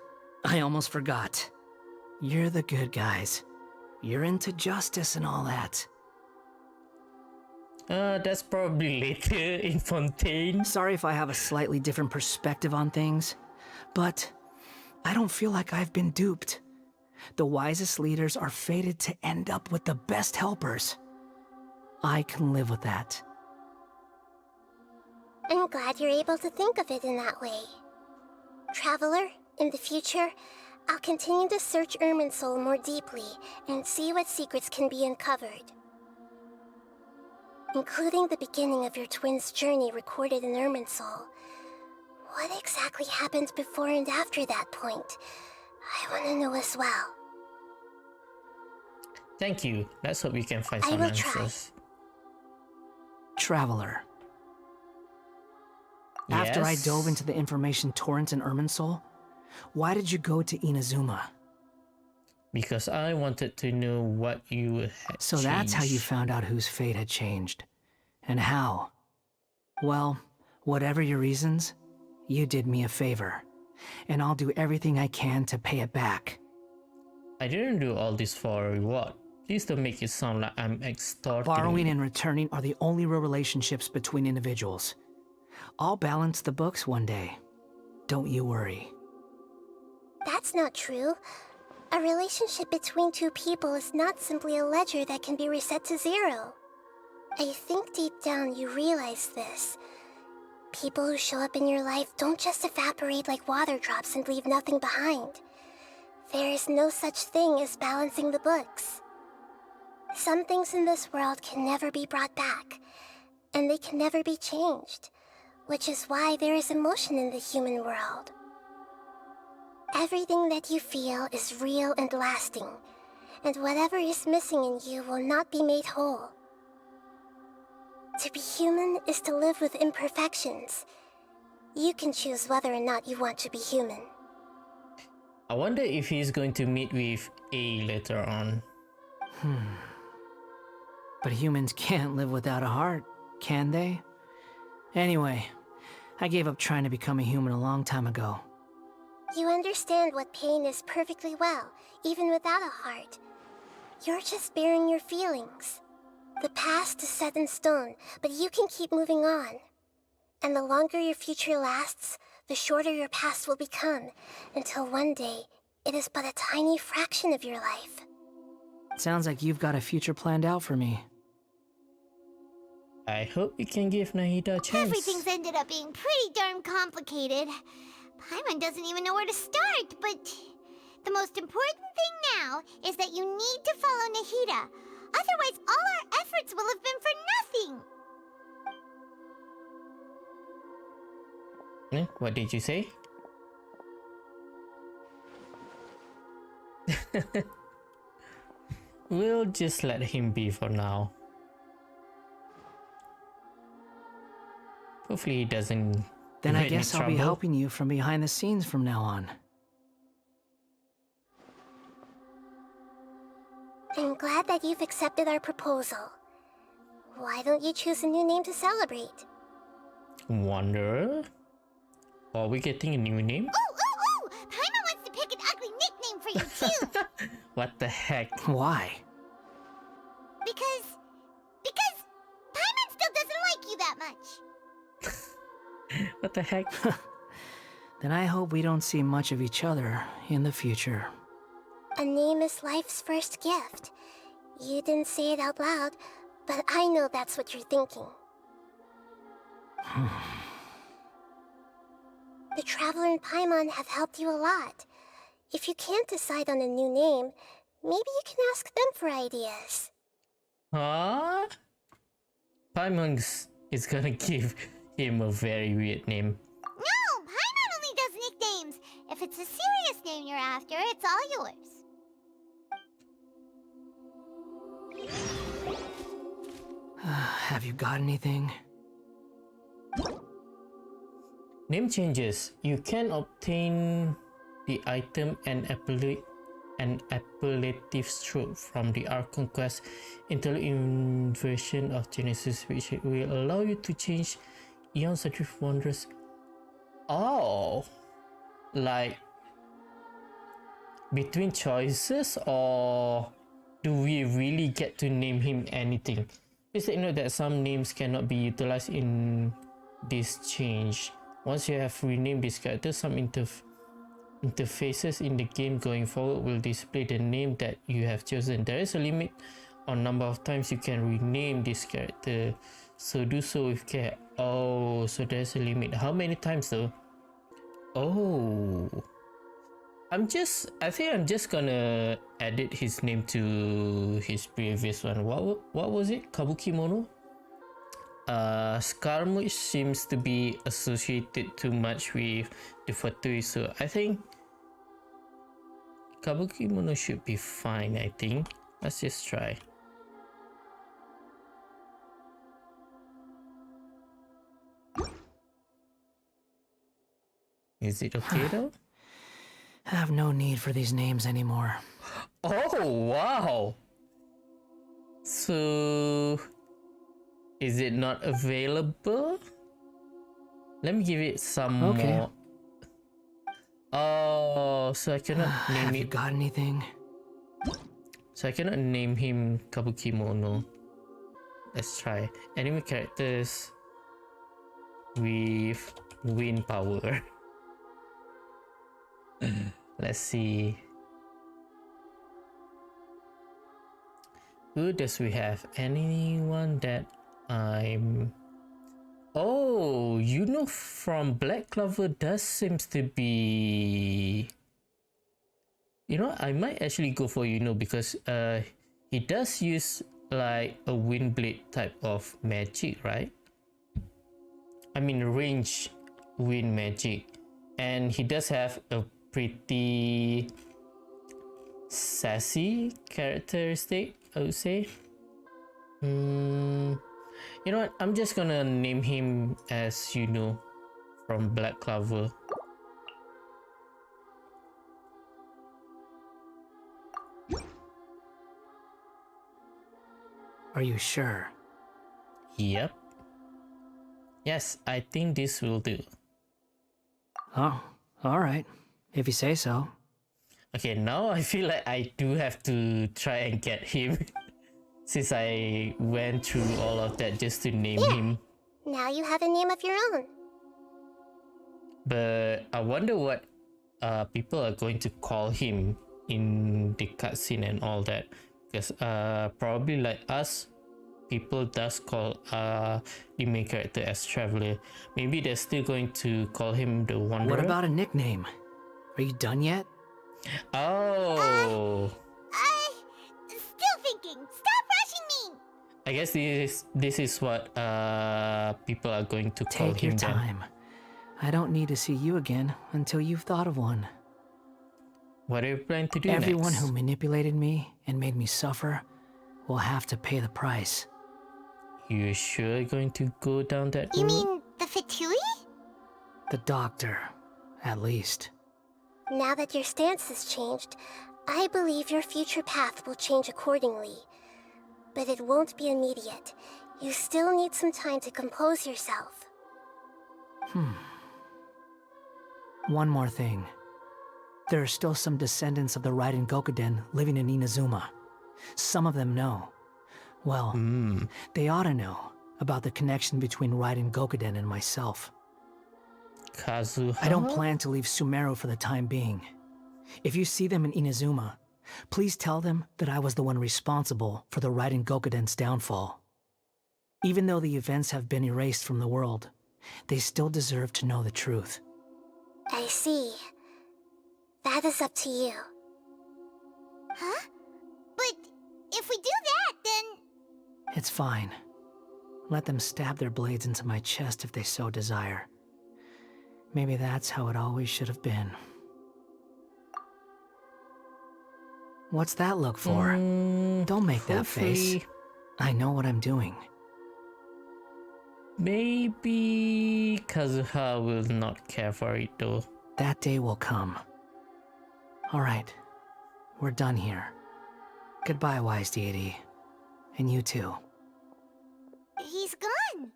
I almost forgot. You're the good guys. You're into justice and all that. That's probably later in Fontaine. Sorry if I have a slightly different perspective on things, but I don't feel like I've been duped. The wisest leaders are fated to end up with the best helpers. I can live with that. I'm glad you're able to think of it in that way. Traveler, in the future, I'll continue to search Irminsul more deeply and see what secrets can be uncovered. Including the beginning of your twins' journey recorded in Irminsul. What exactly happened before and after that point? I want to know as well. Thank you. Let's hope we can find I some will answers. Traveler. After I dove into the information torrent in Irminsul, Why did you go to Inazuma? Because I wanted to know what you had So that's how you changed. found out whose fate had changed. And how? Well, whatever your reasons, you did me a favor. And I'll do everything I can to pay it back. I didn't do all this for a reward. Please don't make it sound like I'm extorting Borrowing you. and returning are the only real relationships between individuals. I'll balance the books one day. Don't you worry. That's not true. A relationship between two people is not simply a ledger that can be reset to zero. I think deep down you realize this. People who show up in your life don't just evaporate like water drops and leave nothing behind. There is no such thing as balancing the books. Some things in this world can never be brought back, and they can never be changed, which is why there is emotion in the human world. Everything that you feel is real and lasting, and whatever is missing in you will not be made whole. To be human is to live with imperfections. You can choose whether or not you want to be human. I wonder if he's going to meet with A later on. But humans can't live without a heart, can they? Anyway, I gave up trying to become a human a long time ago. You understand what pain is perfectly well, even without a heart. You're just bearing your feelings. The past is set in stone, but you can keep moving on. And the longer your future lasts, the shorter your past will become, until one day, it is but a tiny fraction of your life. Sounds like you've got a future planned out for me. I hope we can give Nahida a chance. Everything's ended up being pretty darn complicated. Paimon doesn't even know where to start, but the most important thing now is that you need to follow Nahida. Otherwise, all our efforts will have been for nothing. What did you say? We'll just let him be for now. Hopefully he doesn't. Then get I any guess I'll be trouble. helping you from behind the scenes from now on. I'm glad that you've accepted our proposal. Why don't you choose a new name to celebrate? Wanderer? Are we getting a new name? Ooh! Paimon wants to pick an ugly nickname for you too. What the heck? Why? Because Paimon still doesn't like you that much. What the heck? Then I hope we don't see much of each other in the future. A name is life's first gift. You didn't say it out loud, but I know that's what you're thinking. The Traveler and Paimon have helped you a lot. If you can't decide on a new name, maybe you can ask them for ideas. Huh? Paimon is gonna give him a very weird name. No, Paimon only does nicknames. If it's a serious name you're after, it's all yours. Have you got anything? Name changes. You can obtain the item and appellative stroke from the Archon quest Interlude Inversion of Genesis, which will allow you to change Eon's Adrift Wanderers. Oh, like between choices, or do we really get to name him anything? Please take note that some names cannot be utilized in this change. Once you have renamed this character, some interfaces in the game going forward will display the name that you have chosen. There is a limit on number of times you can rename this character, so do so with care. Oh, so there's a limit. How many times though? Oh, I think I'm just gonna edit his name to his previous one. What was it? Kabuki Mono? Scaramouche seems to be associated too much with the Fatui, so I think Kabuki Mono should be fine, I think. Let's just try. Is it okay though? I have no need for these names anymore. Oh, wow. So, is it not available? Let me give it some more. Oh, so I cannot name Have it. you got anything? So I cannot name him Kabukimono. Let's try. Enemy characters with wind power. Let's see. Who does we have? Anyone that I'm... Oh, from Black Clover does seems to be... I might actually go for because he does use like a wind blade type of magic, right? I mean range wind magic. And he does have a pretty sassy characteristic, I would say. You know what? I'm just gonna name him as from Black Clover. Are you sure? Yep. Yes, I think this will do. Oh, alright. If you say so. Okay, now I feel like I do have to try and get him. Since I went through all of that just to name him. Now you have a name of your own. But I wonder what people are going to call him in the cutscene and all that. Because probably like us, people does call the main character as Traveler. Maybe they're still going to call him the Wanderer. What about a nickname? Are you done yet? Oh. Still thinking. Stop rushing me. I guess this is what people are going to call him. Take your time. I don't need to see you again until you've thought of one. What are you planning to do Everyone next? who manipulated me and made me suffer will have to pay the price. You sure you're going to go down that road? You mean the Fatui? The doctor, at least. Now that your stance has changed, I believe your future path will change accordingly. But it won't be immediate. You still need some time to compose yourself. One more thing. There are still some descendants of the Raiden Gokuden living in Inazuma. Some of them know. Well, they ought to know about the connection between Raiden Gokuden and myself. Kazuha? I don't plan to leave Sumeru for the time being. If you see them in Inazuma, please tell them that I was the one responsible for the Raiden Gokuden's downfall. Even though the events have been erased from the world, they still deserve to know the truth. I see. That is up to you. Huh? But if we do that, then... It's fine. Let them stab their blades into my chest if they so desire. Maybe that's how it always should have been. What's that look for? Don't make that face. I know what I'm doing. Maybe Kazuha will not care for it though. That day will come. Alright, we're done here. Goodbye, wise deity. And you too. He's gone.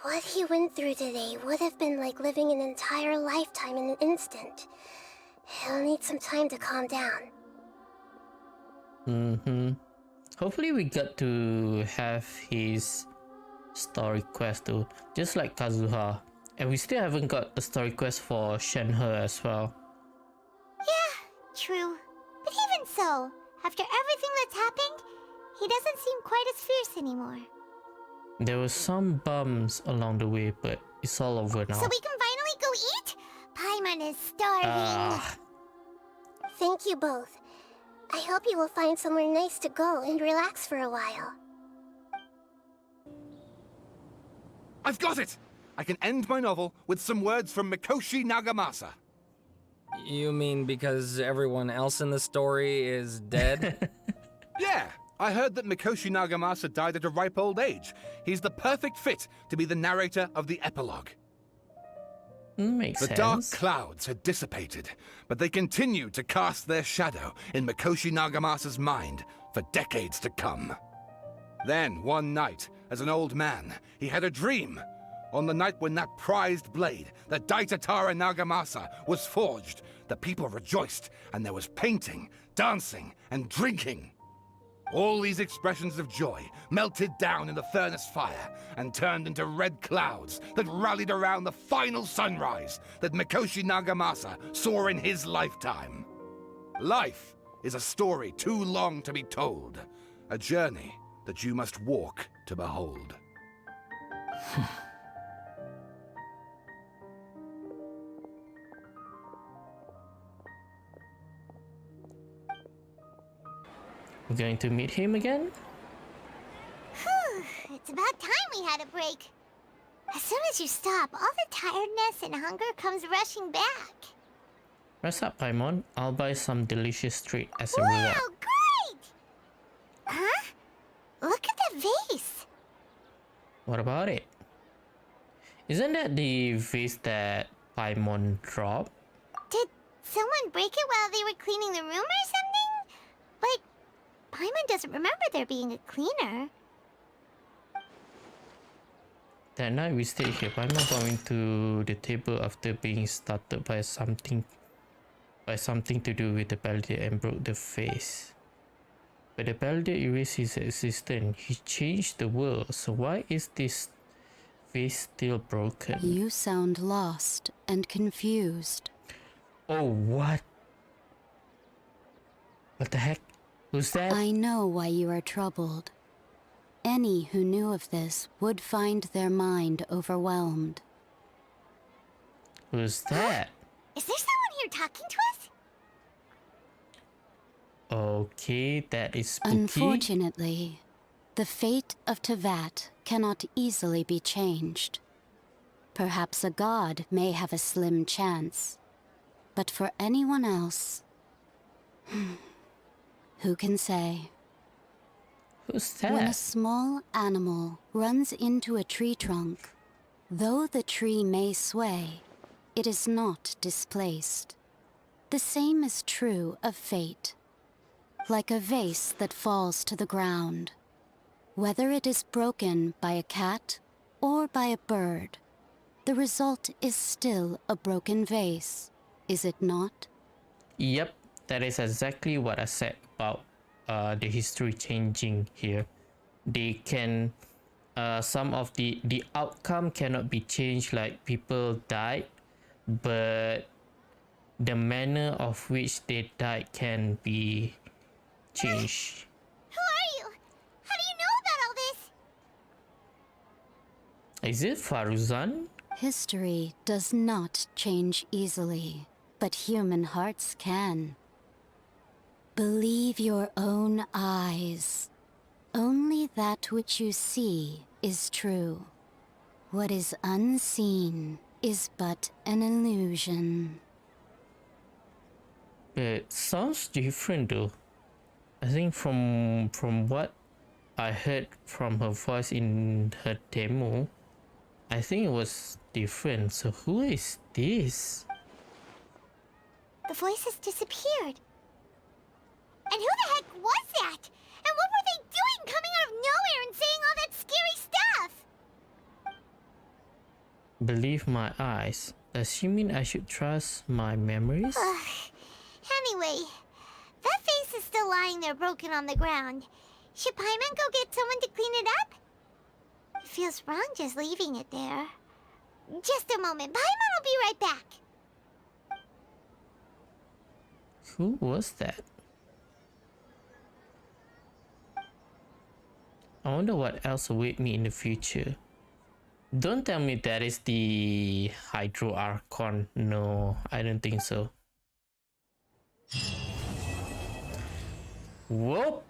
What he went through today would have been like living an entire lifetime in an instant. He'll need some time to calm down. Hopefully we got to have his story quest though, just like Kazuha. And we still haven't got a story quest for Shenhe as well. Yeah, true. But even so, after everything that's happened, he doesn't seem quite as fierce anymore. There were some bumps along the way, but it's all over now. So we can finally go eat? Paimon is starving. Thank you both. I hope you will find somewhere nice to go and relax for a while. I've got it! I can end my novel with some words from Mikoshi Nagamasa. You mean because everyone else in the story is dead? Yeah, I heard that Mikoshi Nagamasa died at a ripe old age. He's the perfect fit to be the narrator of the epilogue. Makes The sense. dark clouds had dissipated, but they continued to cast their shadow in Mikoshi Nagamasa's mind for decades to come. Then, one night, as an old man, he had a dream. On the night when that prized blade, the Daitatara Nagamasa, was forged, the people rejoiced, and there was painting, dancing, and drinking. All these expressions of joy melted down in the furnace fire and turned into red clouds that rallied around the final sunrise that Mikoshi Nagamasa saw in his lifetime. Life is a story too long to be told, a journey that you must walk to behold. We're going to meet him again? Whew, it's about time we had a break. As soon as you stop, all the tiredness and hunger comes rushing back. Rest up, Paimon. I'll buy some delicious treat as a Wow, reward. great! Huh? Look at the vase. What about it? Isn't that the vase that Paimon dropped? Did someone break it while they were cleaning the room or something? But Paimon doesn't remember there being a cleaner. That night we stayed here. Paimon going to the table after being startled by something to do with the Paladin and broke the vase. But the Paladin erased his existence. He changed the world. So why is this vase still broken? You sound lost and confused. Oh, what? What the heck? Who's that? I know why you are troubled. Any who knew of this would find their mind overwhelmed. Who's that? Is there someone here talking to us? Okay, that is spooky. Unfortunately, the fate of Teyvat cannot easily be changed. Perhaps a god may have a slim chance, but for anyone else, who can say? Who's that? When a small animal runs into a tree trunk, though the tree may sway, it is not displaced. The same is true of fate. Like a vase that falls to the ground. Whether it is broken by a cat or by a bird, the result is still a broken vase, is it not? Yep, that is exactly what I said about the history changing here. They can, some of the outcome cannot be changed, like people died, but the manner of which they died can be changed. Who are you? How do you know about all this? Is it Faruzan? History does not change easily, but human hearts can. Believe your own eyes. Only that which you see is true. What is unseen is but an illusion. It sounds different though. I think from what I heard from her voice in her demo, I think it was different. So who is this? The voice has disappeared. And who the heck was that? And what were they doing coming out of nowhere and saying all that scary stuff? Believe my eyes. Does she mean I should trust my memories? Anyway, that vase is still lying there broken on the ground. Should Paimon go get someone to clean it up? It feels wrong just leaving it there. Just a moment. Paimon will be right back. Who was that? I wonder what else await me in the future. Don't tell me that is the Hydro Archon. No, I don't think so. Whoop!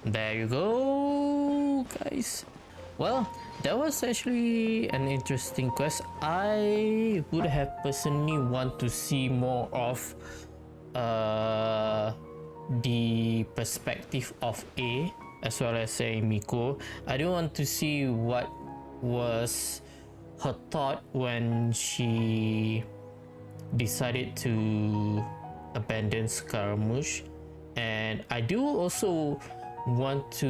There you go, guys. Well, that was actually an interesting quest. I would have personally want to see more of the perspective of A as well as say Miko. I don't want to see what was her thought when she decided to abandon Scaramouche. And I do also want to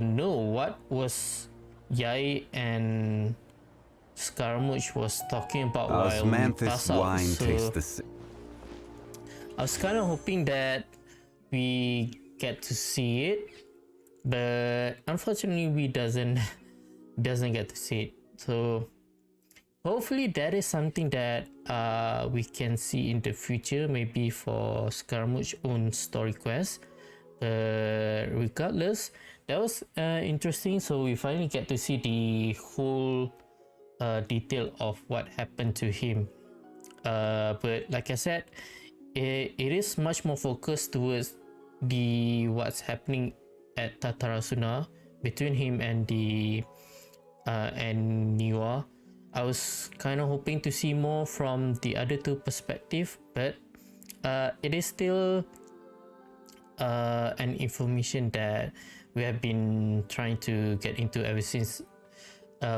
know what was Yai and Scaramouche was talking about while we Osmanthus pass out. wine So tastes the I was kind of hoping that we get to see it, but unfortunately we doesn't get to see it. So hopefully that is something that we can see in the future, maybe for Scaramouche's own story quest. Regardless, that was interesting. So we finally get to see the whole detail of what happened to him. But like I said, it is much more focused towards what's happening at Tatarasuna between him and Niwa. I was kind of hoping to see more from the other two perspective, but it is still an information that we have been trying to get into ever since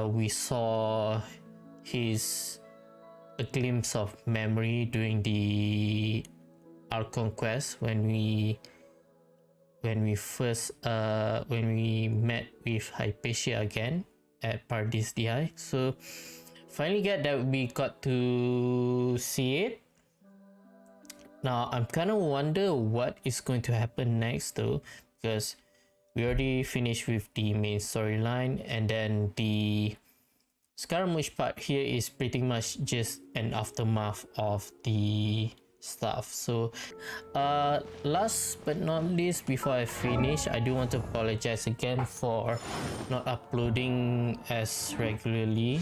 we saw a glimpse of memory during the Archon quest when we met with Hypatia again at Paradise DI. So finally we got to see it. Now I'm kind of wonder what is going to happen next though, because we already finished with the main storyline, and then the Scaramouche part here is pretty much just an aftermath of the stuff. So last but not least, before I finish, I do want to apologize again for not uploading as regularly.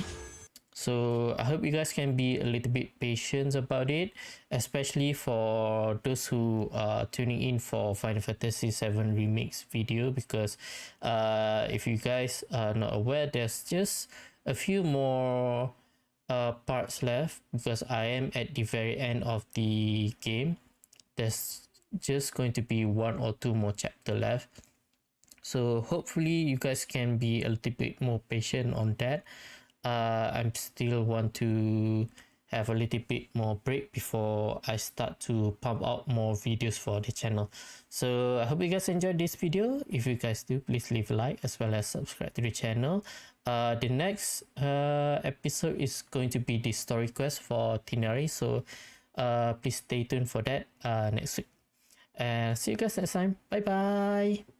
So I hope you guys can be a little bit patient about it, especially for those who are tuning in for Final Fantasy VII Remix video, because if you guys are not aware, there's just a few more parts left, because I am at the very end of the game. There's just going to be 1 or 2 more chapters left. So hopefully you guys can be a little bit more patient on that. I still want to have a little bit more break before I start to pump out more videos for the channel. So I hope you guys enjoyed this video. If you guys do, please leave a like as well as subscribe to the channel. The next episode is going to be the story quest for Tinari, so please stay tuned for that next week. And see you guys next time. Bye bye.